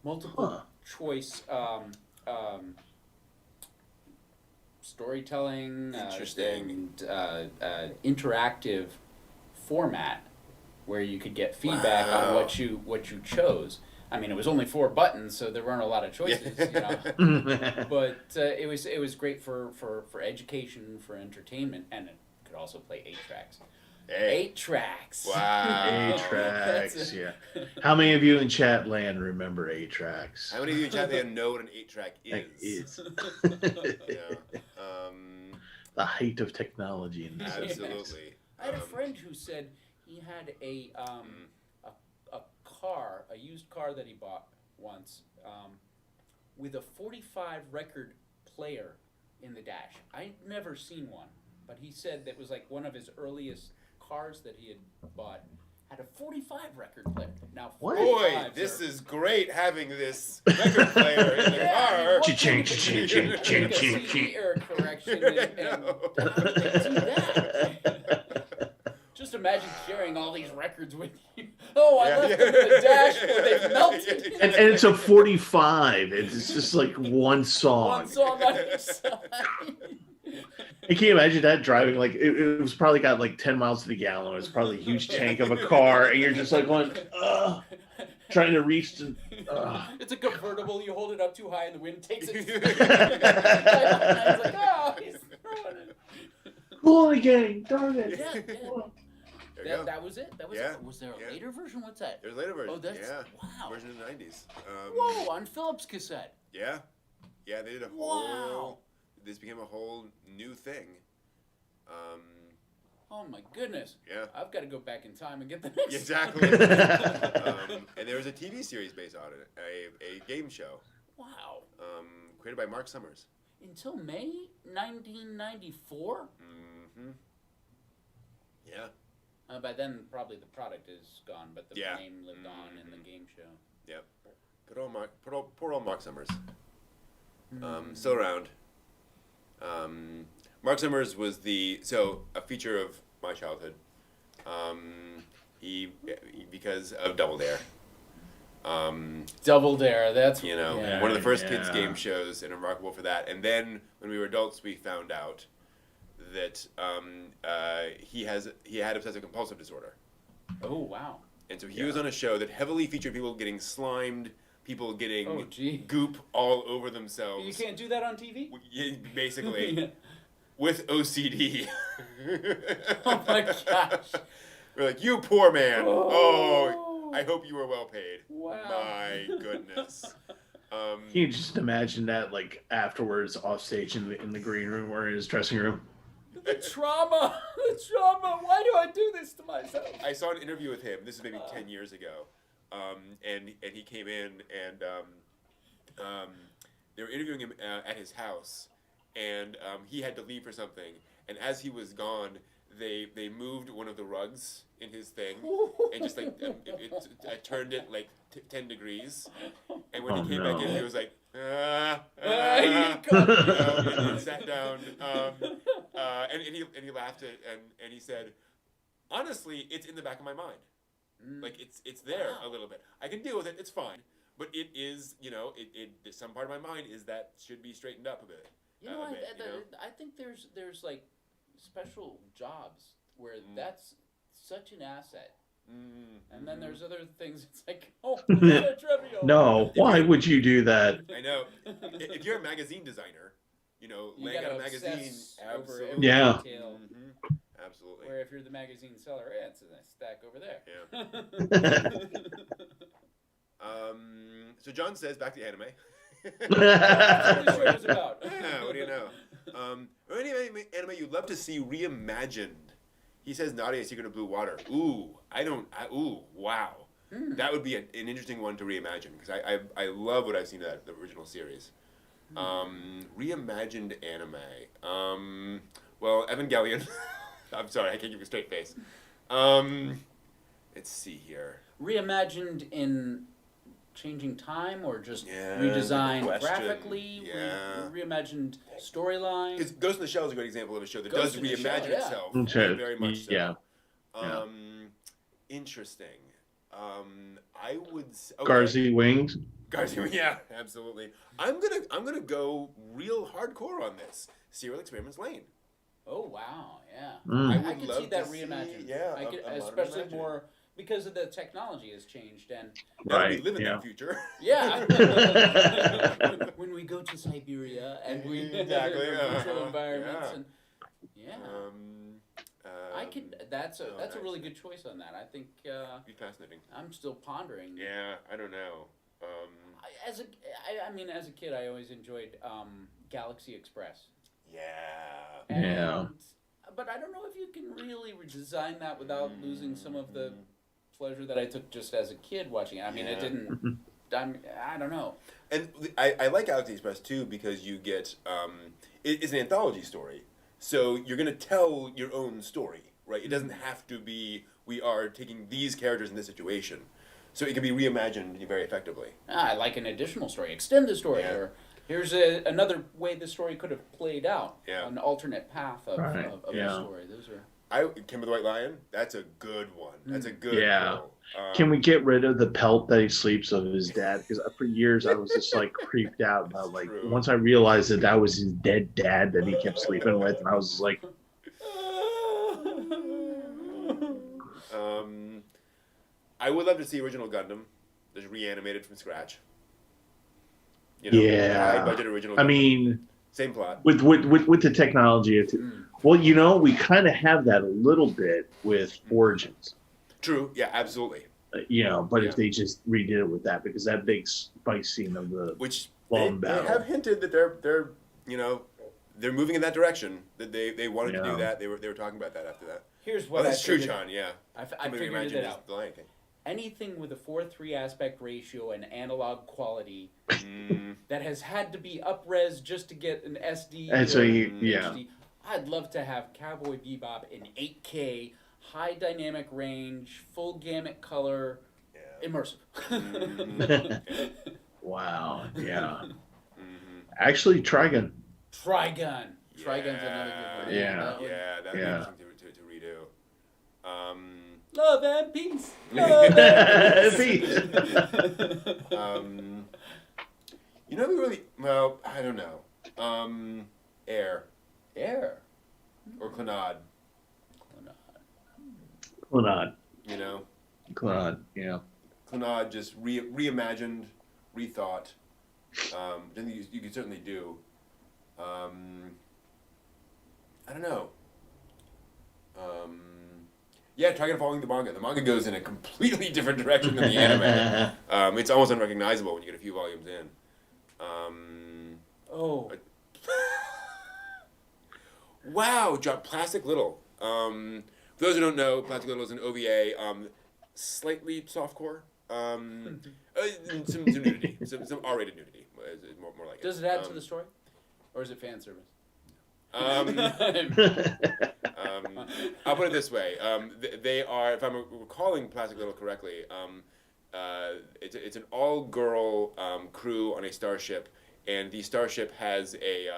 multiple choice storytelling, Interesting. interactive format where you could get feedback on what you chose. I mean, it was only 4 buttons, so there weren't a lot of choices, But it was great for education, for entertainment, and it could also play 8 tracks. 8 tracks. Wow. 8 tracks, yeah. How many of you in chat land remember 8 tracks? How many of you in chat there know what an 8-track is? The height of technology in this. Absolutely. I had a friend who said he had a car, a used car that he bought once, with a 45 record player in the dash. I'd never seen one, but he said that was like one of his earliest cars that he had bought. Had a 45 record player. Now, Boy, this is great having this record player in the car. Cha-ching, cha-ching, cha-ching, cha-ching, cha-ching. CD error correction and how did they do that? Just imagine sharing all these records with you. Oh, I left them in the dashboard. They've melted. And it's a 45. It's just like one song. One song on each side. And can you imagine that driving? Like it was probably got like 10 miles to the gallon. It was probably a huge tank of a car, and you're just like going, trying to reach the. It's a convertible. You hold it up too high, and the wind takes it. It's like, oh, he's throwing it. Cool again, darn it. Yeah. That was it. That was Yeah. it. Was there a later version? What's that? There's a later version. Oh, that's wow. Version of the 90s. Whoa, on Philips cassette. Yeah. Yeah, they did a whole. This became a whole new thing. Oh my goodness. Yeah. I've got to go back in time and get the next. Exactly. And there was a TV series based on it, a game show. Wow. Created by Mark Summers. Until May 1994. Mm-hmm. Yeah. By then, probably the product is gone, but the Yeah. name lived on in the game show. Yep. Good old Mark. Poor old Mark Summers. Still around. Mark Summers was a feature of my childhood. He because of Double Dare. Double Dare, that's one of the first kids game shows, and remarkable for that. And then when we were adults, we found out that he had obsessive compulsive disorder. Oh wow! And so he was on a show that heavily featured people getting slimed, people getting goop all over themselves. You can't do that on TV. Basically, with OCD. Oh my gosh! We're like, you poor man. Oh, I hope you were well paid. Wow. My goodness. Can you just imagine that, like, afterwards, off stage in the green room or in his dressing room? The trauma. Why do I do this to myself? I saw an interview with him. This is maybe 10 years ago. And he came in and they were interviewing him at his house. And he had to leave for something. And as he was gone, they moved one of the rugs in his thing and just like it turned it like 10 degrees. And when he came back in, he was like, and sat down. And he laughed and he said, honestly, it's in the back of my mind. Like it's there a little bit. I can deal with it. It's fine. But it is, some part of my mind is that should be straightened up a bit. I think there's like special jobs where that's such an asset. And then there's other things. It's like, trivial. No, why would you do that? I know. If you're a magazine designer, laying out a magazine, absolutely. Yeah. Absolutely. Where if you're the magazine seller, it's a nice stack over there. Yeah. So John says, back to anime. That's what the show was about. Yeah, what do you know? Or any anime you'd love to see reimagined. He says Nadia, Secret of Blue Water. Wow. That would be an interesting one to reimagine, because I love what I've seen of that, the original series. Reimagined anime. Well, Evangelion. I'm sorry, I can't give you a straight face. Let's see here. Reimagined in changing time, or just redesigned graphically, reimagined storyline? Because Ghost in the Shell is a great example of a show that does reimagine itself. Very much so. Yeah. Interesting. I would say, Garzy Wings. Yeah, absolutely. I'm gonna go real hardcore on this. Serial Experiments Lane. Oh wow, yeah. I could see that reimagined. I could, especially more because of the technology has changed and we live in that future. Yeah. When we go to Siberia and we virtual environments and I could. That's a really good choice on that. I think. Be fascinating. I'm still pondering. Yeah, I don't know. As a kid, I always enjoyed Galaxy Express. Yeah. But I don't know if you can really redesign that without losing some of the pleasure that I took just as a kid watching it. I mean, it didn't I don't know. And I like Galaxy Express too because you get it's an anthology story, so you're gonna tell your own story, right? It doesn't have to be we are taking these characters in this situation, so it can be reimagined very effectively. I like an additional story. Extend the story, Yeah. or here's another way the story could have played out. Yeah. An alternate path of the story. Those are. Kimber the White Lion. That's a good one. That's a good. Yeah. Role. Can we get rid of the pelt that he sleeps of his dad? Because for years I was just like creeped out about like True. once I realized that was his dead dad that he kept sleeping with, and I was just like, I would love to see original Gundam, just reanimated from scratch. High budget original. I Gundam. mean, Same plot. with the technology. Well, we kind of have that a little bit with Origins. True. Yeah. Absolutely. But if they just redid it with that, because that big spice scene of the Which long they battle. have hinted that they're moving in that direction. That they wanted to do that. They were talking about that after that. Here's what that's true, figured- John. Yeah. I figured it out. The Lion King. Anything with a 4:3 aspect ratio and analog quality that has had to be up-res just to get an SD. And so HD, I'd love to have Cowboy Bebop in 8K, high dynamic range, full gamut color, immersive. Wow. Yeah. Actually, Trigun. Trigun's another good one. Yeah. That'd be interesting to redo. Love and peace. We really I don't know. Air or Clannad. Clannad. Clannad, yeah. Clannad just reimagined, rethought. I think you could certainly do. I don't know. Try following the manga. The manga goes in a completely different direction than the anime. It's almost unrecognizable when you get a few volumes in. Wow, Plastic Little. For those who don't know, Plastic Little is an OVA, slightly softcore. Some nudity, some R-rated nudity. Is more like it. Does it add to the story, or is it fan service? I'll put it this way: they are, if I'm recalling Plastic Little correctly, it's an all-girl crew on a starship, and the starship has a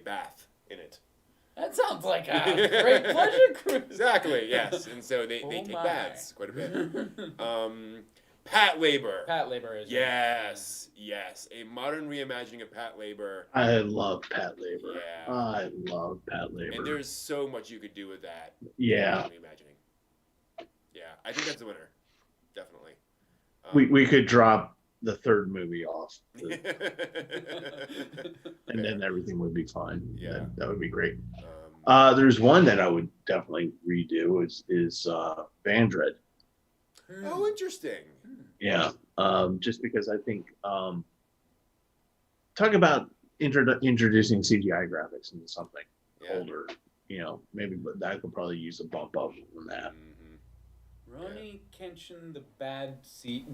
bath in it. That sounds like a great pleasure cruise. Exactly. Yes, and so they take baths quite a bit. Pat Labor. Pat Labor is. Yes. A modern reimagining of Pat Labor. I love Pat Labor. Yeah. I love Pat Labor. And there's so much you could do with that. Yeah. Reimagining. Yeah, I think that's the winner. Definitely. We could drop the third movie off, and then everything would be fine. Yeah. That would be great. There's one that I would definitely redo is Vandred. Oh, interesting. Yeah, just because I think talk about introducing CGI graphics into something older. Maybe that could probably use a bump up from that. Roni Kenshin, the bad seat.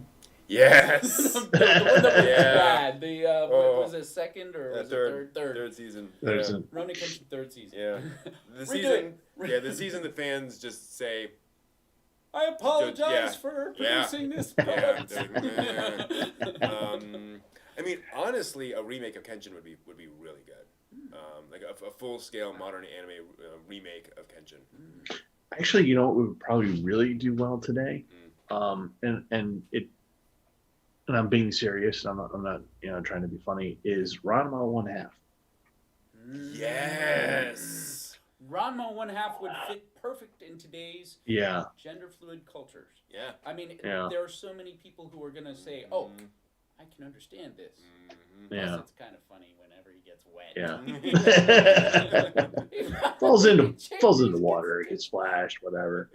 Yes. the one that was bad. What was it, second or was it third season? Roni Kenshin, third season. Yeah. The season that fans just say, I apologize for producing this product. I mean, honestly, a remake of Kenshin would be really good. Like a full-scale modern anime remake of Kenshin. Actually, you know what would probably really do well today, and I'm being serious. I'm not trying to be funny. Is Ranma 1/2? Yes. Ranma 1/2 would fit perfect in today's gender fluid cultures. Yeah. I mean, there are so many people who are gonna say, "Oh, I can understand this." Plus, it's kind of funny whenever he gets wet. Yeah. falls into water, gets splashed, whatever.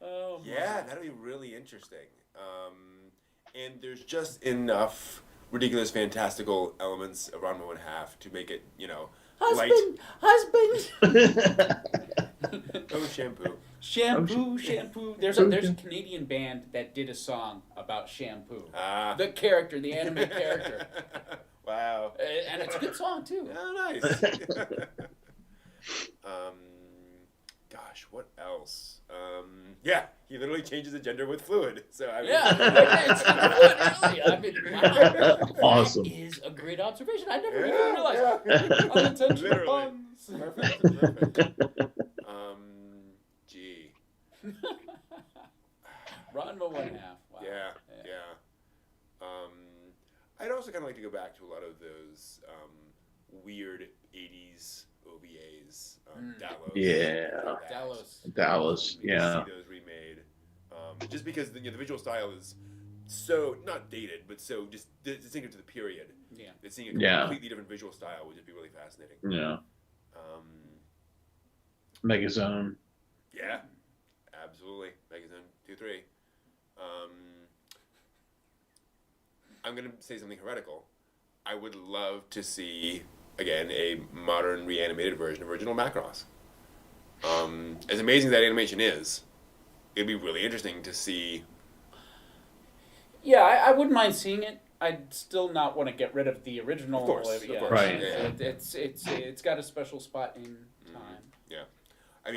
Oh. Yeah, that'd be really interesting. And there's just enough ridiculous, fantastical elements of Ranma 1/2 to make it, husband. Oh, shampoo. Shampoo. There's a Canadian band that did a song about shampoo. The character, the anime character. Wow. And it's a good song too. Oh, nice. Gosh, what else? Yeah, he literally changes the gender with fluid. So I mean, it's fluid. Really. I mean, wow. Awesome. That is a great observation. I never even realized. Unintentional puns. Perfect. Gee. Ranma 1/2. Wow. Yeah. I'd also kind of like to go back to a lot of those weird 80s OVAs. Dallas. Yeah. Dallas. Yeah. See those remade. Just because the visual style is so not dated, but so just distinctive to the period. Yeah. Seeing a completely different visual style would just be really fascinating. Yeah. Megazone. Yeah, absolutely. Megazone 2-3. I'm gonna say something heretical. I would love to see again a modern reanimated version of original Macross. As amazing as that animation is, it'd be really interesting to see. Yeah, I wouldn't mind seeing it. I'd still not want to get rid of the original. Of course. Right. It's got a special spot in time. Yeah. I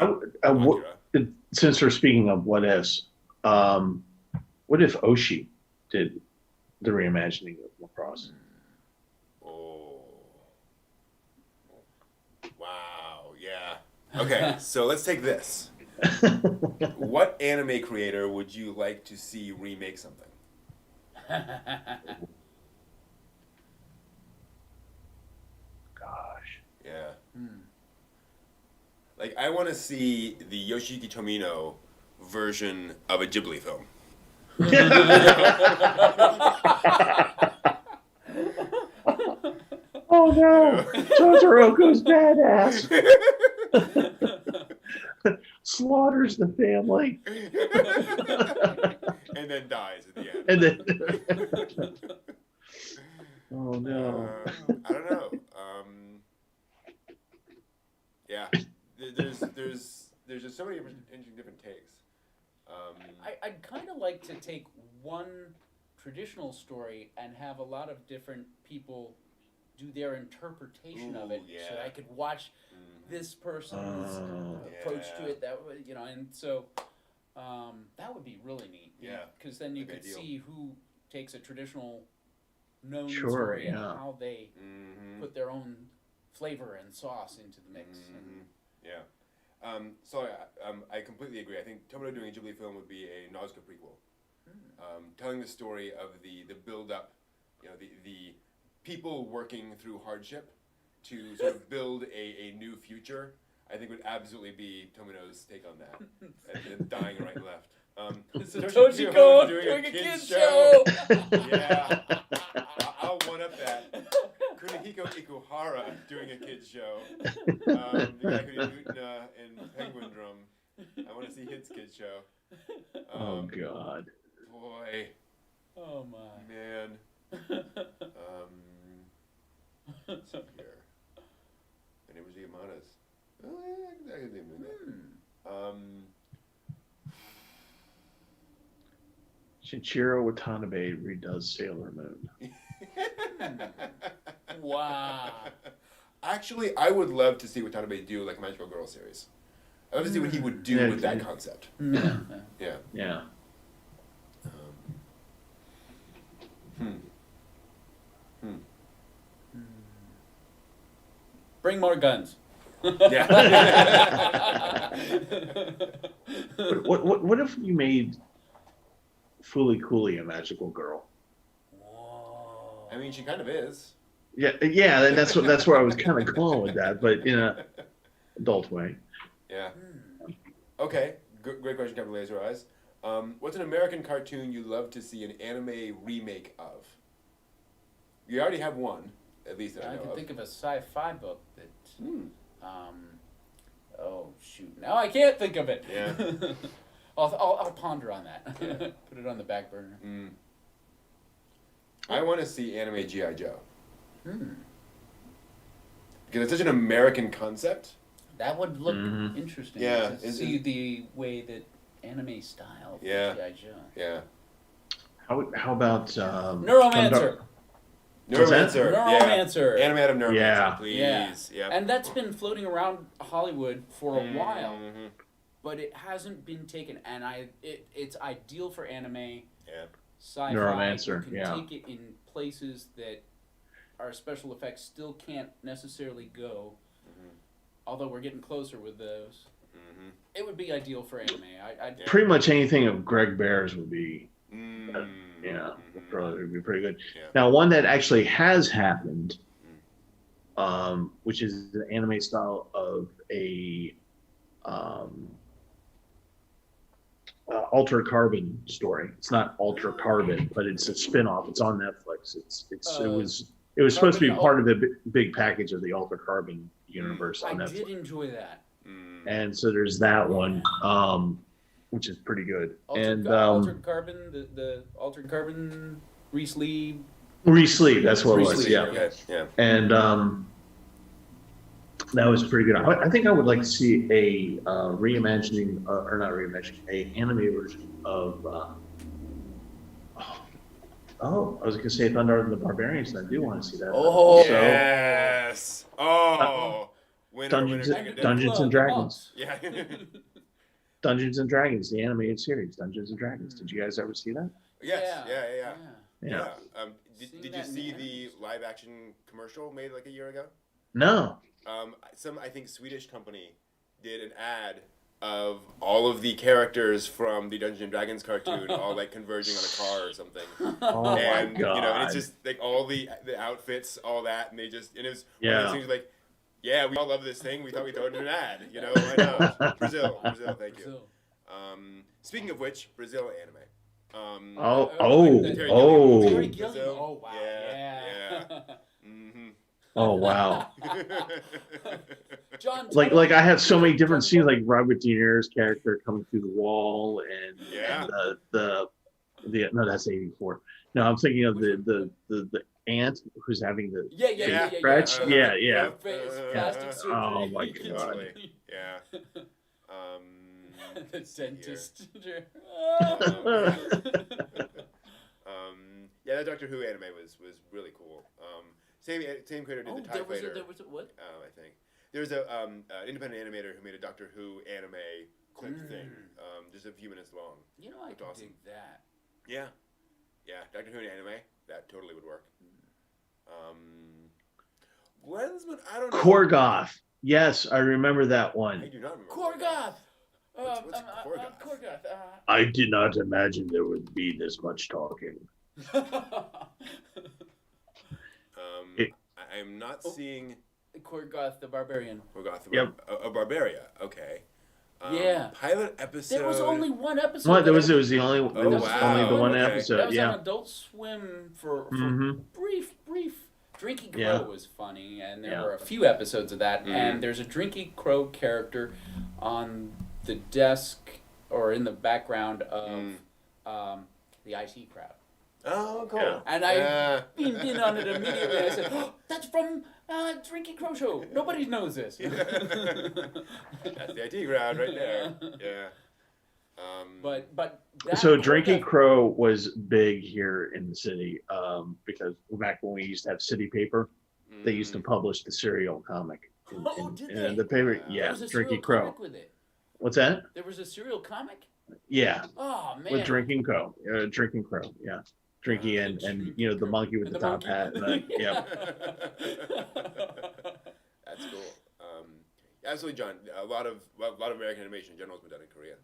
mean, since we're speaking of what ifs, what if Oshi did the reimagining of Macross? Oh. Wow. Yeah. Okay. So let's take this. What anime creator would you like to see remake something? Gosh. Yeah. Like, I want to see the Yoshiki Tomino version of a Ghibli film. Oh no! Totoroko's badass. Slaughters the family. And then dies at the end. And then. Oh no! I don't know. Yeah, there's just so many interesting different takes. I'd kind of like to take one traditional story and have a lot of different people do their interpretation of it, so I could watch this person's approach to it. That way, and so that would be really neat. Yeah, because then you could see who takes a traditional known Sure, story and yeah. how they put their own flavor and sauce into the mix. Yeah. So I completely agree. I think Tomino doing a Ghibli film would be a Nausicaa prequel, telling the story of the build up, the people working through hardship to sort of build a new future. I think would absolutely be Tomino's take on that, and dying right and left. It's a Toshiko doing a kids show. Yeah, I'll one up that. Kunihiko Ikuhara doing a kids show. The guy who did Utena and Penguin Drum. I want to see his kids show. Oh God. Boy. Oh my. Man. Let's see here. My name was Yamadas. Oh, yeah, I can do that. Shinichiro Watanabe redoes Sailor Moon. Wow. Actually, I would love to see Watanabe do like a Magical Girl series. I would love to see what he would do with that concept. Yeah. Bring more guns. Yeah. What if you made Fooly Cooly a magical girl? Whoa. I mean, she kind of is. Yeah, and that's where I was kind of going with that, but in a adult way. Yeah. Okay. Great question, Captain Laser Eyes. What's an American cartoon you love to see an anime remake of? You already have one, at least that I know can of. think of a sci-fi book that. Oh shoot! Now I can't think of it. Yeah. I'll ponder on that. Put it on the back burner. I want to see anime G.I. Joe. Because it's such an American concept. That would look Mhm. interesting. Yeah, To see the way that anime style for Yeah. G.I. Joe. Yeah. How about Neuromancer. What's that? Neuromancer. Neuromancer. Yeah. Animated Neuromancer, Yeah. please. Yeah. And that's been floating around Hollywood for a while, Mhm. but it hasn't been taken. And it's ideal for anime, Yeah. sci-fi. Neuromancer, You can take it in places that our special effects still can't necessarily go. Although we're getting closer with those. It would be ideal for anime. Pretty much anything of Greg Bear's would be, Mm-hmm. would be pretty good. Yeah. Now, one that actually has happened, which is the anime style of a Altered Carbon story. It's not Altered Carbon, but it's a spin-off. It's on Netflix. It was supposed to be part of the big package of the Altered Carbon universe on Netflix. I did enjoy that. And so there's that one, which is pretty good. Altered Carbon, the Altered Carbon re-sleeve. Re-sleeve, that's what it was. Re-sleeve, Yeah. Okay. Yeah. And that was pretty good. I think I would like to see a reimagining, or not reimagining, a anime version of. I was going to say Thunder and the Barbarians, and I do want to see that. Oh, So, Yes. Oh. Winner, Dungeons winner, chicken and dinner. Dragons. Yeah. Dungeons and Dragons, the animated series, Dungeons and Dragons. Did you guys ever see that? Yes. Yeah. Yeah. Did Seeing you that in see the the live action commercial made like a year ago? No. Some I think Swedish company did an ad of all of the characters from the Dungeons and Dragons cartoon all like converging on a car or something. Oh And my God. and it's just like all the outfits, all that, and they just it was one of Yeah. those things like, yeah, we all love this thing. We thought we'd throw it in an ad. Why not? Brazil, thank you. Speaking of which, Brazil anime. Terry Gilliam. Brazil. Oh wow. Yeah. Mm-hmm. Oh wow. John. Like I have so many different scenes, like Robert De Niro's character coming through the wall, and the no, that's 84. No, I'm thinking of the aunt who's having the scratch. Yeah. Plastic surgery. Oh my God. Yeah. The dentist. Yeah, that Doctor Who anime was really cool. Same creator did the TIE Fighter. There was a what? I think there's a independent animator who made a Doctor Who anime clip thing, just a few minutes long. I Looked could awesome. dig that. Yeah, Doctor Who in anime, that totally would work. Lensman, I don't know. Korgoth. Yes, I remember that one. I do not remember. Korgoth. What's Korgoth? Korgoth. I did not imagine there would be this much talking. I am not seeing Korgoth the Barbarian. Korgoth. Yep. A Barbaria. Okay. Yeah. Pilot episode. There was only one episode. What? There was the only. Oh, There was wow. only the one Okay. episode. That was Yeah. on Adult Swim for brief. Drinky Crow Yeah. was funny, and there were a few episodes of that. And there's a Drinky Crow character on the desk or in the background of the IT crowd. Oh, cool. Yeah. And I beamed in on it immediately. I said, "Oh, that's from Drinky Crow Show. Nobody knows this." That's the IT crowd right there. Yeah. But So Drinking Crow was big here in the city because back when we used to have city paper, they used to publish the serial comic. In the paper. There Yeah, was a Drinking serial Crow. comic with it. What's that? There was a serial comic? Yeah, Oh, man. with Drinking Crow. Drinking Crow. Yeah, Drinky and the monkey with the top monkey. hat. Yeah. That's cool. Absolutely, John. A lot of American animation in general has been done in Korea.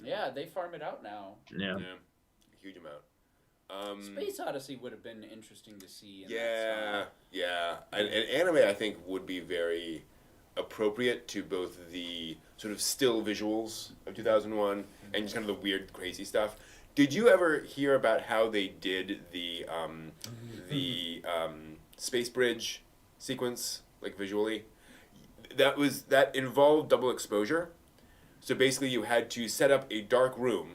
Yeah, they farm it out now. Yeah. A huge amount. Space Odyssey would have been interesting to see. Yeah. And anime, I think, would be very appropriate to both the sort of still visuals of 2001 and just kind of the weird, crazy stuff. Did you ever hear about how they did the space bridge sequence, like visually? That involved double exposure. So basically, you had to set up a dark room,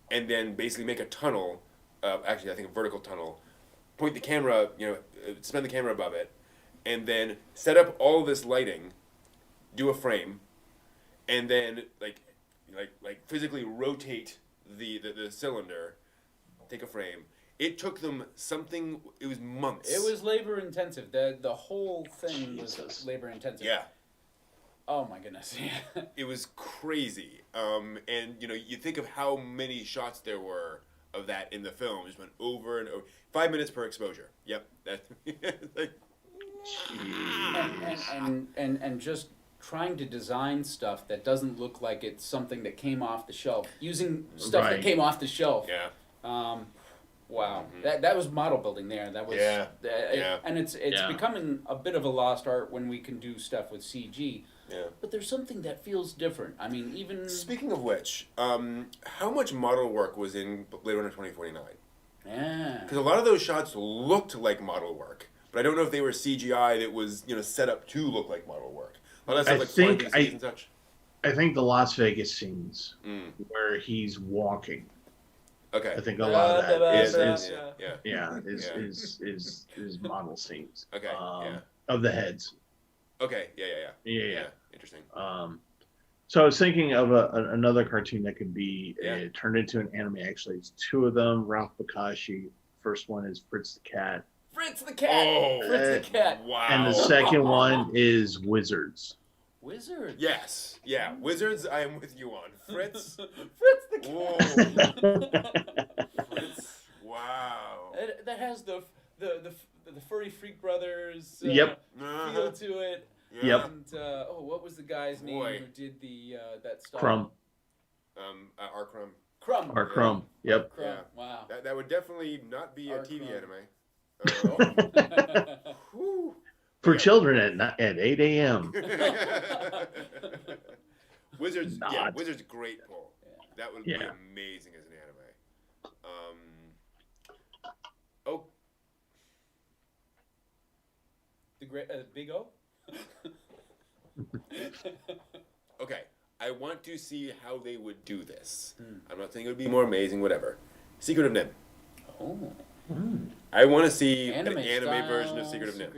and then basically make a tunnel. Actually, I think a vertical tunnel. Point the camera, spin the camera above it, and then set up all this lighting. do a frame, and then like physically rotate the cylinder, take a frame. It took them something. It was months. It was labor intensive. The whole thing was labor intensive. Yeah. Oh my goodness. Yeah. It was crazy. And you think of how many shots there were of that in the film. Just went over and over. 5 minutes per exposure. Yep. That. Like. And just trying to design stuff that doesn't look like it's something that came off the shelf. Using stuff that came off the shelf. Yeah. Wow, that was model building there. That was and it's becoming a bit of a lost art when we can do stuff with CG. Yeah. But there's something that feels different. I mean, even speaking of which, how much model work was in Blade Runner 2049? Yeah. Because a lot of those shots looked like model work, but I don't know if they were CGI that was set up to look like model work. A lot of stuff and such. I think the Las Vegas scenes where he's walking. Okay. I think a lot of that is model scenes. Okay. Of the heads. Okay. Yeah. Interesting. So I was thinking of another cartoon that could be turned into an anime. Actually, it's two of them. Ralph Bakshi. First one is Fritz the Cat. Fritz the Cat. Oh, Fritz the Cat. Wow. And the second one is Wizards. Wizards. Yes. Yeah. Wizards. I am with you on Fritz. Fritz the Cat. Whoa. Fritz. Wow. That has the furry freak brothers. Yep. Feel to it. Yep. And what was the guy's name who did the that stuff? Crumb. R. Crumb. Crumb. R. Crumb. Yep. Crumb. Yeah. Wow. That would definitely not be a TV Crumb. anime. For children at 8 a.m. Wizards. Not. Yeah. Wizards. Great pull. Yeah. That would be amazing as an anime. The great Big O. Okay, I want to see how they would do this. I'm not saying it would be more amazing, whatever. Secret of Nim. Oh. I want to see an anime version of Secret of Nim.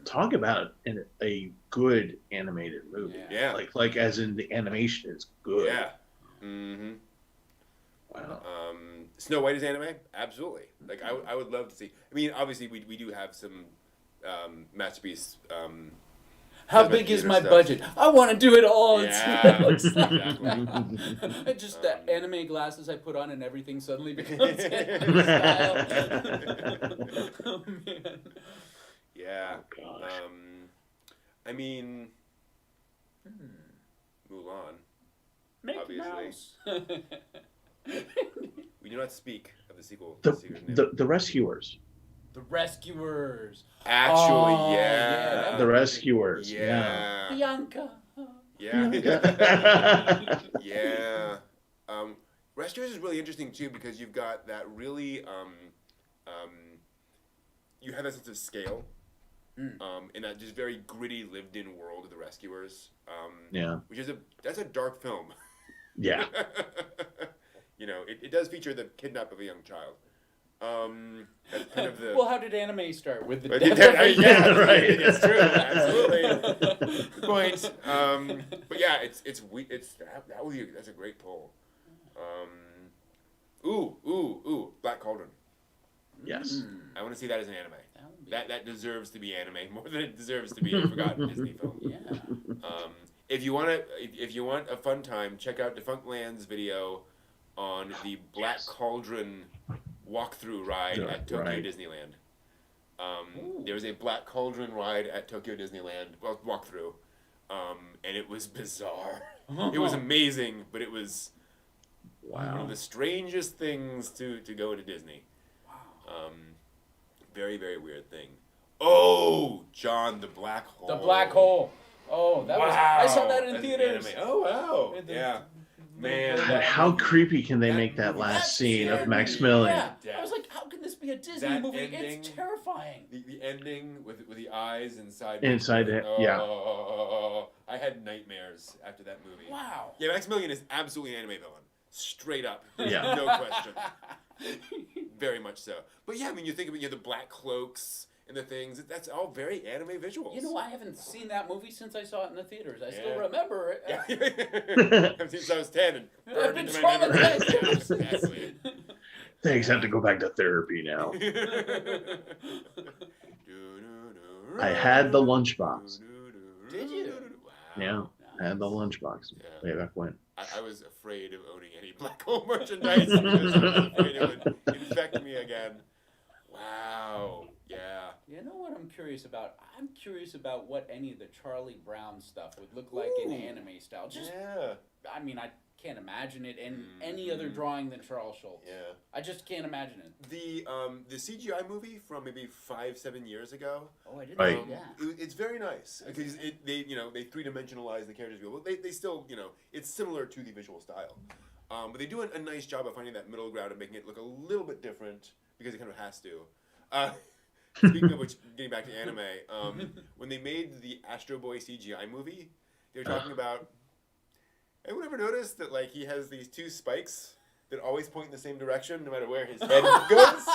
Talk about a good animated movie. Yeah. Like as in the animation is good. Yeah. Mm-hmm. Wow. Snow White is anime? Absolutely. Like I would love to see. I mean, obviously we do have some masterpiece. How big is my budget? I want to do it all. Yeah, exactly. Just the anime glasses I put on and everything suddenly becomes anime style. Oh man. Yeah. Oh, gosh. I mean, Mulan. Mickey Obviously. Mouse. We do not speak of the sequel. The Rescuers. The Rescuers. Actually, yeah. The Rescuers. Yeah. Bianca. Yeah. Yeah. Rescuers is really interesting too because you've got that really you have that sense of scale. In that just very gritty, lived-in world of the Rescuers. Which is that's a dark film. Yeah. It does feature the kidnap of a young child. That's kind of the. Well, how did anime start with the? Right. It's true. Absolutely. Good point. But yeah, it's that was that's a great poll. Black Cauldron. Yes. I want to see that as an anime. That deserves to be anime more than it deserves to be a forgotten Disney film. Yeah. If you want a fun time, check out Defunctland's video on the Black Cauldron walkthrough ride at Tokyo Disneyland. There was a Black Cauldron ride at Tokyo Disneyland walkthrough, and it was bizarre. It was amazing, but it was one of the strangest things to go to Disney. Wow. Very, very weird thing. Oh, John, the Black Hole. The Black Hole. Oh, that was. I saw that in theaters. Oh wow. Yeah. Man. How creepy can they make that last scene of Maximilian? Yeah. I was like, how can this be a Disney movie? It's terrifying. The ending with the eyes inside. Inside it, yeah. I had nightmares after that movie. Wow. Yeah, Maximilian is absolutely an anime villain. Straight up. Yeah. No question. Very much so. But yeah, I mean, you think of it, you have the black cloaks and the things. That's all very anime visuals. You know, I haven't seen that movie since I saw it in the theaters. I still remember it. Yeah. I've seen since I was 10 and I've burned been into my memory. traumatized. Exactly. Thanks, I have to go back to therapy now. I had the lunchbox. Did you? Wow. Yeah, Nice. I had the lunchbox way back when. I was afraid of owning any black hole merchandise because I was afraid it would infect me again. Wow. Yeah. You know what I'm curious about? I'm curious about what any of the Charlie Brown stuff would look like in anime style. Just, Yeah. I mean, I can't imagine it in any other drawing than Charles Schultz. Yeah. I just can't imagine it. The CGI movie from maybe 5-7 years ago. Oh, I didn't Right. know that. It's very nice because they three-dimensionalize the characters. Well, they still it's similar to the visual style, but they do a nice job of finding that middle ground and making it look a little bit different because it kind of has to. Speaking of which, getting back to anime, when they made the Astro Boy CGI movie, they were talking about. Anyone ever noticed that like he has these two spikes that always point in the same direction no matter where his head goes?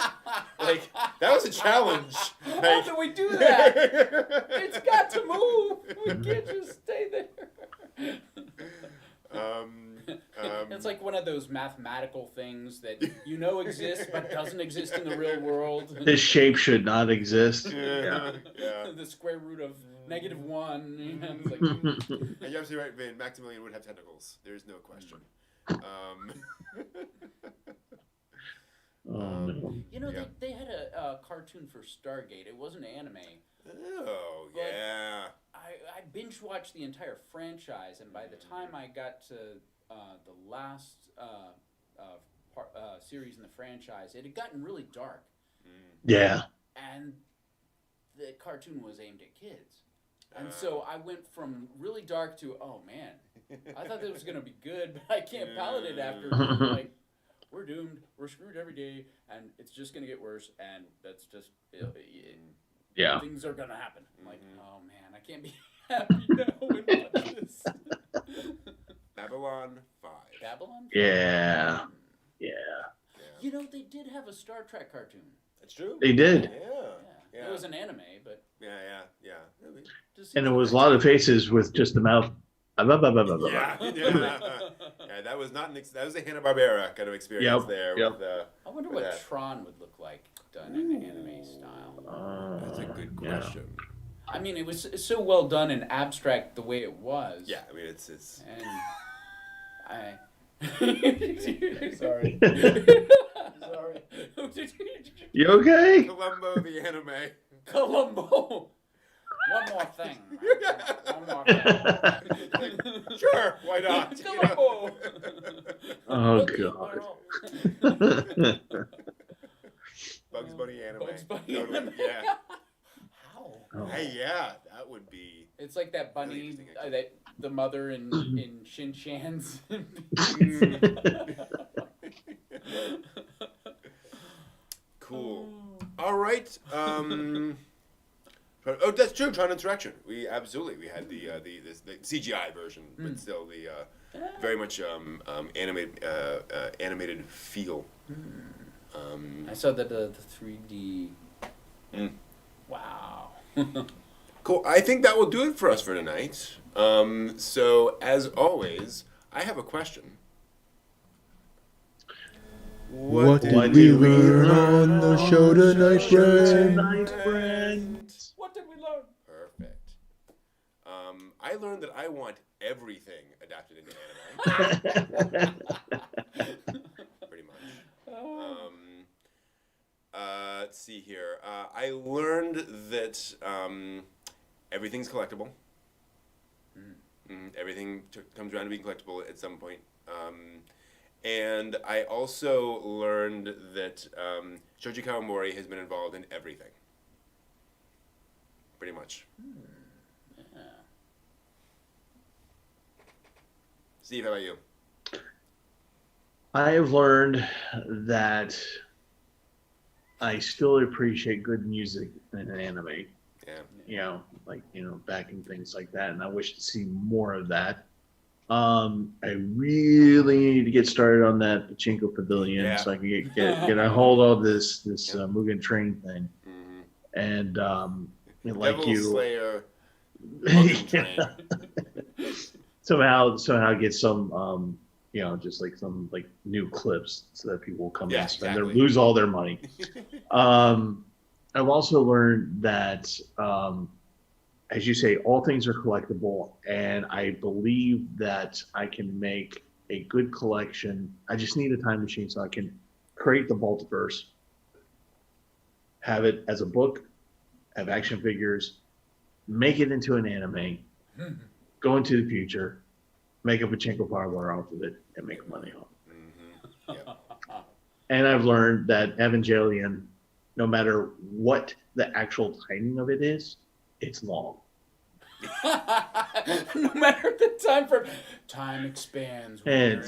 Like that was a challenge. How Like, do we do that? It's got to move. We can't just stay there. It's like one of those mathematical things that you know exists but doesn't exist in the real world. This shape should not exist. yeah. The square root of -1. You know, it's like, And you're absolutely right, Vin. Maximilian would have tentacles. There's no question. No. you know, Yeah. they had a cartoon for Stargate. It wasn't anime. Oh, yeah. I binge watched the entire franchise, and by the time I got to the last series in the franchise, it had gotten really dark, Yeah. and the cartoon was aimed at kids. And so I went from really dark to, oh man, I thought that was going to be good, but I can't palate it after. Like, we're doomed, we're screwed every day, and it's just going to get worse, and that's just, Yeah. things are going to happen. I'm like, oh man, I can't be happy now and watch this. Babylon 5. Babylon? Yeah. Yeah. You know, they did have a Star Trek cartoon. That's true. They did. Yeah. It was an anime, but... Yeah. Just And it was a lot of faces with just the mouth. Yeah. That was not that was a Hanna-Barbera kind of experience there. Yep. With, I wonder with what that. Tron would look like done in an anime style. That's a good question. I mean, it was so well done and abstract the way it was. Yeah, I mean it's. And Sorry. Sorry. You okay? Columbo the anime. Columbo. One more thing. One more thing. Sure, why not? You know? Columbo. Oh God. Bugs Bunny anime. Bugs Bunny Totally, anime. Yeah. How? Oh. Hey, yeah, that would be. It's like that bunny, Really interesting, that the mother in Shin Chan's. Cool. All right. Oh, that's true. Tron Insurrection. We had the CGI version, but still the very much animated feel. I saw the 3D. Wow. Cool. I think that will do it for us for tonight. So as always, I have a question. What did we learn on the show tonight, friends? What did we learn? Perfect. I learned that I want everything adapted into anime. Pretty much. Let's see here. I learned that everything's collectible. Everything comes around to being collectible at some point. And I also learned that Shoji Kawamori has been involved in everything. Pretty much. Yeah. Steve, how about you? I have learned that I still appreciate good music in an anime. Yeah. Backing things like that, and I wish to see more of that. I really need to get started on that Pachinko Pavilion so I can get a hold of this Mugen Train thing. and like Devil you Slayer, Mugen Train. somehow get some just like some like new clips so that people will come in and spend lose all their money. I've also learned that as you say, all things are collectible, and I believe that I can make a good collection. I just need a time machine so I can create the Vaultiverse, have it as a book, have action figures, make it into an anime, go into the future, make a pachinko parlor off of it, and make money off it. Mm-hmm. Yep. And I've learned that Evangelion, no matter what the actual timing of it is, it's long. No matter the time expands. And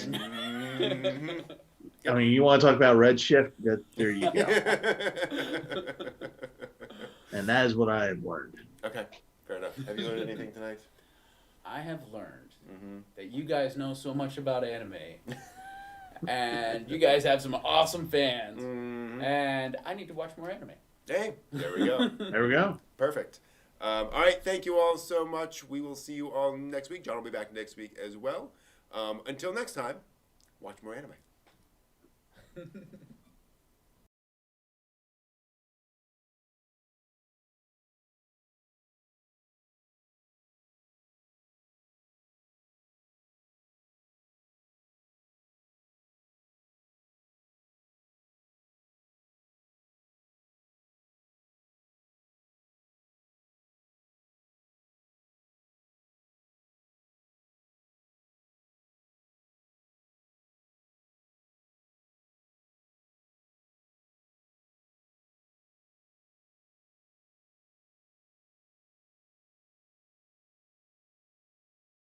I mean, you want to talk about Redshift? There you go. And that is what I have learned. Okay, fair enough. Have you learned anything tonight? I have learned that you guys know so much about anime. And you guys have some awesome fans. And I need to watch more anime. Hey, there we go. There we go. Perfect. All right, thank you all so much. We will see you all next week. John will be back next week as well. Until next time, watch more anime.